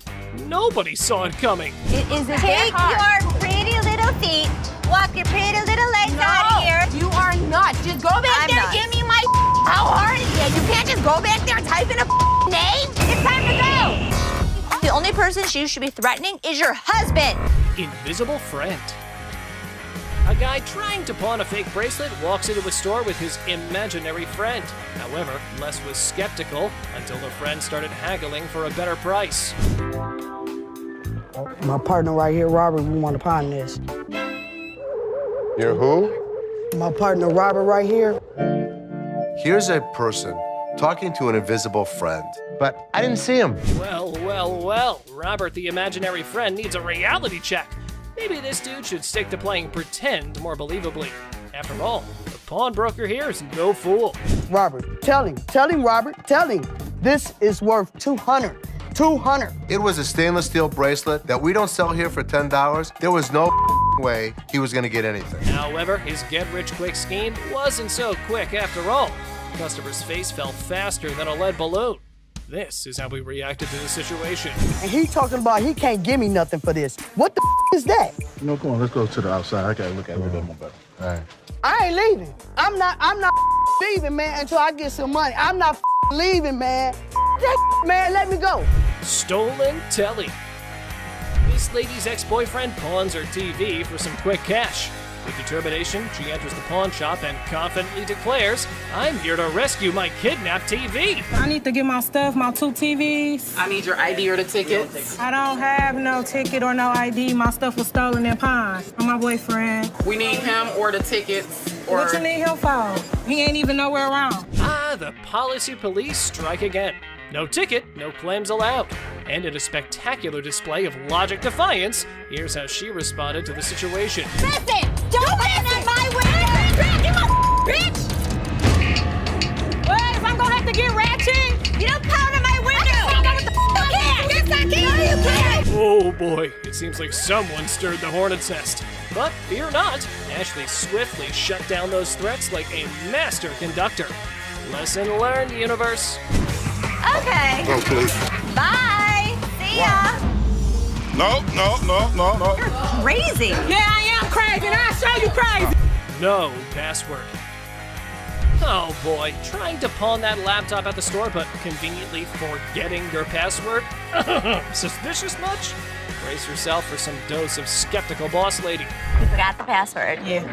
Nobody saw it coming. Is it Take that hard? your pretty little feet, walk your pretty little legs out of here. You are not. Just go back there and give me my How hard is that? You can't just go back there and type in a name? It's time to go. The only person you should be threatening is your husband. Invisible friend. A guy trying to pawn a fake bracelet walks into a store with his imaginary friend. However, Les was skeptical until the friend started haggling for a better price. My partner right here, Robert, we want to pawn this. You're who? My partner, Robert, right here. Here's a person talking to an invisible friend, but I didn't see him. Well, well, well. Robert, the imaginary friend, needs a reality check. Maybe this dude should stick to playing pretend more believably. After all, the pawnbroker here is no fool. Robert, tell him, Robert, tell him. This is worth $200. It was a stainless steel bracelet that we don't sell here for $10. There was no way he was gonna get anything. However, his get-rich-quick scheme wasn't so quick after all. The customer's face fell faster than a lead balloon. This is how we reacted to the situation. And he talking about he can't give me nothing for this. What the is that? No, come on, let's go to the outside. I gotta look at it a little bit more better. All right. I ain't leaving. I'm not leaving, man, until I get some money. I'm not leaving, man. That man, let me go. Stolen telly. This lady's ex-boyfriend pawns her TV for some quick cash. With determination, she enters the pawn shop and confidently declares, "I'm here to rescue my kidnapped TV." I need to get my stuff, my 2 TVs. I need your ID or the tickets. I don't have no ticket or no ID. My stuff was stolen and pawned from my boyfriend. We need him or the tickets. Or... What you need him for? He ain't even nowhere around. Ah, the policy police strike again. No ticket, no claims allowed. And in a spectacular display of logic defiance, here's how she responded to the situation. Listen, don't land on my window! You bitch! What, if I'm gonna have to get ratchet? You don't pound on my window! Yes, I can! No, you can't! Oh boy, it seems like someone stirred the hornet's nest. But fear not, Ashley swiftly shut down those threats like a master conductor. Lesson learned, universe. Okay. Oh, please. Bye. See ya. No. You're crazy. Yeah, I am crazy, and I'll show you crazy. No password. Oh boy, trying to pawn that laptop at the store, but conveniently forgetting your password? Suspicious much? Brace yourself for some dose of skeptical boss lady. You forgot the password. Yeah.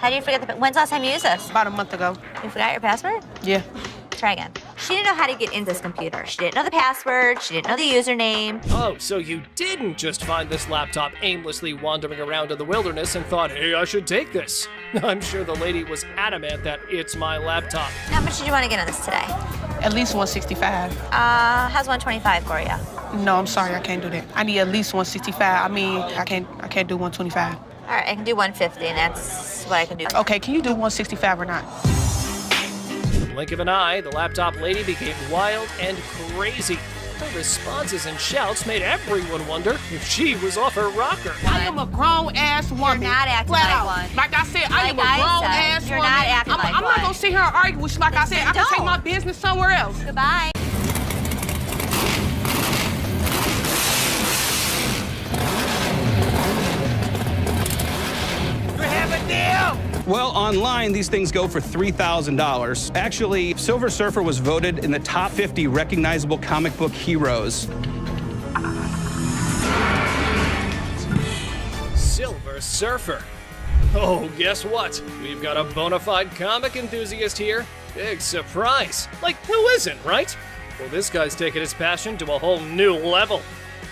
How do you forget when's the last time you used this? About a month ago. You forgot your password? Yeah. Try again. She didn't know how to get into this computer. She didn't know the password. She didn't know the username. Oh, so you didn't just find this laptop aimlessly wandering around in the wilderness and thought, hey, I should take this. I'm sure the lady was adamant that it's my laptop. How much did you want to get on this today? At least 165. How's 125 for you? No, I'm sorry, I can't do that. I need at least 165. I mean, I can't do 125. All right, I can do 150, and that's what I can do. Okay, can you do 165 or not? blink of an eye, the laptop lady became wild and crazy. Her responses and shouts made everyone wonder if she was off her rocker. I am a grown-ass woman. You're not acting Flat like out. one. Like I said, I am a Like I said, grown-ass you're woman. not acting like I'm not one. gonna sit here and argue with you. Like I said, I can take don't. my business somewhere else. Goodbye. You have a deal. Well, online, these things go for $3,000. Actually, Silver Surfer was voted in the top 50 recognizable comic book heroes. Silver Surfer. Oh, guess what? We've got a bona fide comic enthusiast here. Big surprise. Like, who isn't, right? Well, this guy's taking his passion to a whole new level.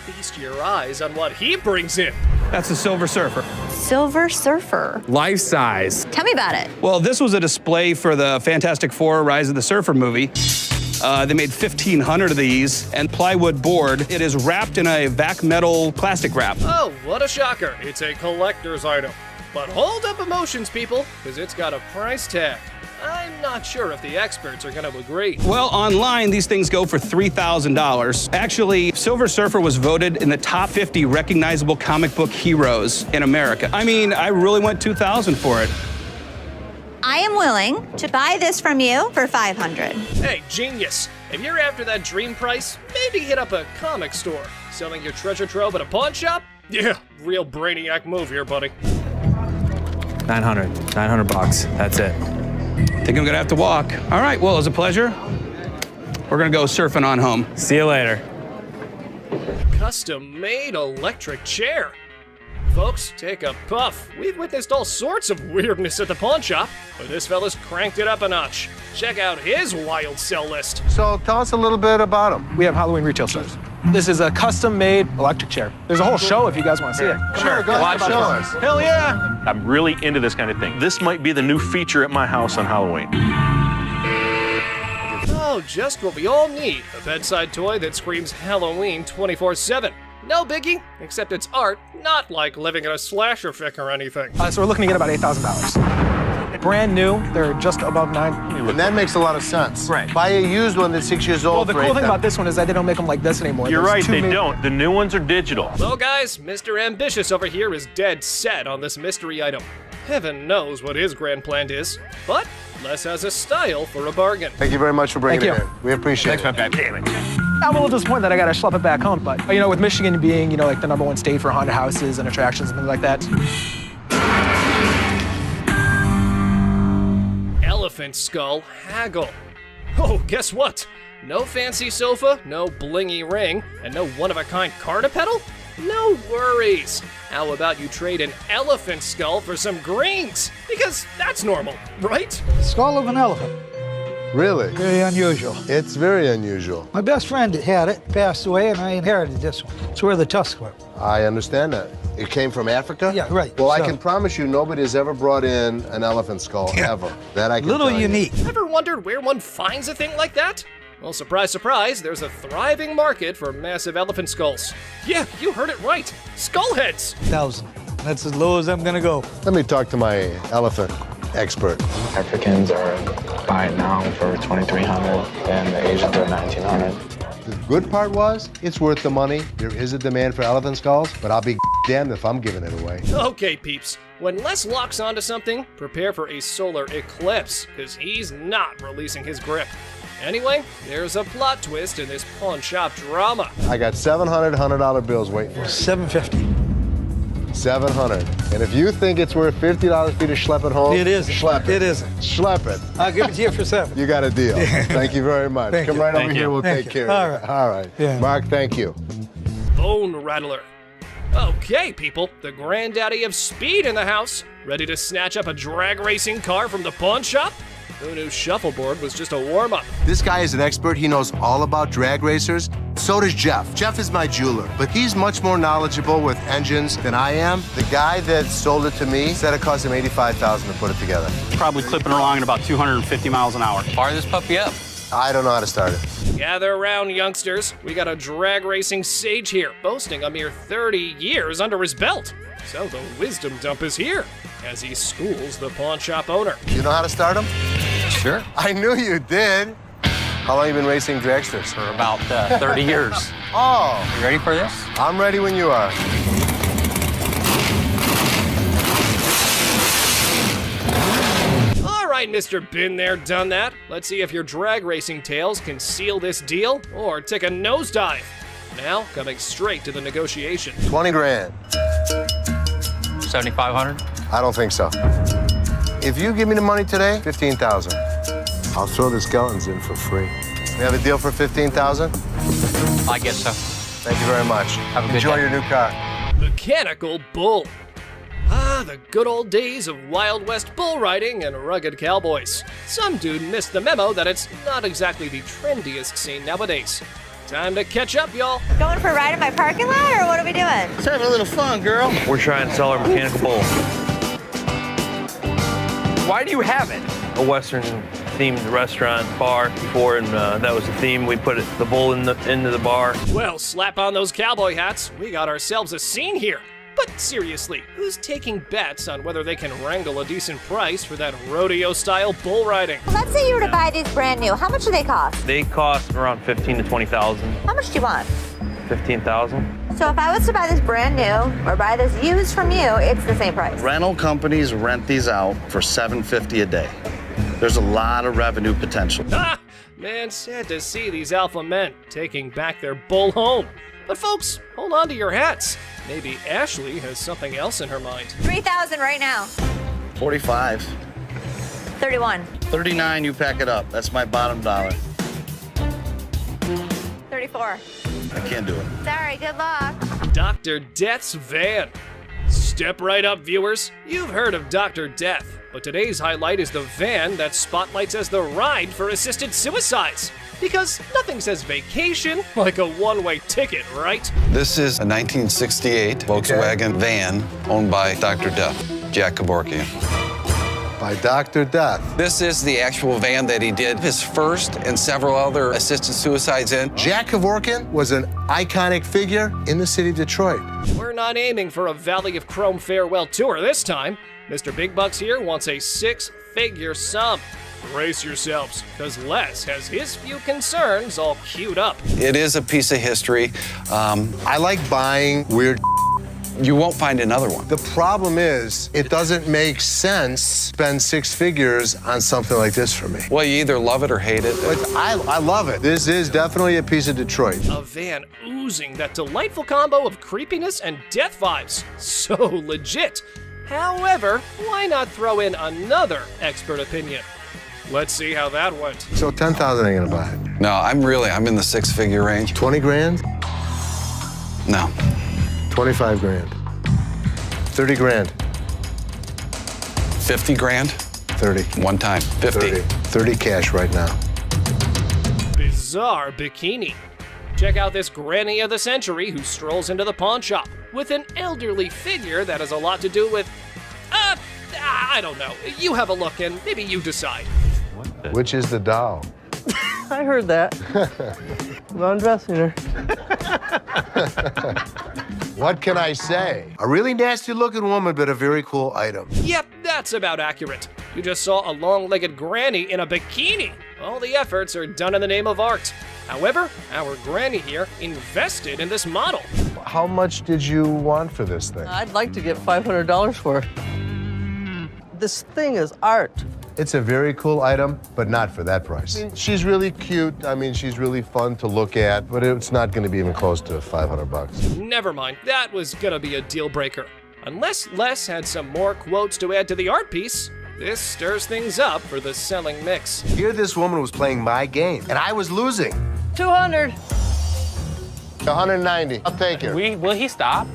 Feast your eyes on what he brings in. That's the Silver Surfer. Silver Surfer. Life size. Tell me about it. Well, this was a display for the Fantastic Four Rise of the Surfer movie. They made 1,500 of these, and plywood board. It is wrapped in a vac metal plastic wrap. Oh, what a shocker. It's a collector's item. But hold up emotions, people, because it's got a price tag. I'm not sure if the experts are going to agree. Well, online, these things go for $3,000. Actually, Silver Surfer was voted in the top 50 recognizable comic book heroes in America. I mean, I really went $2,000 for it. I am willing to buy this from you for $500. Hey, genius. If you're after that dream price, maybe hit up a comic store. Selling your treasure trove at a pawn shop? Yeah, real brainiac move here, buddy. 900 bucks. That's it. Think I'm gonna have to walk. All right, well, it was a pleasure. We're gonna go surfing on home. See you later. Custom-made electric chair. Folks, take a puff. We've witnessed all sorts of weirdness at the pawn shop, but this fella's cranked it up a notch. Check out his wild sell list. So tell us a little bit about him. We have Halloween retail stores. This is a custom-made electric chair. There's a whole show if you guys want to see it. Sure, go ahead, show us. Hell yeah! I'm really into this kind of thing. This might be the new feature at my house on Halloween. Oh, just what we all need. A bedside toy that screams Halloween 24/7. No biggie, except it's art, not like living in a slasher fic or anything. So we're looking to get about $8,000. Brand new, they're just above $9,000. And that makes a lot of sense. Right. Buy a used one that's 6 years old. Well, the for cool thing $8,000. about this one is that they don't make them like this anymore. You're There's right, two they don't. The new ones are digital. Well, guys, Mr. Ambitious over here is dead set on this mystery item. Heaven knows what his grand plan is, but Les has a style for a bargain. Thank you very much for bringing Thank it you. in. We appreciate it. Thanks, man. Damn it. I'm a little disappointed that I gotta schlep it back home, but with Michigan being, like the #1 state for haunted houses and attractions and things like that. Elephant skull haggle. Oh, guess what? No fancy sofa, no blingy ring, and no one-of-a-kind car to pedal? No worries. How about you trade an elephant skull for some greens? Because that's normal, right? Skull of an elephant. Really? Very unusual. It's very unusual. My best friend had it, passed away, and I inherited this one. It's where the tusks were. I understand that. It came from Africa? Yeah, right. Well, I So- can promise you nobody has ever brought in an elephant skull, ever. That I can Little tell you. unique. Ever wondered where one finds a thing like that? Well, surprise, surprise, there's a thriving market for massive elephant skulls. Yeah, you heard it right. Skull heads. 1,000. That's as low as I'm gonna go. Let me talk to my elephant expert. Africans are buying now for $2,300 and the Asians are $1,900. The good part was, it's worth the money. There is a demand for elephant skulls, but I'll be damned if I'm giving it away. Okay, peeps. When Les locks onto something, prepare for a solar eclipse, because he's not releasing his grip. Anyway, there's a plot twist in this pawn shop drama. I got $700 bills waiting for me. $750. $700. And if you think it's worth $50 for you to schlep it home, It isn't. Schlep it. It isn't. Schlep it. I'll give it to you for $7. You got a deal. Thank you very much. Thank Come you. right Thank over you. here. We'll Thank take you. care All of right. it. All right. Yeah. Mark, thank you. Bone rattler. Okay, people, the granddaddy of speed in the house. Ready to snatch up a drag racing car from the pawn shop? Who knew shuffleboard was just a warm-up? This guy is an expert. He knows all about drag racers. So does Jeff. Jeff is my jeweler, but he's much more knowledgeable with engines than I am. The guy that sold it to me said it cost him $85,000 to put it together. Probably clipping along at about 250 miles an hour. Fire this puppy up. I don't know how to start it. Gather around, youngsters. We got a drag racing sage here, boasting a mere 30 years under his belt. So the wisdom dump is here, as he schools the pawn shop owner. You know how to start him? Sure. I knew you did. How long you been racing dragsters? For about 30 years. Oh. You ready for this? I'm ready when you are. All right, Mr. Been There, Done That. Let's see if your drag racing tales can seal this deal or take a nosedive. Now, coming straight to the negotiation. 20 grand. 7,500. I don't think so. If you give me the money today, 15,000. I'll throw the skeletons in for free. We have a deal for 15,000? I guess so. Thank you very much. Have a good Enjoy day. your new car. Mechanical Bull. Ah, the good old days of Wild West bull riding and rugged cowboys. Some dude missed the memo that it's not exactly the trendiest scene nowadays. Time to catch up, y'all. Going for a ride in my parking lot, or what are we doing? Let's have a little fun, girl. We're trying to sell our mechanical bull. Why do you have it? A Western-themed restaurant bar before, and that was the theme. We put the bull into the bar. Well, slap on those cowboy hats. We got ourselves a scene here. But seriously, who's taking bets on whether they can wrangle a decent price for that rodeo-style bull riding? Let's say you were to buy these brand new. How much do they cost? They cost around $15,000 to $20,000. How much do you want? $15,000. So if I was to buy this brand new or buy this used from you, it's the same price. Rental companies rent these out for $750 a day. There's a lot of revenue potential. Ha! Man, sad to see these alpha men taking back their bull home. But folks, hold on to your hats. Maybe Ashley has something else in her mind. 3,000 right now. 45. 31. 39, you pack it up. That's my bottom dollar. 34. I can't do it. Sorry, good luck. Dr. Death's van. Step right up, viewers. You've heard of Dr. Death, but today's highlight is the van that spotlights as the ride for assisted suicides. Because nothing says vacation like a one-way ticket, right? This is a 1968 Volkswagen van owned by Dr. Death, Jack Kevorkian. By Dr. Death. This is the actual van that he did his first and several other assisted suicides in. Jack Kevorkian was an iconic figure in the city of Detroit. We're not aiming for a Valley of Chrome farewell tour this time. Mr. Big Bucks here wants a six-figure sum. Brace yourselves, because Les has his few concerns all queued up. It is a piece of history. I like buying weird. You won't find another one. The problem is, it doesn't make sense to spend six figures on something like this for me. Well, you either love it or hate it. But I love it. This is definitely a piece of Detroit. A van oozing that delightful combo of creepiness and death vibes. So legit. However, why not throw in another expert opinion? Let's see how that went. So 10,000 ain't gonna buy it. No, I'm in the six-figure range. 20 grand? No. 25 grand. 30 grand. 50 grand? 30. One time. 50. 30 cash right now. Bizarre bikini. Check out this granny of the century who strolls into the pawn shop with an elderly figure that has a lot to do with, I don't know. You have a look and maybe you decide. Which is the doll? I heard that. I'm undressing her. What can I say? A really nasty looking woman, but a very cool item. Yep, that's about accurate. You just saw a long-legged granny in a bikini. All the efforts are done in the name of art. However, our granny here invested in this model. How much did you want for this thing? I'd like to get $500 for it. This thing is art. It's a very cool item, but not for that price. She's really cute. I mean, she's really fun to look at, but it's not going to be even close to 500 bucks. Never mind, that was gonna be a deal breaker. Unless Les had some more quotes to add to the art piece, this stirs things up for the selling mix. Here this woman was playing my game, and I was losing. 200. 190. I'll take her. Will he stop?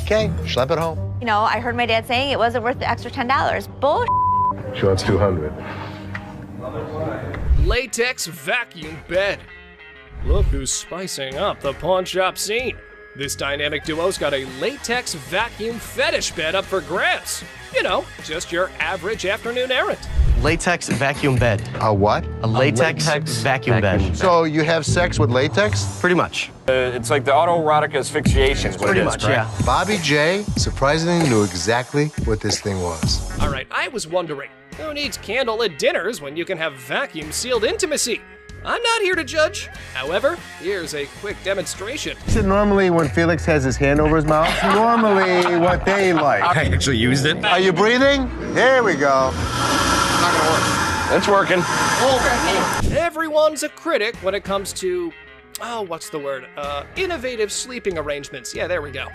Okay, schlep it home. You know, I heard my dad saying it wasn't worth the extra $10. Bull. She wants 200. Latex vacuum bed. Look who's spicing up the pawn shop scene. This dynamic duo's got a latex vacuum fetish bed up for grabs. You know, just your average afternoon errand. Latex vacuum bed. A what? A latex vacuum bed. So you have sex with latex? Pretty much. It's like the autoerotic asphyxiation. Pretty much, yeah. Bobby J surprisingly knew exactly what this thing was. All right, I was wondering, Who needs candlelit dinners when you can have vacuum-sealed intimacy? I'm not here to judge. However, here's a quick demonstration. Is it normally when Felix has his hand over his mouth? Normally what they like. I actually used it. Are you breathing? Here we go. Not gonna work. It's working. Everyone's a critic when it comes to, innovative sleeping arrangements. Yeah, there we go.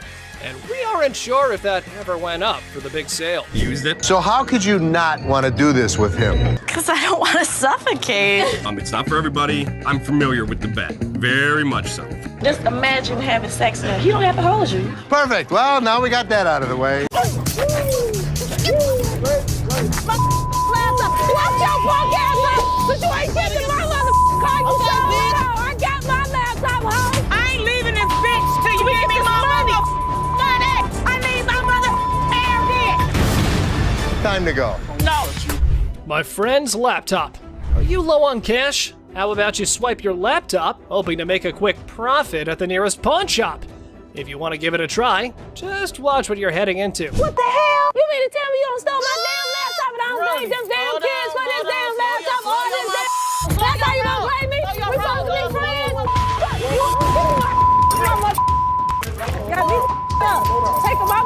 And we aren't sure if that ever went up for the big sale. Used it. So how could you not want to do this with him? Because I don't want to suffocate. It's not for everybody. I'm familiar with the bed. Very much so. Just imagine having sex now. He don't have to hold you. Perfect. Well, now we got that out of the way. Watch your punk ass up, but you ain't getting my motherfucking car. You I got my laptop home. I ain't leaving this bitch till you give me my money. I need my motherfucking air. Time to go. No. My friend's laptop. Are you low on cash? How about you swipe your laptop, hoping to make a quick profit at the nearest pawn shop? If you want to give it a try, just watch what you're heading into. What the hell? You mean to tell me you don't stole my damn laptop and I don't blame them damn kids for this damn laptop? All this damn. That's how you gonna blame me? We supposed to be friends. Got me up. Taking my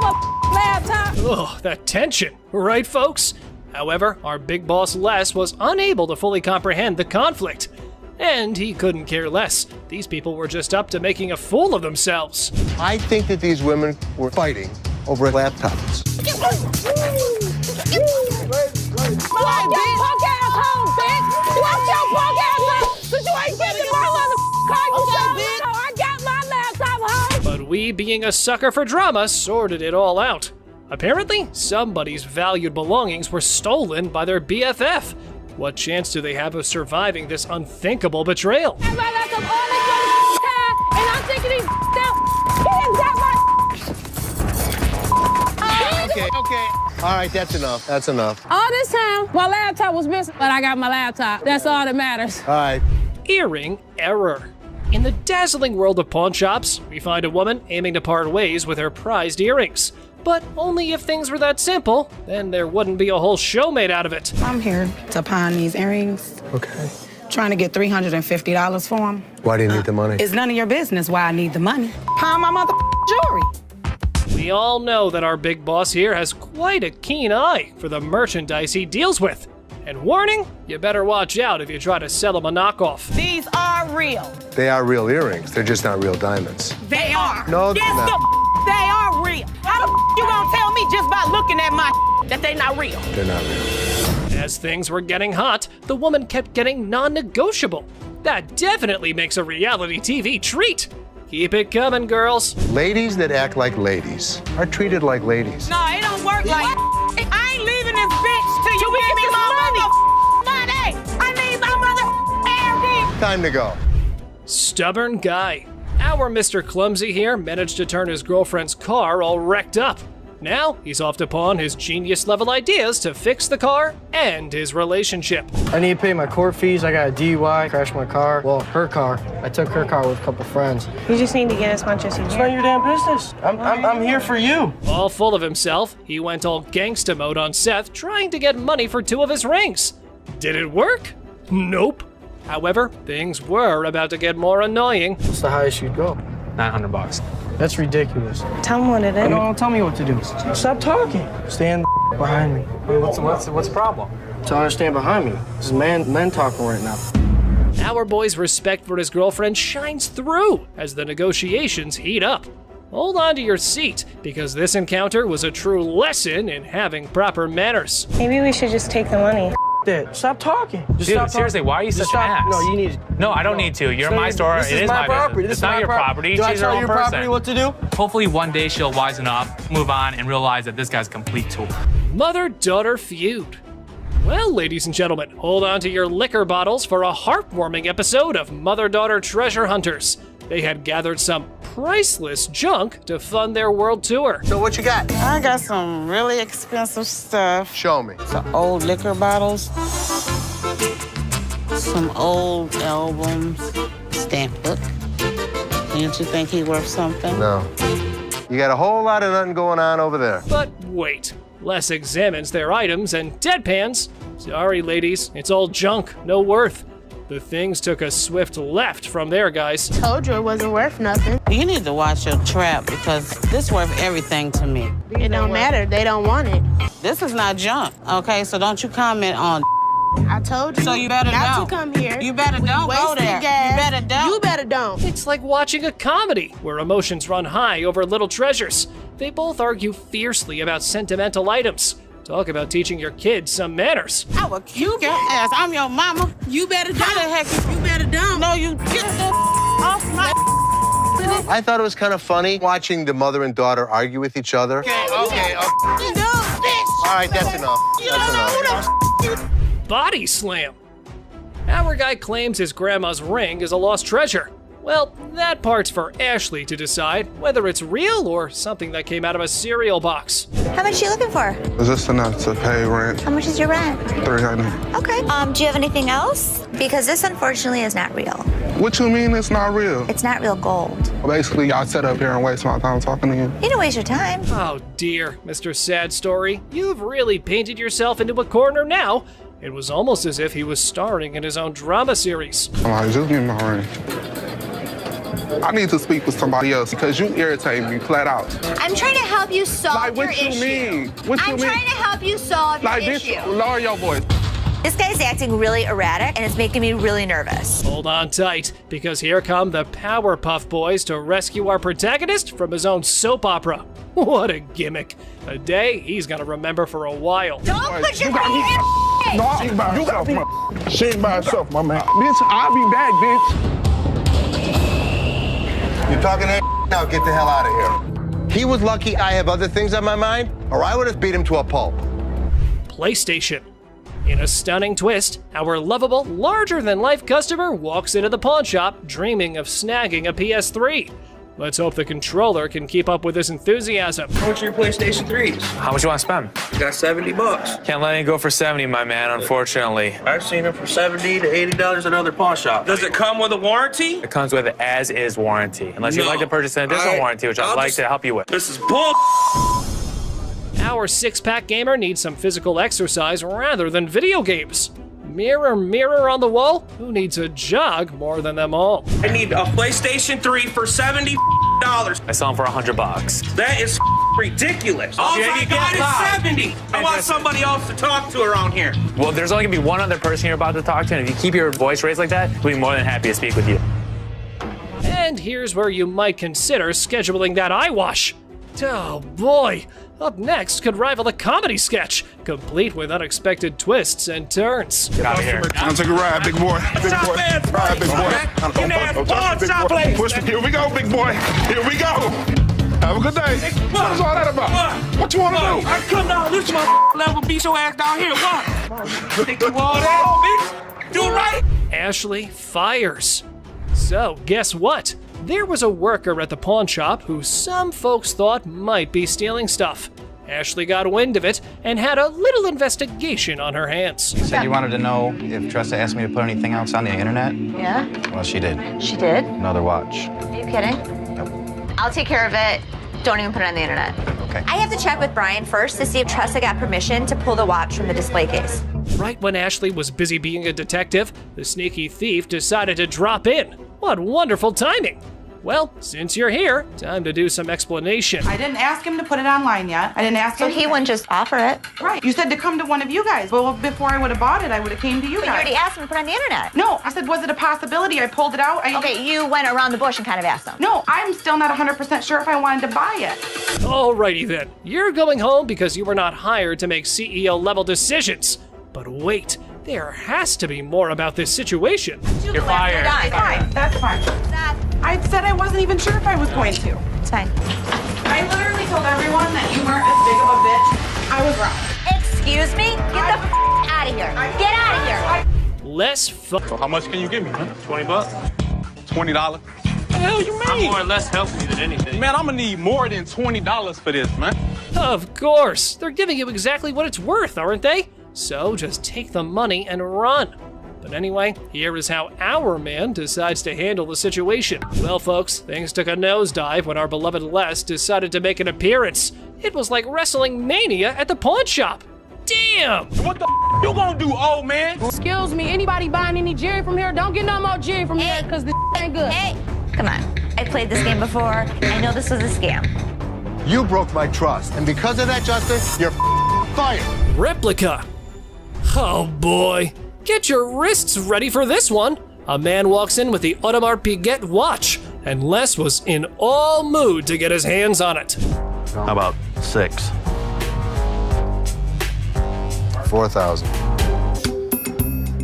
laptop. Ugh, that tension, right, folks? However, our big boss Les was unable to fully comprehend the conflict. And he couldn't care less. These people were just up to making a fool of themselves. I think that these women were fighting over laptops. Watch your punk ass home, bitch. Watch your punk ass home. But you ain't getting my motherfucking car. You bitch. I got my laptop home. But we, being a sucker for drama, sorted it all out. Apparently, somebody's valued belongings were stolen by their BFF. What chance do they have of surviving this unthinkable betrayal? My laptop all this time, and I'm thinking these damn kids got my. Okay. All right, that's enough. That's enough. All this time, my laptop was missing, but I got my laptop. That's all that matters. All right. Earring error. In the dazzling world of pawn shops, we find a woman aiming to part ways with her prized earrings. But only if things were that simple, then there wouldn't be a whole show made out of it. I'm here to pawn these earrings. Okay. Trying to get $350 for them. Why do you need the money? It's none of your business why I need the money. Pawn my jewelry. We all know that our big boss here has quite a keen eye for the merchandise he deals with. And warning, you better watch out if you try to sell him a knockoff. These are real. They are real earrings. They're just not real diamonds. They are. No, they're not. They are real. How the you gonna tell me just by looking at my that they not real? They're not real. As things were getting hot, the woman kept getting non-negotiable. That definitely makes a reality TV treat. Keep it coming, girls. Ladies that act like ladies are treated like ladies. No, it don't work like I ain't leaving this bitch till you give me my money. I need my mother. Time to go. Stubborn guy. Our Mr. Clumsy here managed to turn his girlfriend's car all wrecked up. Now he's off to pawn his genius-level ideas to fix the car and his relationship. I need to pay my court fees. I got a DUI, crashed my car. Well, her car. I took her car with a couple friends. You just need to get as much as you can. It's not your damn business. I'm here for you. All full of himself, he went all gangsta mode on Seth, trying to get money for 2 of his rings. Did it work? Nope. However, things were about to get more annoying. What's the highest you'd go? $900. That's ridiculous. Tell him what it is. No, don't tell me what to do. Stop talking. Stand behind me. What's the problem? Tell her to stand behind me. This is men talking right now. Our boy's respect for his girlfriend shines through as the negotiations heat up. Hold on to your seat, because this encounter was a true lesson in having proper manners. Maybe we should just take the money. That. Stop talking. Just Dude, stop seriously, why are you such an ass? No, you need. No, I don't need to. You're my store. It is my property. business. It's not your property. Do I She's her tell own your person. property what to do? Hopefully one day she'll wisen up, move on, and realize that this guy's a complete tool. Mother-daughter feud. Well, ladies and gentlemen, hold on to your liquor bottles for a heartwarming episode of Mother-Daughter Treasure Hunters. They had gathered some priceless junk to fund their world tour. So what you got? I got some really expensive stuff. Show me. Some old liquor bottles. Some old albums. Stamp book. Didn't you think he worth something? No. You got a whole lot of nothing going on over there. But wait. Les examines their items and deadpans. Sorry, ladies, it's all junk, no worth. The things took a swift left from there, guys. Told you it wasn't worth nothing. You need to watch your trap because this worth everything to me. It don't matter. They don't want it. This is not junk, okay? So don't you comment on. I told you. So you better not don't. to come here. You better don't go there. Gas. You better don't. You better don't. It's like watching a comedy where emotions run high over little treasures. They both argue fiercely about sentimental items. Talk about teaching your kids some manners. I will kick your ass. I'm your mama. You better don't. How the heck you better don't? No, you get the off my. I thought it was kind of funny watching the mother and daughter argue with each other. Okay. All right, that's enough. That's enough. Body slam. Our guy claims his grandma's ring is a lost treasure. Well, that part's for Ashley to decide whether it's real or something that came out of a cereal box. How much are you looking for? Is this enough to pay rent? How much is your rent? $300. Okay. Do you have anything else? Because this unfortunately is not real. What you mean it's not real? It's not real gold. Basically, y'all sit up here and waste my time talking to you. You don't waste your time. Oh dear, Mr. Sad Story. You've really painted yourself into a corner now. It was almost as if he was starring in his own drama series. I'm like, just give me my ring. I need to speak with somebody else because you irritate me flat out. I'm trying to help you solve your issue. What you mean? What you mean? I'm trying to help you solve your issue. Lower your voice. This guy's acting really erratic and it's making me really nervous. Hold on tight, because here come the Powerpuff Boys to rescue our protagonist from his own soap opera. What a gimmick. A day he's gonna remember for a while. Don't put your hand in. No, she ain't by herself, man. She ain't by herself, my man. Bitch, I'll be back, bitch. You're talking that now, get the hell out of here. He was lucky I have other things on my mind, or I would have beat him to a pulp. PlayStation. In a stunning twist, our lovable, larger-than-life customer walks into the pawn shop dreaming of snagging a PS3. Let's hope the controller can keep up with his enthusiasm. How much are your PlayStation 3s? How much you want to spend? Got $70. Can't let it go for 70, my man, unfortunately. I've seen them for $70 to $80 at other pawn shops. Does it come with a warranty? It comes with an as-is warranty, unless you'd like to purchase an additional warranty, which I'd like to help you with. This is bull. Our six-pack gamer needs some physical exercise rather than video games. Mirror, mirror on the wall, who needs a jog more than them all? I need a PlayStation 3 for $70. I sell them for $100. That is ridiculous. Oh my God, it's 70. I want somebody else to talk to around here. Well, there's only gonna be one other person you're about to talk to, and if you keep your voice raised like that, we'll be more than happy to speak with you. And here's where you might consider scheduling that eye wash. Oh boy, up next could rival a comedy sketch, complete with unexpected twists and turns. Get out of here. I'll take a ride, big boy. Big boy. Ride, big boy. Here we go, big boy. Here we go. Have a good day. What's all that about? What you want to do? I come down this my level, beat your ass down here. What? Think you all that, bitch? Do it right. Ashley fires. So, guess what? There was a worker at the pawn shop who some folks thought might be stealing stuff. Ashley got wind of it and had a little investigation on her hands. You said you wanted to know if Tressa asked me to put anything else on the internet? Yeah? Well, she did. She did? Another watch. Are you kidding? Nope. I'll take care of it. Don't even put it on the internet. Okay. I have to check with Brian first to see if Tressa got permission to pull the watch from the display case. Right when Ashley was busy being a detective, the sneaky thief decided to drop in. What wonderful timing! Well, since you're here, time to do some explanation. I didn't ask him to put it online yet. I didn't ask him. So he wouldn't just offer it? Right. You said to come to one of you guys. Well, before I would have bought it, I would have came to you But guys. you already asked him to put it on the internet. No, I said, was it a possibility? I pulled it out. Okay, you went around the bush and kind of asked him. No, I'm still not 100% sure if I wanted to buy it. Alrighty then, you're going home because you were not hired to make CEO-level decisions. But wait, there has to be more about this situation. You're fired. Fine, that's fine. I said I wasn't even sure if I was going to. It's fine. I literally told everyone that you weren't as big of a bitch. I was wrong. Excuse me? Get the out of here. Get out of here. Less fun. So how much can you give me, man? 20 bucks? $20? The hell you mean? I'm more or less helping you than anything. Man, I'm gonna need more than $20 for this, man. Of course, they're giving you exactly what it's worth, aren't they? So just take the money and run. But anyway, here is how our man decides to handle the situation. Well, folks, things took a nosedive when our beloved Les decided to make an appearance. It was like wrestling mania at the pawn shop. Damn! What the you gonna do, old man? Excuse me, anybody buying any jewelry from here? Don't get no more jewelry from here, because this ain't good. Hey, come on. I played this game before. I know this was a scam. You broke my trust, and because of that, Justin, you're fired. Replica. Oh boy. Get your wrists ready for this one. A man walks in with the Audemars Piguet watch, and Les was in all mood to get his hands on it. How about 6? 4,000.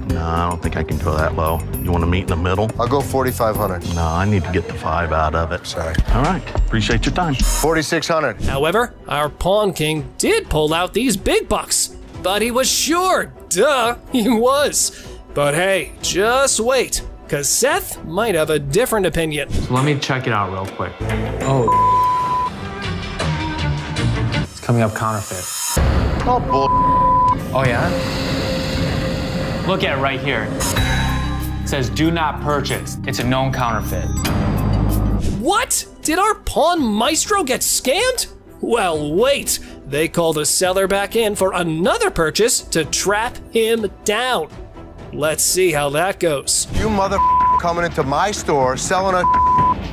No, I don't think I can go that low. You want to meet in the middle? I'll go 4,500. No, I need to get the 5 out of it. Sorry. All right. Appreciate your time. 4,600. However, our pawn king did pull out these big bucks, but he was sure. Duh, he was. But hey, just wait, because Seth might have a different opinion. So let me check it out real quick. Oh. It's coming up counterfeit. Oh, bull. Oh, yeah? Look at it right here. It says, do not purchase. It's a known counterfeit. What? Did our pawn maestro get scammed? Well, wait. They call the seller back in for another purchase to trap him down. Let's see how that goes. You mother coming into my store selling a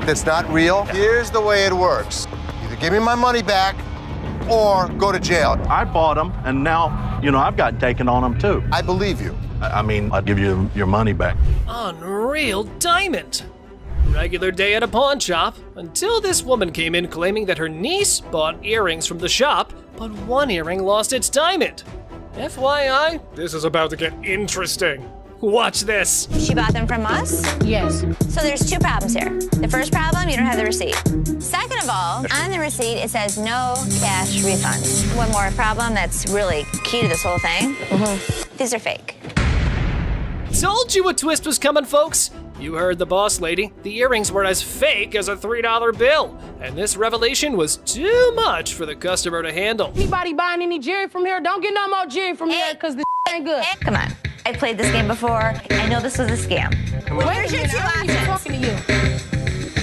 that's not real. Here's the way it works. Either give me my money back or go to jail. I bought them, and now, I've got taken on them too. I believe you. I mean, I'd give you your money back. Unreal diamond. Regular day at a pawn shop until this woman came in claiming that her niece bought earrings from the shop, but one earring lost its diamond. FYI, this is about to get interesting. Watch this. She bought them from us? Yes. So there's 2 problems here. The first problem, you don't have the receipt. Second of all, on the receipt, it says no cash refunds. One more problem that's really key to this whole thing. These are fake. Told you a twist was coming, folks. You heard the boss lady. The earrings were as fake as a $3 bill. And this revelation was too much for the customer to handle. Anybody buying any jewelry from here? Don't get no more jewelry from here, because this ain't good. Come on. I played this game before. I know this was a scam. Where's your 2 I'm options? talking to you.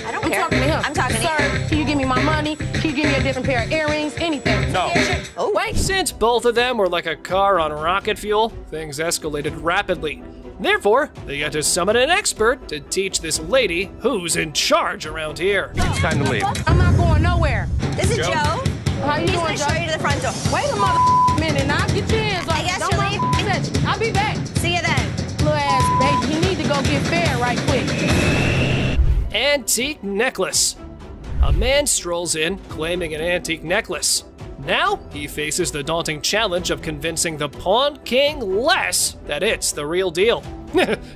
I don't I'm care. talking to him. I'm talking to you. Sir, can you give me my money? Can you give me a different pair of earrings? Anything. No. Oh, Wait. Since both of them were like a car on rocket fuel, things escalated rapidly. Therefore, they had to summon an expert to teach this lady who's in charge around here. It's time to leave. I'm not going nowhere. This is Joe. How you He's doing, gonna Joe? show you to the front door. Wait a minute, now get your hands off. I guess Don't you're let me touch you. I'll be back. See you then. Little ass baby, you need to go get fed right quick. Antique necklace. A man strolls in claiming an antique necklace. Now he faces the daunting challenge of convincing the pawn king Les that it's the real deal.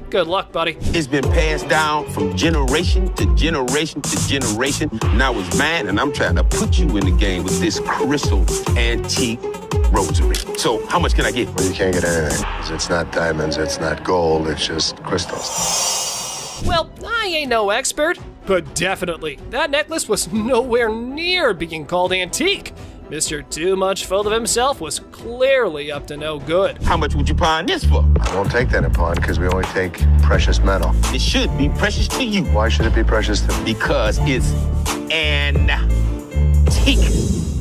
Good luck, buddy. It's been passed down from generation to generation to generation. Now it's mine, and I'm trying to put you in the game with this crystal antique rosary. So how much can I get? Well, you can't get anything. It's not diamonds, it's not gold, it's just crystals. Well, I ain't no expert, but definitely, that necklace was nowhere near being called antique. Mr. Too Much Full of Himself was clearly up to no good. How much would you pawn this for? I won't take that in pawn because we only take precious metal. It should be precious to you. Why should it be precious to me? Because it's antique.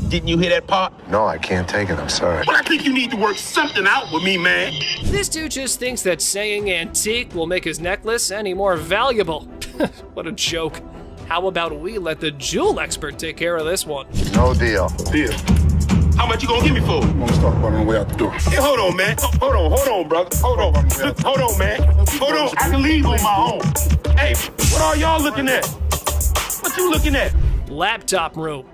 Didn't you hear that part? No, I can't take it, I'm sorry. Well, I think you need to work something out with me, man. This dude just thinks that saying antique will make his necklace any more valuable. What a joke. How about we let the jewel expert take care of this one? No deal. Deal. How much you gonna give me for it? I'm gonna start running away out the door. Hey, hold on, man. Hold on, brother. Hold on. Look, hold on, man. Hold on. I can leave on my own. Hey, what are y'all looking at? What you looking at? Laptop room.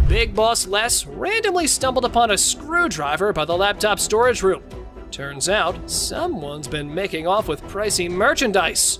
Big Boss Les randomly stumbled upon a screwdriver by the laptop storage room. Turns out, someone's been making off with pricey merchandise.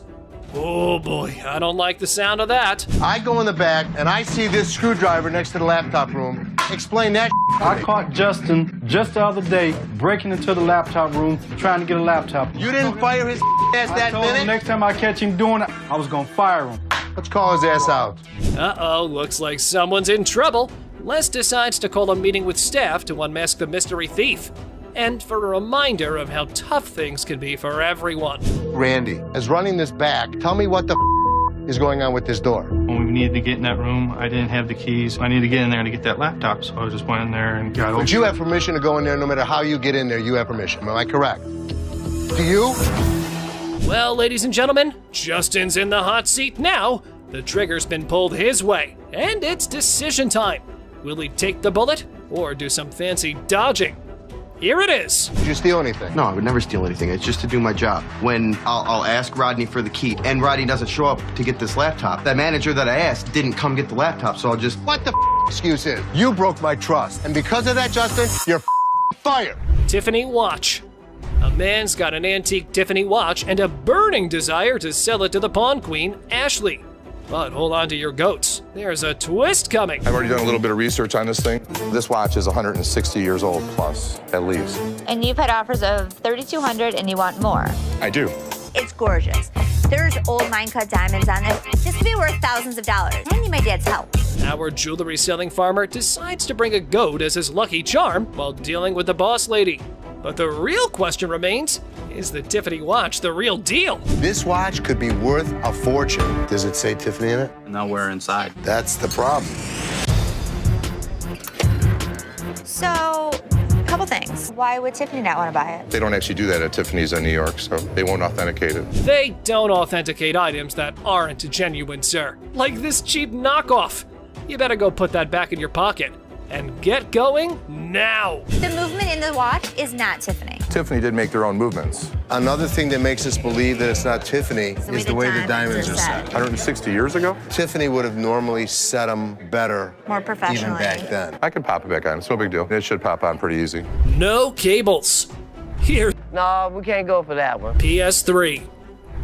Oh boy, I don't like the sound of that. I go in the back and I see this screwdriver next to the laptop room. Explain that. I caught Justin just the other day breaking into the laptop room trying to get a laptop. You didn't fire his ass that I told him minute? next time I catch him doing it, I was gonna fire him. Let's call his ass out. Uh-oh, looks like someone's in trouble. Les decides to call a meeting with staff to unmask the mystery thief. And for a reminder of how tough things can be for everyone. Randy is running this back. Tell me what the is going on with this door? When we needed to get in that room, I didn't have the keys. I needed to get in there to get that laptop, so I just went in there and got over. But you have permission to go in there no matter how you get in there, you have permission. Am I correct? Do you? Well, ladies and gentlemen, Justin's in the hot seat now. The trigger's been pulled his way, and it's decision time. Will he take the bullet or do some fancy dodging? Here it is. Did you steal anything? No, I would never steal anything. It's just to do my job. When I'll ask Rodney for the key, and Rodney doesn't show up to get this laptop, that manager that I asked didn't come get the laptop, so I'll just... What the excuse is? You broke my trust, and because of that, Justin, you're fired. Tiffany watch. A man's got an antique Tiffany watch and a burning desire to sell it to the pawn queen, Ashley. But hold on to your goats. There's a twist coming. I've already done a little bit of research on this thing. This watch is 160 years old plus, at least. And you've had offers of $3,200 and you want more. I do. It's gorgeous. There's old mine-cut diamonds on it. This could be worth thousands of dollars. I need my dad's help. Our jewelry-selling farmer decides to bring a goat as his lucky charm while dealing with the boss lady. But the real question remains, is the Tiffany watch the real deal? This watch could be worth a fortune. Does it say Tiffany in it? Nowhere inside. That's the problem. So, a couple things. Why would Tiffany not want to buy it? They don't actually do that at Tiffany's in New York, so they won't authenticate it. They don't authenticate items that aren't genuine, sir. Like this cheap knockoff. You better go put that back in your pocket. And get going now. The movement in the watch is not Tiffany. Tiffany did make their own movements. Another thing that makes us believe that it's not Tiffany is the way the diamonds are set. 160 years ago? Tiffany would have normally set them better. More professionally. Even back then. I can pop it back on. It's no big deal. It should pop on pretty easy. No cables. Here. No, we can't go for that one. PS3.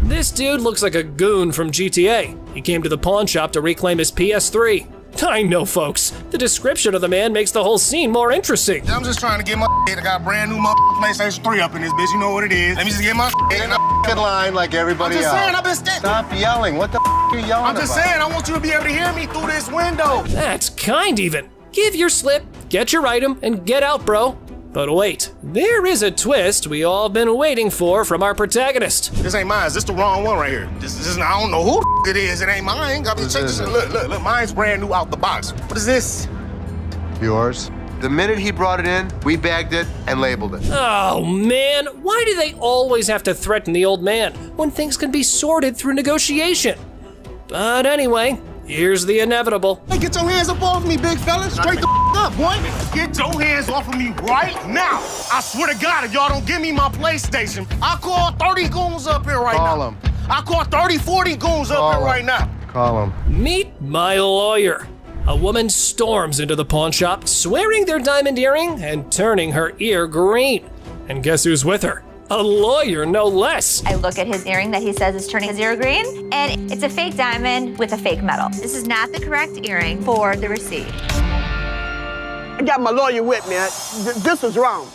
This dude looks like a goon from GTA. He came to the pawn shop to reclaim his PS3. I know, folks. The description of the man makes the whole scene more interesting. I'm just trying to get my I got a brand new PlayStation 3 up in this bitch. You know what it is. Let me just get my in the line like everybody else. I'm just saying, I've been standing. Stop yelling. What the are you yelling I'm just saying, I want you to be able to hear me through this window. That's kind even. Give your slip, get your item, and get out, bro. But wait, there is a twist we all been waiting for from our protagonist. This ain't mine. This the wrong one right here. This is, I don't know who it is. It ain't mine. I mean, check this. Look, mine's brand new out the box. What is this? Yours. The minute he brought it in, we bagged it and labeled it. Oh man, why do they always have to threaten the old man when things can be sorted through negotiation? But anyway, here's the inevitable. Hey, get your hands up off me, big fella. Straight the up, boy. Get your hands off of me right now. I swear to God, if y'all don't give me my PlayStation, I'll call 30 goons up here right now. Call them. I'll call 30, 40 goons up here right now. Call him. Meet my lawyer. A woman storms into the pawn shop, swearing their diamond earring and turning her ear green. And guess who's with her? A lawyer, no less. I look at his earring that he says is turning his ear green, and it's a fake diamond with a fake metal. This is not the correct earring for the receipt. I got my lawyer with me. This is wrong.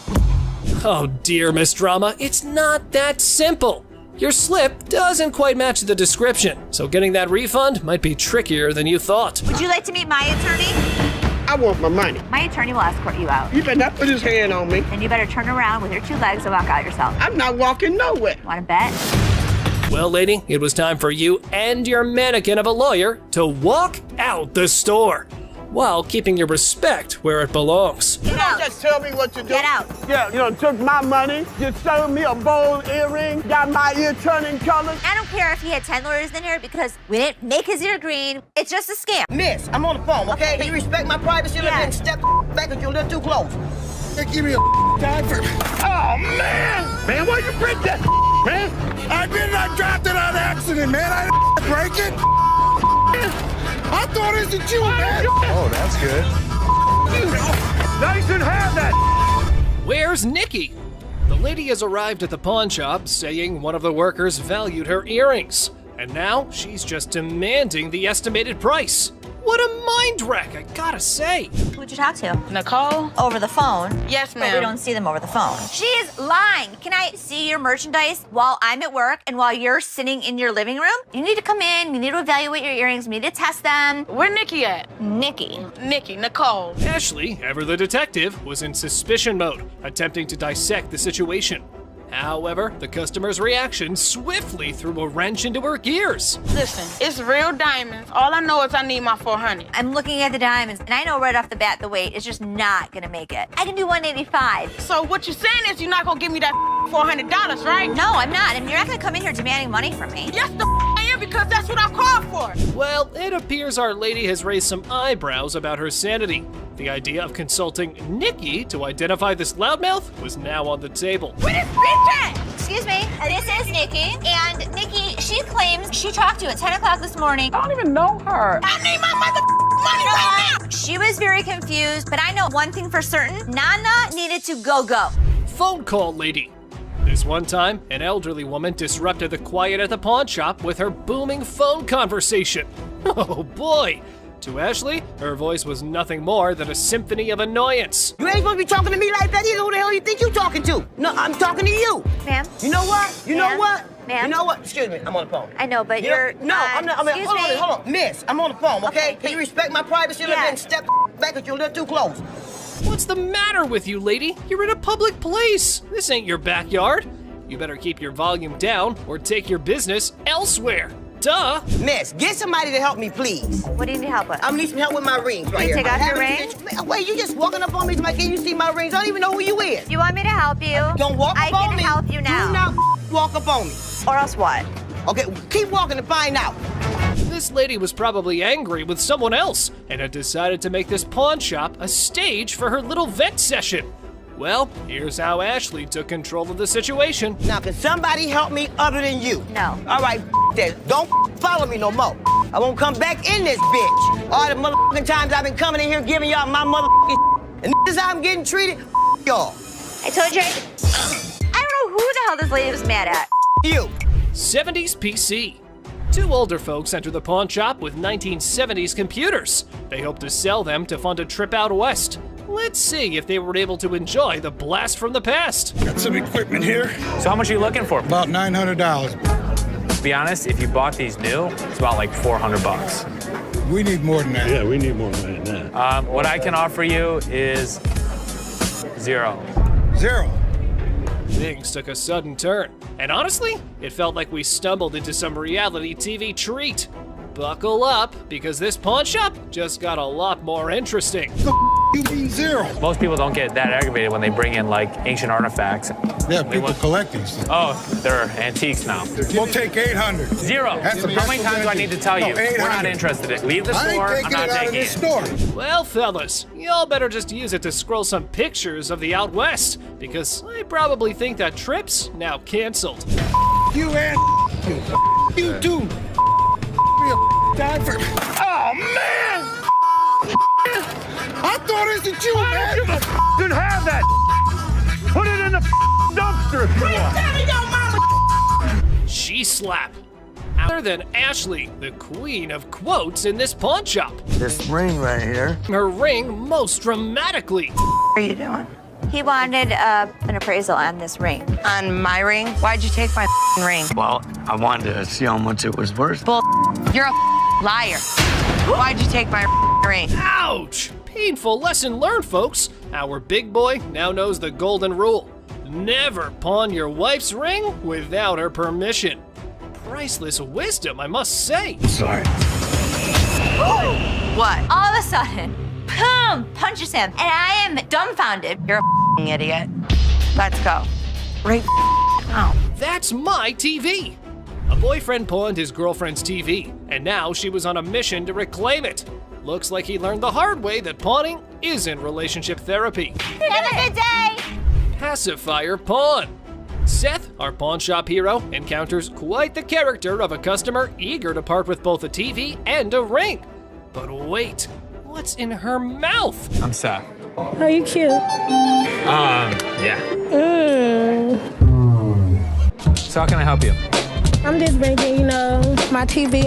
Oh dear, Miss Drama, it's not that simple. Your slip doesn't quite match the description, so getting that refund might be trickier than you thought. Would you like to meet my attorney? I want my money. My attorney will escort you out. You better not put his hand on me. Then you better turn around with your two legs and walk out yourself. I'm not walking nowhere. Want to bet? Well, lady, it was time for you and your mannequin of a lawyer to walk out the store while keeping your respect where it belongs. You don't just tell me what to do. Get out. Yeah, you know, took my money, just sold me a bold earring, got my ear turning colors. I don't care if he had 10 lawyers in here because we didn't make his ear green. It's just a scam. Miss, I'm on the phone, okay? Can you respect my privacy a little bit and step back if you're a little too close? Hey, give me a time for... Oh, man! Man, why you break that, man? I did not drop it on accident, man. I didn't break it. I thought it was you, man. Oh, that's good. Now you should have that. Where's Nikki? The lady has arrived at the pawn shop saying one of the workers valued her earrings. And now she's just demanding the estimated price. What a mind wreck, I gotta say. Who'd you talk to? Nicole? Over the phone. Yes, But ma'am. we don't see them over the phone. She is lying. Can I see your merchandise while I'm at work and while you're sitting in your living room? You need to come in, you need to evaluate your earrings, we need to test them. Where Nikki at? Nikki. Nicole. Ashley, ever the detective, was in suspicion mode, attempting to dissect the situation. However, the customer's reaction swiftly threw a wrench into her gears. Listen, it's real diamonds. All I know is I need my 400. I'm looking at the diamonds, and I know right off the bat the weight is just not gonna make it. I can do 185. So what you're saying is you're not gonna give me that $400, right? No, I'm not. And you're not gonna come in here demanding money from me. Yes, I am, because that's what I called for. Well, it appears our lady has raised some eyebrows about her sanity. The idea of consulting Nikki to identify this loudmouth was now on the table. Where this bitch at? Excuse me, this is Nikki, and Nikki, she claims she talked to you at 10 o'clock this morning. I don't even know her. I need my money right now. She was very confused, but I know one thing for certain. Nana needed to go. Phone call lady. This one time, an elderly woman disrupted the quiet at the pawn shop with her booming phone conversation. Oh boy! To Ashley, her voice was nothing more than a symphony of annoyance. You ain't supposed to be talking to me like that either. Who the hell you think you talking to? No, I'm talking to you. Ma'am? You know what? You know what? Ma'am? You know what? Excuse me, I'm on the phone. I know, but You know- No, I'm not. Hold on. Miss, I'm on the phone, okay? Can you respect my privacy a little bit and step back if you're a little too close? What's the matter with you, lady? You're in a public place. This ain't your backyard. You better keep your volume down or take your business elsewhere. Duh! Miss, get somebody to help me, please. What do you need help with? I need some help with my rings right Can you here. take off your I ring? haven't- Wait, you just walking up on me like, can you see my rings? I don't even know who you is. You want me to help you? Don't walk I up on can me. help you now. Do not walk up on me. Or else what? Okay, keep walking to find out. This lady was probably angry with someone else and had decided to make this pawn shop a stage for her little vent session. Well, here's how Ashley took control of the situation. Now, can somebody help me other than you? No. All right, that. Don't follow me no more. I won't come back in this bitch. All the motherfucking times I've been coming in here giving y'all my motherfucking and this is how I'm getting treated. Y'all. I told you I don't know who the hell this lady was mad at. You. 70s PC. Two older folks enter the pawn shop with 1970s computers. They hope to sell them to fund a trip out west. Let's see if they were able to enjoy the blast from the past. Got some equipment here. So how much are you looking for? About $900. To be honest, if you bought these new, it's about like $400. We need more than that. Yeah, we need more money than that. What I can offer you is $0. Zero. Things took a sudden turn, and honestly, it felt like we stumbled into some reality TV treat. Buckle up, because this pawn shop just got a lot more interesting. You mean zero? Most people don't get that aggravated when they bring in like ancient artifacts. Yeah, people collect these. Oh, they're antiques now. We'll take 800. $0. That's the How best many times do I need to tell you? No, 800. We're not interested in it. Leave the I store. ain't I'm taking not it out of taking this it. store. Well, fellas, y'all better just use it to scroll some pictures of the out west, because I probably think that trip's now canceled. You and you too. Oh man! I thought it was you, man. Didn't have that. Put it in the dumpster if you want. She slap. Other than Ashley, the queen of quotes in this pawn shop. This ring right here. Her ring most dramatically. What are you doing? He wanted an appraisal on this ring. On my ring? Why'd you take my ring? Well, I wanted to see how much it was worth. Bull. You're a liar. Why'd you take my ring? Ouch! Painful lesson learned, folks. Our big boy now knows the golden rule. Never pawn your wife's ring without her permission. Priceless wisdom, I must say. Sorry. What? All of a sudden, boom, punches him, and I am dumbfounded. You're a idiot. Let's go. Right now. That's my TV. A boyfriend pawned his girlfriend's TV, and now she was on a mission to reclaim it. Looks like he learned the hard way that pawning isn't relationship therapy. Have a good day. Pacifier pawn. Seth, our pawn shop hero, encounters quite the character of a customer eager to part with both a TV and a ring. But wait, what's in her mouth? I'm Seth. Oh, you cute. Yeah. So how can I help you? I'm just bringing, my TV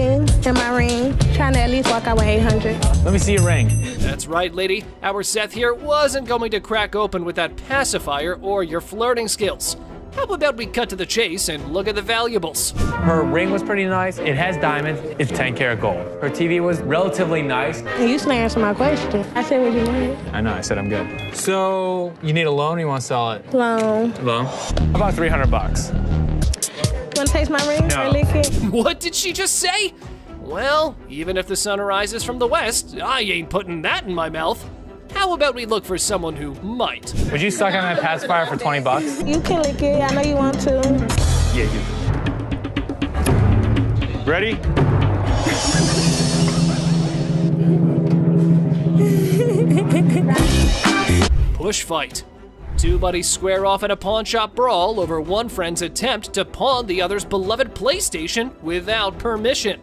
and my ring, trying to at least walk out with 800. Let me see your ring. That's right, lady. Our Seth here wasn't going to crack open with that pacifier or your flirting skills. How about we cut to the chase and look at the valuables? Her ring was pretty nice. It has diamonds. It's 10 karat gold. Her TV was relatively nice. You still answer my question. I said what you wanted. I know, I said I'm good. So, you need a loan or you want to sell it? Loan. Loan? About $300. Want to taste my ring? No. Or lick it? What did she just say? Well, even if the sun rises from the west, I ain't putting that in my mouth. How about we look for someone who might? Would you suck on that pacifier for $20? You can lick it. I know you want to. Yeah, you. Ready? Push fight. Two buddies square off in a pawn shop brawl over one friend's attempt to pawn the other's beloved PlayStation without permission.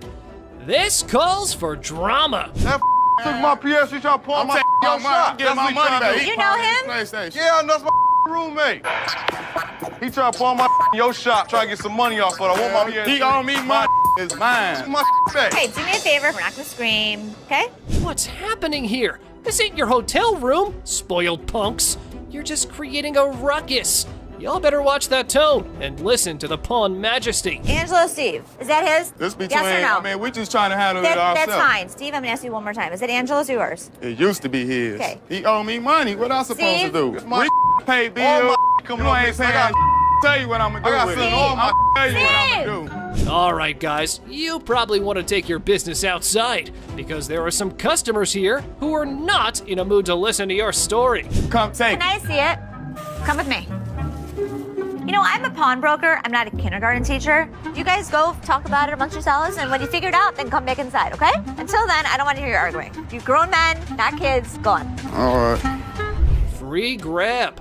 This calls for drama. That took my PS, he tried to pawn my shop. Get my money back. You know him? Yeah, that's my roommate. He tried to pawn my your shop, try to get some money off, but I want my PS. He owe me my is mine. My back. Hey, do me a favor. We're not gonna scream, okay? What's happening here? This ain't your hotel room, spoiled punks. You're just creating a ruckus. Y'all better watch that tone and listen to the pawn majesty. Angelo, Steve, is that his? This between, yes or no? I mean, we just trying to handle it ourselves. That's fine. Steve, I'm gonna ask you one more time. Is it Angelo's or yours? It used to be his. Okay. He owe me money. What I supposed Steve? to do? My Pay bills. coming You on ain't this. paying. Tell you what I'm gonna do with it. I'll tell you what I'm gonna do. All right, guys, you probably want to take your business outside because there are some customers here who are not in a mood to listen to your story. Come take Can I see it? Come with me. You know, I'm a pawnbroker. I'm not a kindergarten teacher. You guys go talk about it amongst yourselves, and when you figure it out, then come back inside, okay? Until then, I don't want to hear you arguing. You grown men, not kids, go on. All right. Free grab.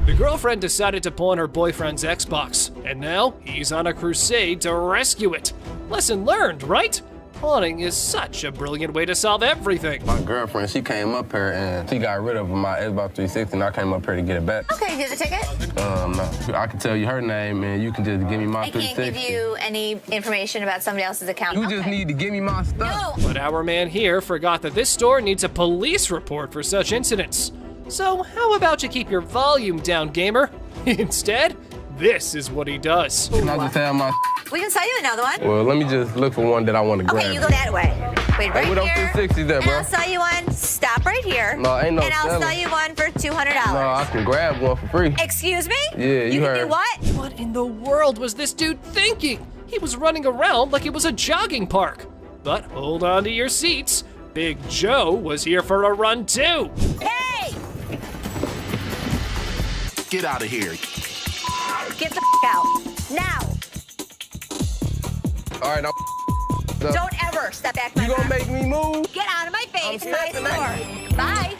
The girlfriend decided to pawn her boyfriend's Xbox, and now he's on a crusade to rescue it. Lesson learned, right? Pawning is such a brilliant way to solve everything. My girlfriend, she came up here and she got rid of my Xbox 360 and I came up here to get it back. Okay, you get the ticket? No. I can tell you her name and you can just give me my I can't 360. give you any information about somebody else's account. You just need to give me my stuff. But our man here forgot that this store needs a police report for such incidents. So how about you keep your volume down, gamer? Instead, this is what he does. Can I just have my We can sell you another one. Well, let me just look for one that I want to grab. Okay, you go that way. Wait, right Hey, what here. up 360 there, bro? And I'll sell you one. Stop right here. No, ain't no And I'll selling. sell you one for $200. No, I can grab one for free. Excuse me? Yeah, you can heard. do what? What in the world was this dude thinking? He was running around like it was a jogging park. But hold on to your seats. Big Joe was here for a run too. Hey! Get out of here. Get the out. Now. All right, now. Don't ever step back my You gonna make me move? Get out of my face. I'm My snapping at store. Bye.